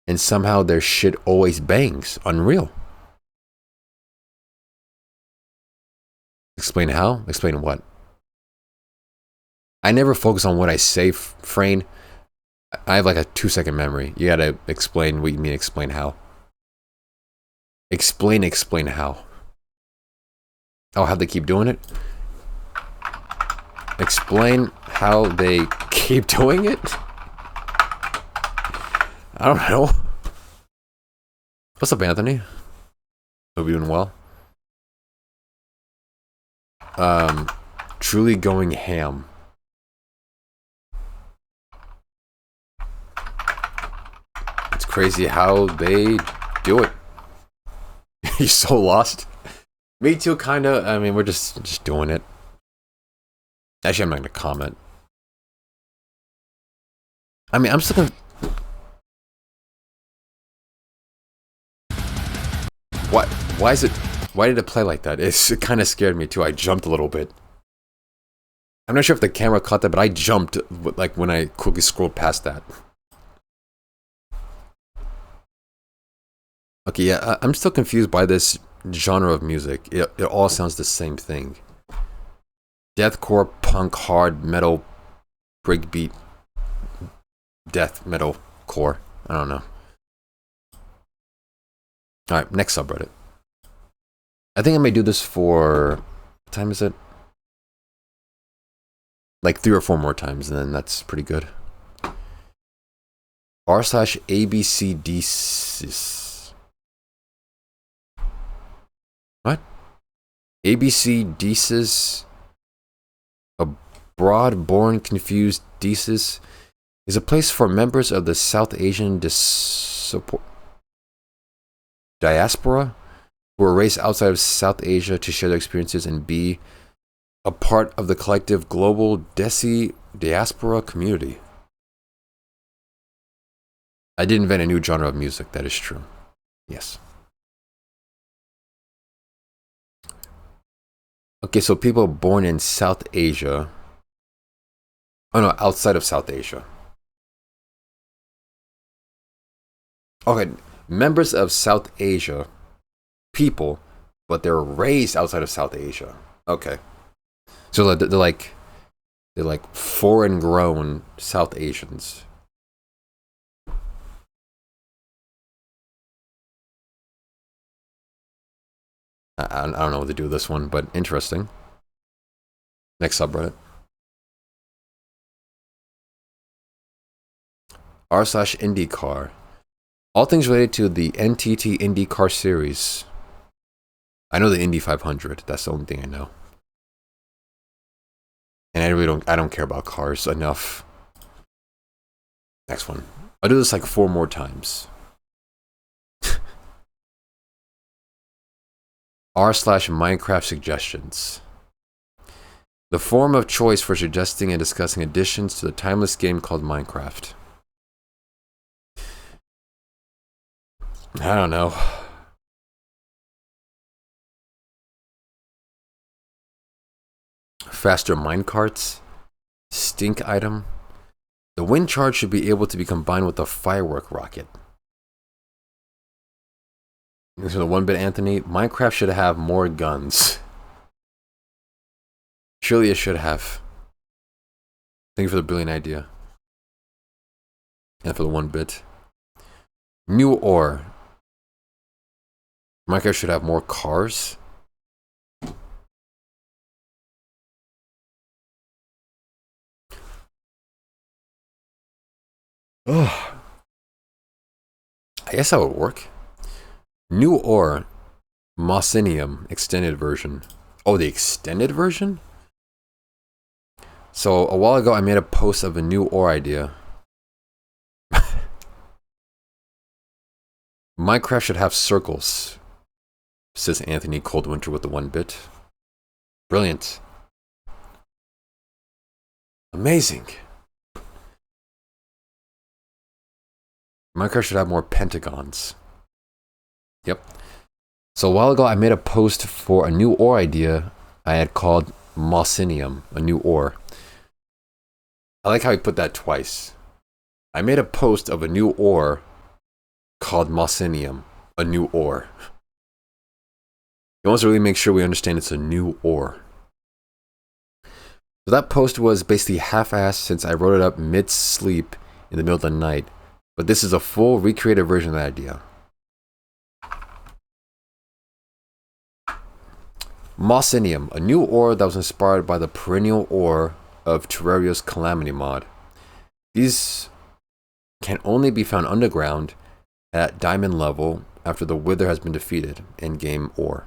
and somehow their shit always bangs. Unreal. Explain how? Explain what? I never focus on what I say, Frayne. I have like a 2-second memory. You gotta explain what you mean, explain how. Explain how. Oh, how they keep doing it? Explain how they keep doing it? I don't know. What's up, Anthony? Hope you're doing well. Truly going ham. It's crazy how they do it. You're so lost. Me too, kinda. I mean, we're just doing it. Actually, I'm not gonna comment. I mean, I'm still gonna... Why is it... Why did it play like that? It kind of scared me too. I jumped a little bit. I'm not sure if the camera caught that, but I jumped like when I quickly scrolled past that. Okay, yeah, I'm still confused by this genre of music. It all sounds the same thing. Deathcore, punk, hard, metal, breakbeat, death, metal, core. I don't know. Alright, next subreddit. I think I may do this for... What time is it? Like 3 or 4 more times, and then that's pretty good. r/abcdsis. What? abcdsis. A broad-born confused desis is a place for members of the South Asian diaspora who are raised outside of South Asia to share their experiences and be a part of the collective global Desi diaspora community. I did invent a new genre of music, that is true. Yes. Okay, so people born in South Asia. Oh no, outside of South Asia. Okay, members of South Asia, people, but they're raised outside of South Asia. Okay. So they're like foreign grown South Asians. I don't know what to do with this one, but interesting. Next subreddit. r/IndyCar. All things related to the NTT IndyCar series. I know the Indy 500. That's the only thing I know. And I don't care about cars enough. Next one. I'll do this like 4 more times. r/Minecraft suggestions. The forum of choice for suggesting and discussing additions to the timeless game called Minecraft. I don't know. Faster minecarts. Stink item. The wind charge should be able to be combined with a firework rocket. This is the 1-bit Anthony. Minecraft should have more guns. Surely it should have. Thank you for the brilliant idea. And for the 1-bit. New ore. Minecraft should have more cars. Oh. I guess that would work. New ore. Mossinium extended version. Oh, the extended version? So a while ago I made a post of a new ore idea. Minecraft should have circles, says Anthony Coldwinter with the 1-bit. Brilliant. Amazing. Minecraft should have more pentagons. Yep. So a while ago, I made a post for a new ore idea I had called Mossinium, a new ore. I like how he put that twice. I made a post of a new ore called Mossinium, a new ore. He wants to really make sure we understand it's a new ore. So that post was basically half-assed since I wrote it up mid-sleep in the middle of the night. But this is a full recreated version of the idea. Mossinium, a new ore that was inspired by the perennial ore of Terraria's Calamity mod. These can only be found underground at diamond level after the Wither has been defeated in game ore.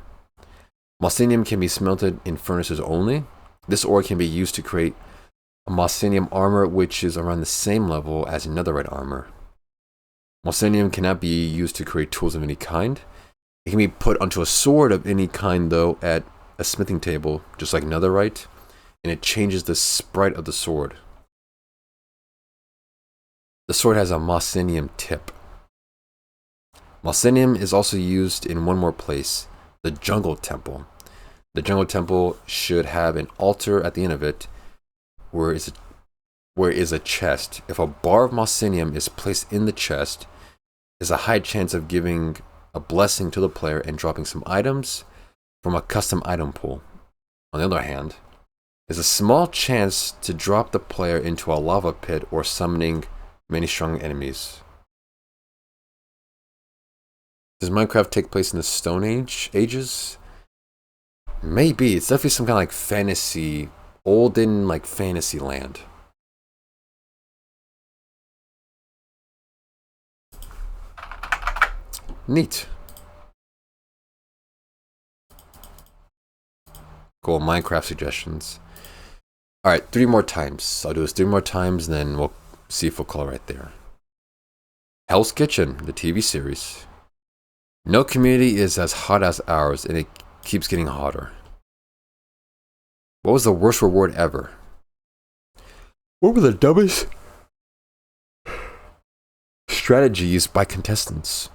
Mossinium can be smelted in furnaces only. This ore can be used to create a Mossinium armor, which is around the same level as netherite armor. Mossinium cannot be used to create tools of any kind. It can be put onto a sword of any kind, though, at a smithing table, just like netherite, and it changes the sprite of the sword. The sword has a Mossinium tip. Mossinium is also used in one more place, the Jungle Temple. The Jungle Temple should have an altar at the end of it, where is a chest. If a bar of Mossinium is placed in the chest, there's a high chance of giving a blessing to the player and dropping some items from a custom item pool. On the other hand, there's a small chance to drop the player into a lava pit or summoning many strong enemies. Does Minecraft take place in the Stone Ages? Maybe. It's definitely some kind of like fantasy, olden like fantasy land. Neat. Cool, Minecraft suggestions. Alright, 3 more times. I'll do this 3 more times, then we'll see if we'll call right there. Hell's Kitchen, the TV series. No community is as hot as ours, and it keeps getting hotter. What was the worst reward ever? What were the dumbest strategies by contestants?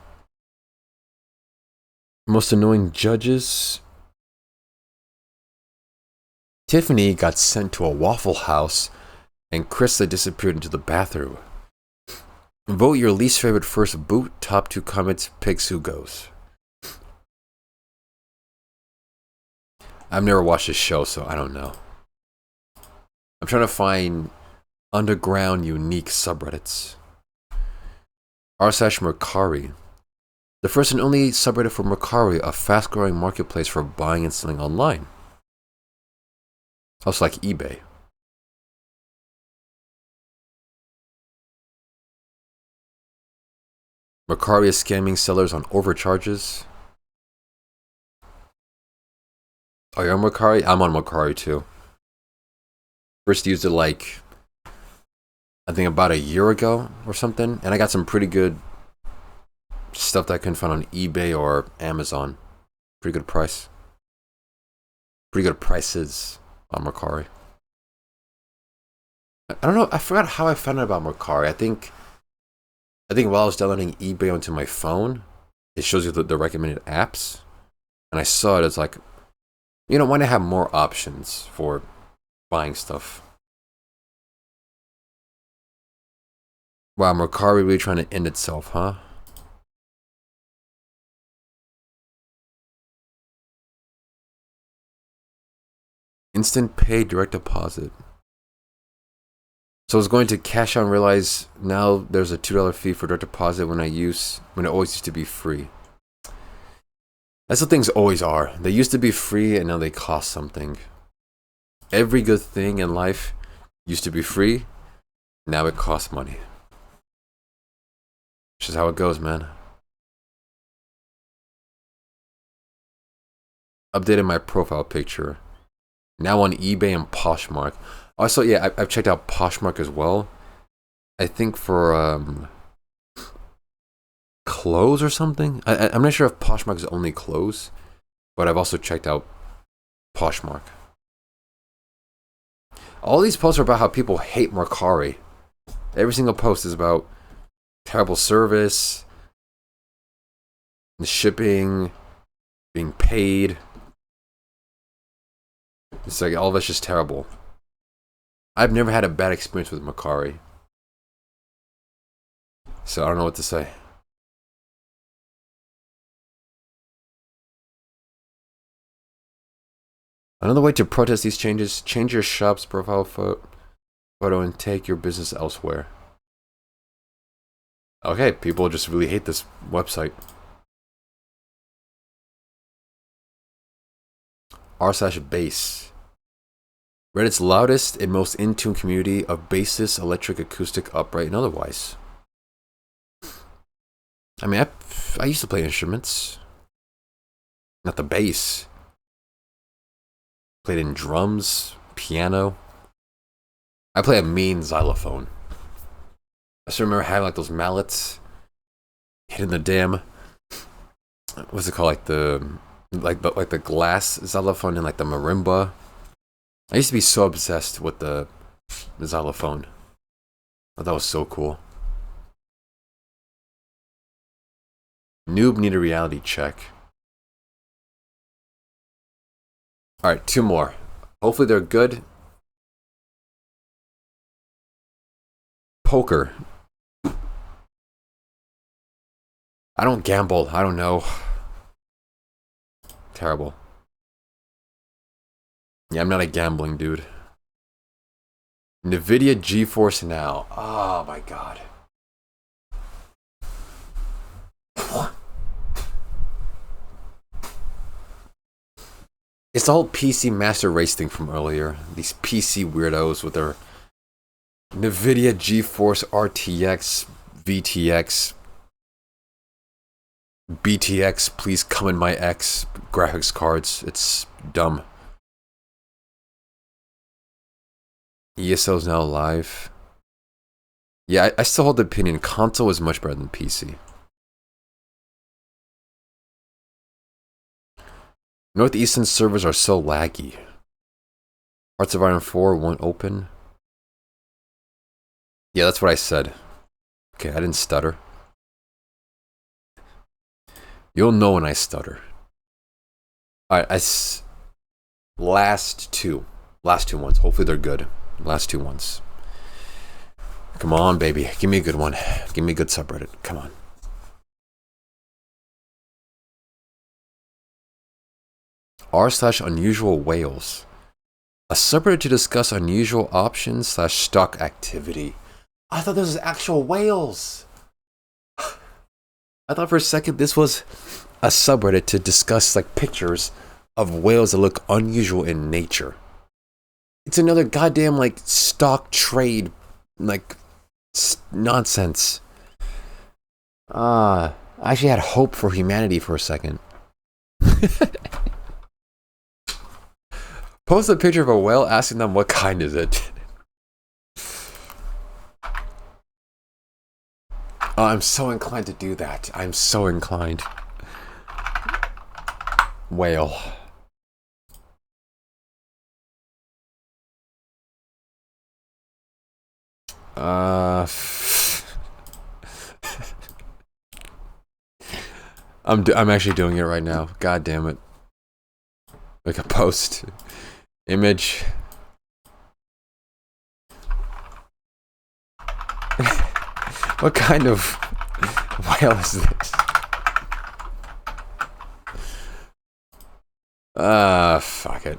Most annoying judges? Tiffany got sent to a Waffle House, and Krista disappeared into the bathroom. Vote your least favorite first boot. Top 2 comments picks who goes. I've never watched this show, so I don't know. I'm trying to find underground unique subreddits. r/Mercari. The first and only subreddit for Mercari, a fast-growing marketplace for buying and selling online. Also like eBay. Mercari is scamming sellers on overcharges. Oh, you're on Mercari? I'm on Mercari too. First used it like, I think about a year ago or something. And I got some pretty good stuff that I couldn't find on eBay or Amazon. Pretty good price. Pretty good prices on Mercari. I don't know, I forgot how I found out about Mercari. I think while I was downloading eBay onto my phone, it shows you the recommended apps. And I saw it as like, you know, why not have more options for buying stuff? Wow, Mercari really trying to end itself, huh? Instant pay direct deposit. So I was going to cash out and realize now there's a $2 fee for direct deposit when it always used to be free. That's what things always are. They used to be free and now they cost something. Every good thing in life used to be free, now it costs money. Which is how it goes, man. Updated my profile picture. Now on eBay and Poshmark. Also, yeah, I've checked out Poshmark as well. I think for clothes or something. I'm not sure if Poshmark is only clothes, but I've also checked out Poshmark. All these posts are about how people hate Mercari. Every single post is about terrible service, the shipping, being paid. It's like all of it's just terrible. I've never had a bad experience with Mercari, so I don't know what to say. Another way to protest these changes: change your shop's profile photo and take your business elsewhere. Okay, people just really hate this website. r/bass. Reddit's loudest and most in-tune community of bassist, electric, acoustic, upright, and otherwise. I mean, I used to play instruments. Not the bass. Played in drums, piano. I play a mean xylophone. I still remember having like those mallets hitting the damn, what's it called, like the glass xylophone and like the marimba. I used to be so obsessed with the xylophone. I thought that was so cool. Noob need a reality check. Alright, 2 more. Hopefully they're good. Poker. I don't gamble. I don't know. Terrible. Yeah, I'm not a gambling dude. NVIDIA GeForce Now. Oh my god. It's the whole PC Master Race thing from earlier. These PC weirdos with their NVIDIA GeForce RTX, VTX, BTX, please come in my X graphics cards. It's dumb. ESO is now live. Yeah, I still hold the opinion console is much better than PC. Northeastern servers are so laggy. Hearts of Iron 4 won't open. Yeah, that's what I said. Okay, I didn't stutter. You'll know when I stutter. Alright, last two ones. Hopefully they're good. Last 2 ones. Come on, baby. Give me a good one. Give me a good subreddit. Come on. r/unusual whales. A subreddit to discuss unusual options / stock activity. I thought this was actual whales. I thought for a second this was a subreddit to discuss like pictures of whales that look unusual in nature. It's another goddamn like stock trade like nonsense. I actually had hope for humanity for a second. Post a picture of a whale asking them what kind is it. Oh, I'm so inclined to do that. I'm so inclined. Whale. I'm actually doing it right now. God damn it. Like a post. Image. What kind of whale is this? Fuck it.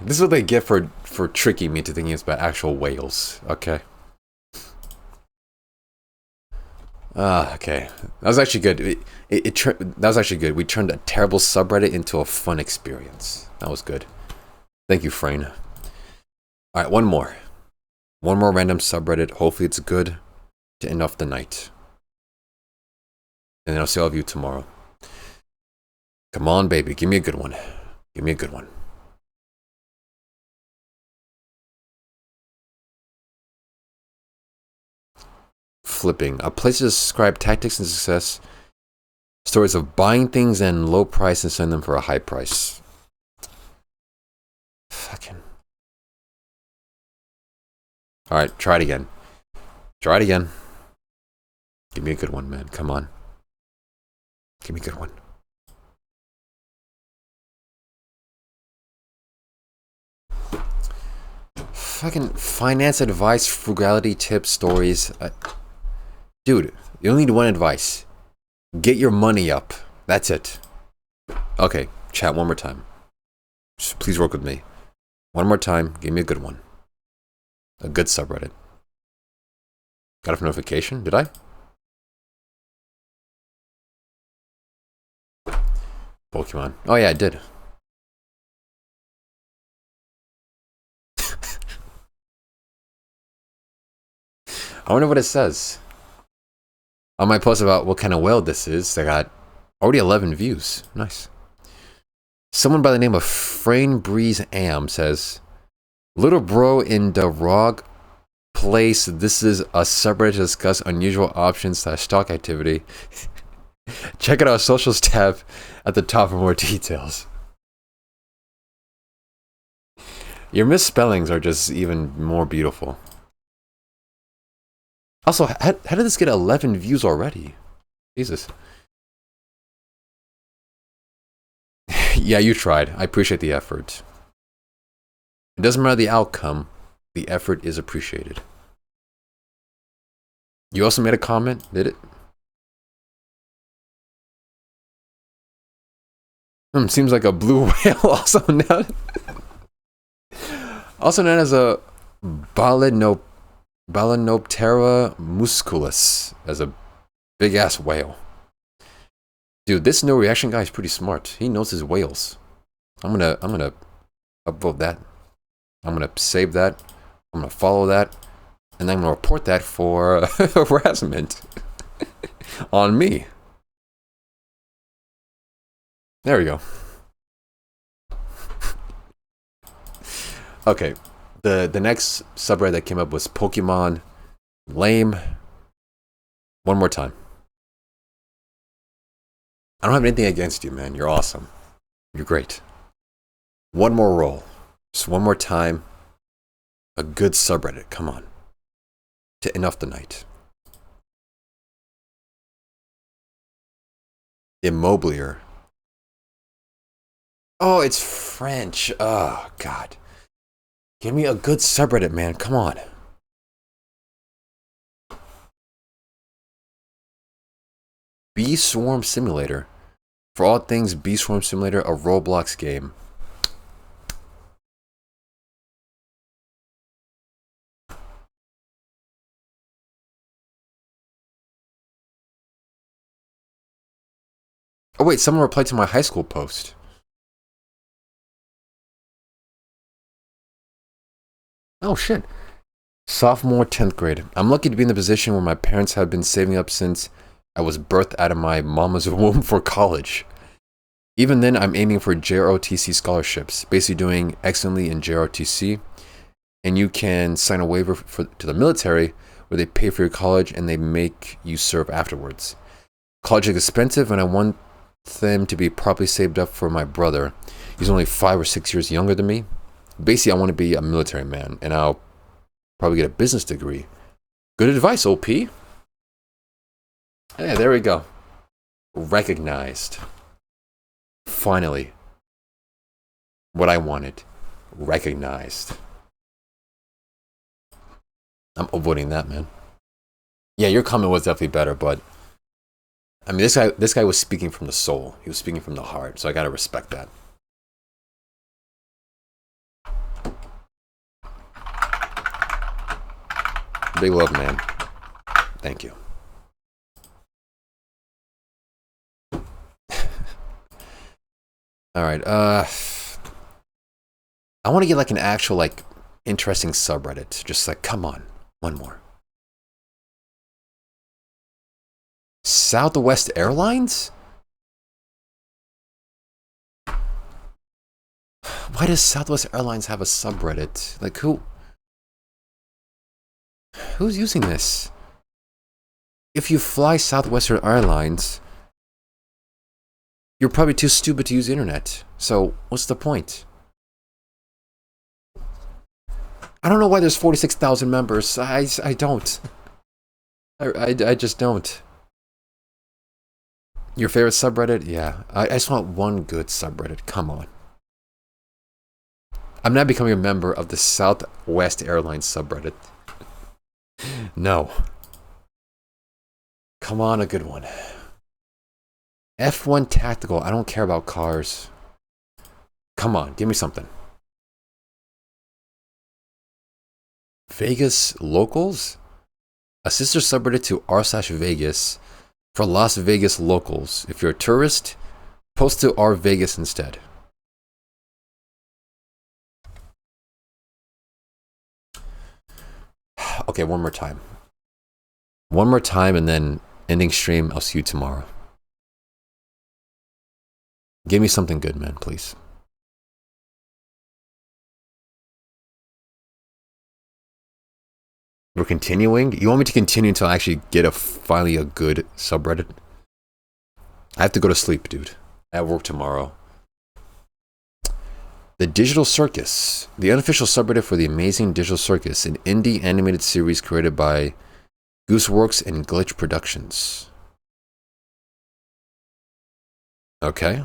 This is what they get for tricking me to thinking it's about actual whales. Okay. Okay. That was actually good. That was actually good. We turned a terrible subreddit into a fun experience. That was good. Thank you, Frayne. Alright, one more. One more random subreddit. Hopefully it's good to end off the night. And then I'll see all of you tomorrow. Come on, baby. Give me a good one. Give me a good one. flipping, a place to describe tactics and success, stories of buying things and low price and selling them for a high price. Fucking. Alright, try it again. Try it again. Give me a good one, man. Come on. Give me a good one. Fucking finance advice, frugality tips, stories. Dude, you only need one advice. Get your money up. That's it. Okay, chat one more time. Just please work with me. One more time. Give me a good one. A good subreddit. Got a notification? Did I? Pokemon. Oh yeah, I did. I wonder what it says. On my post about what kind of whale this is, I got already 11 views. Nice. Someone by the name of Frame Breeze Am says, "Little bro in the Rog place. This is a subreddit to discuss unusual options / stock activity. Check out our socials tab at the top for more details." Your misspellings are just even more beautiful. Also, how did this get 11 views already? Jesus. Yeah, you tried. I appreciate the effort. It doesn't matter the outcome. The effort is appreciated. You also made a comment, did it? Seems like a blue whale, also known as a Balanoptera musculus, as a big ass whale. Dude, this no reaction guy is pretty smart. He knows his whales. I'm gonna upvote that. I'm gonna save that. I'm gonna follow that, and then I'm gonna report that for harassment on me. There we go. Okay, the next subreddit that came up was Pokemon lame. One more time. I don't have anything against you, man. You're awesome. You're great. One more roll. Just one more time. A good subreddit. Come on. To end off the night. Immobilier. Oh, it's French. Oh, God. Give me a good subreddit, man. Come on. Bee Swarm Simulator. For all things Bee Swarm Simulator, a Roblox game. Oh wait, someone replied to my high school post. Oh shit. Sophomore 10th grade. I'm lucky to be in the position where my parents have been saving up since I was birthed out of my mama's womb for college. Even then, I'm aiming for JROTC scholarships, basically doing excellently in JROTC, and you can sign a waiver to the military where they pay for your college and they make you serve afterwards. College is expensive, and I want them to be properly saved up for my brother. He's only 5 or 6 years younger than me. Basically, I want to be a military man, and I'll probably get a business degree. Good advice, OP. Hey, there we go. Recognized. Finally. What I wanted. Recognized. I'm avoiding that, man. Yeah, your comment was definitely better, but I mean, this guy was speaking from the soul. He was speaking from the heart, so I gotta respect that. Big love, man. Thank you. All right. I want to get like an actual like interesting subreddit. Just like, come on, one more. Southwest Airlines? Why does Southwest Airlines have a subreddit? Like who's using this? if you fly Southwestern Airlines, you're probably too stupid to use the internet. So what's the point? I don't know why there's 46,000 members. I don't. I just don't. Your favorite subreddit? Yeah. I just want one good subreddit. Come on. I'm not becoming a member of the Southwest Airlines subreddit. No. Come on, a good one. F1 Tactical. I don't care about cars. Come on, give me something. Vegas Locals? A sister subreddit to r/Vegas for Las Vegas locals. If you're a tourist, post to R Vegas instead. Okay, one more time. One more time and then ending stream. I'll see you tomorrow. Give me something good, man, please. We're continuing? You want me to continue until I actually get finally a good subreddit? I have to go to sleep, dude. I have work tomorrow. The Digital Circus. The unofficial subreddit for the Amazing Digital Circus, an indie animated series created by Gooseworks and Glitch Productions. Okay.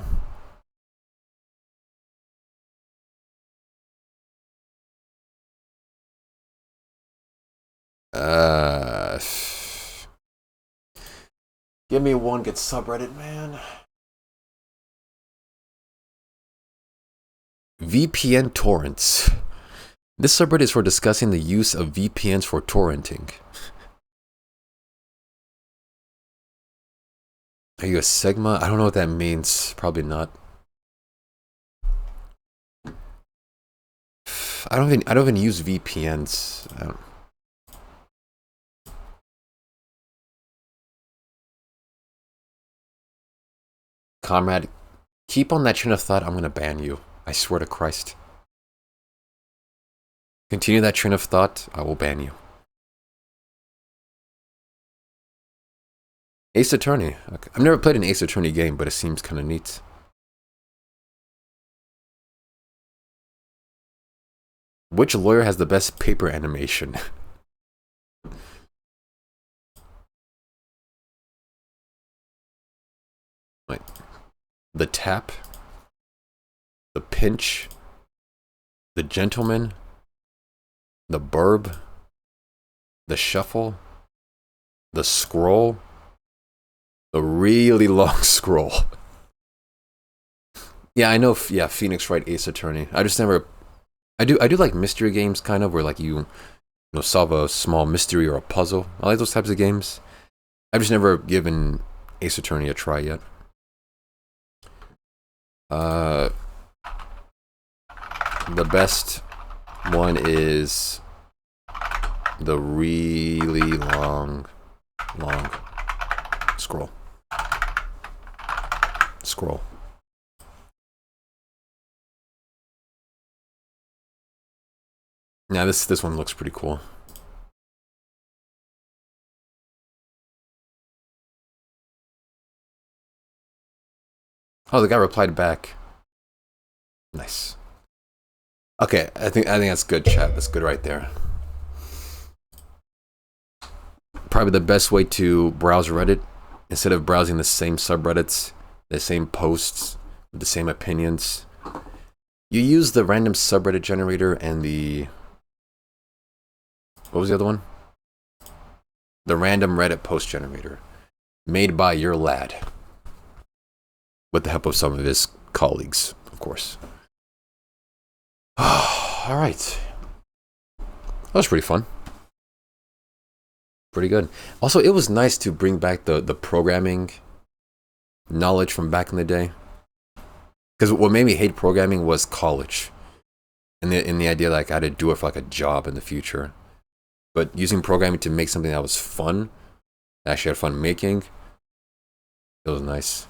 Give me one good subreddit, man. VPN torrents. This subreddit is for discussing the use of VPNs for torrenting. Are you a Sigma? I don't know what that means. Probably not. I don't even use VPNs. Comrade, keep on that train of thought. I'm gonna ban you. I swear to Christ. Continue that train of thought. I will ban you. Ace Attorney. Okay. I've never played an Ace Attorney game, but it seems kind of neat. Which lawyer has the best paper animation? Wait. The Tap, the Pinch, the Gentleman, the Burb, the Shuffle, the Scroll, the really long scroll. Yeah, I know. Yeah, Phoenix Wright Ace Attorney. I just never. I do like mystery games, kind of, where like you solve a small mystery or a puzzle. I like those types of games. I've just never given Ace Attorney a try yet. The best one is the really long scroll. Now this one looks pretty cool. Oh, the guy replied back. Nice. Okay, I think that's good, chat. That's good right there. Probably the best way to browse Reddit, instead of browsing the same subreddits, the same posts, with the same opinions, you use the random subreddit generator and the... What was the other one? The random Reddit post generator, made by your lad, with the help of some of his colleagues, of course. All right. That was pretty fun. Pretty good. Also, it was nice to bring back the programming knowledge from back in the day. Because what made me hate programming was college. And the idea like I had to do it for like a job in the future. But using programming to make something that was fun, that I actually had fun making, it was nice.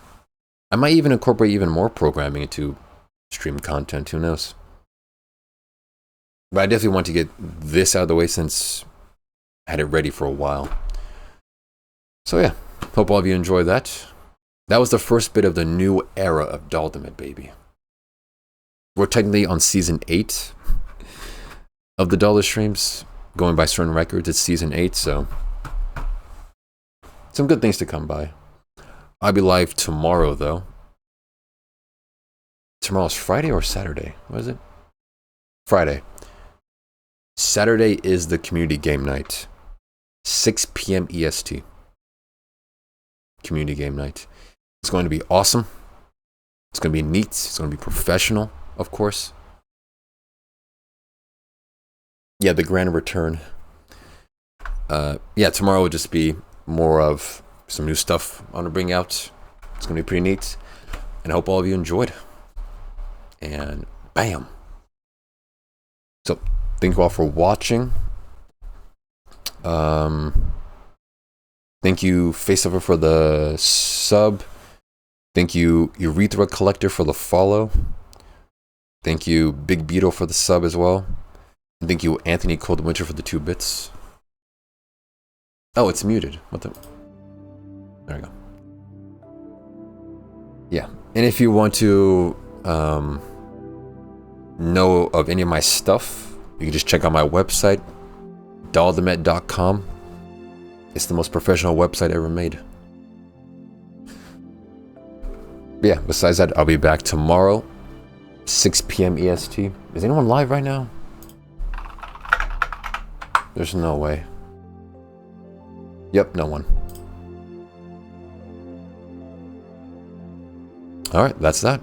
I might even incorporate even more programming into stream content, who knows? But I definitely want to get this out of the way since I had it ready for a while. So yeah, hope all of you enjoyed that. That was the first bit of the new era of Daldameht, baby. We're technically on season 8 of the Dalda streams. Going by certain records, it's season 8, so some good things to come by. I'll be live tomorrow, though. Tomorrow's Friday or Saturday? What is it? Friday. Saturday is the community game night. 6 p.m. EST. Community game night. It's going to be awesome. It's going to be neat. It's going to be professional, of course. Yeah, the grand return. Yeah, tomorrow will just be more of some new stuff I want to bring out. It's going to be pretty neat. And I hope all of you enjoyed. And bam. So, thank you all for watching. Thank you, Faceover, for the sub. Thank you, Urethra Collector, for the follow. Thank you, Big Beetle, for the sub as well. And thank you, Anthony Cold Winter, for the 2 bits. Oh, it's muted. What the? There we go. Yeah. And if you want to know of any of my stuff, you can just check out my website, daldameht.com. It's the most professional website ever made. Yeah, besides that, I'll be back tomorrow, 6 p.m. EST. Is anyone live right now? There's no way. Yep, no one. Alright, that's that.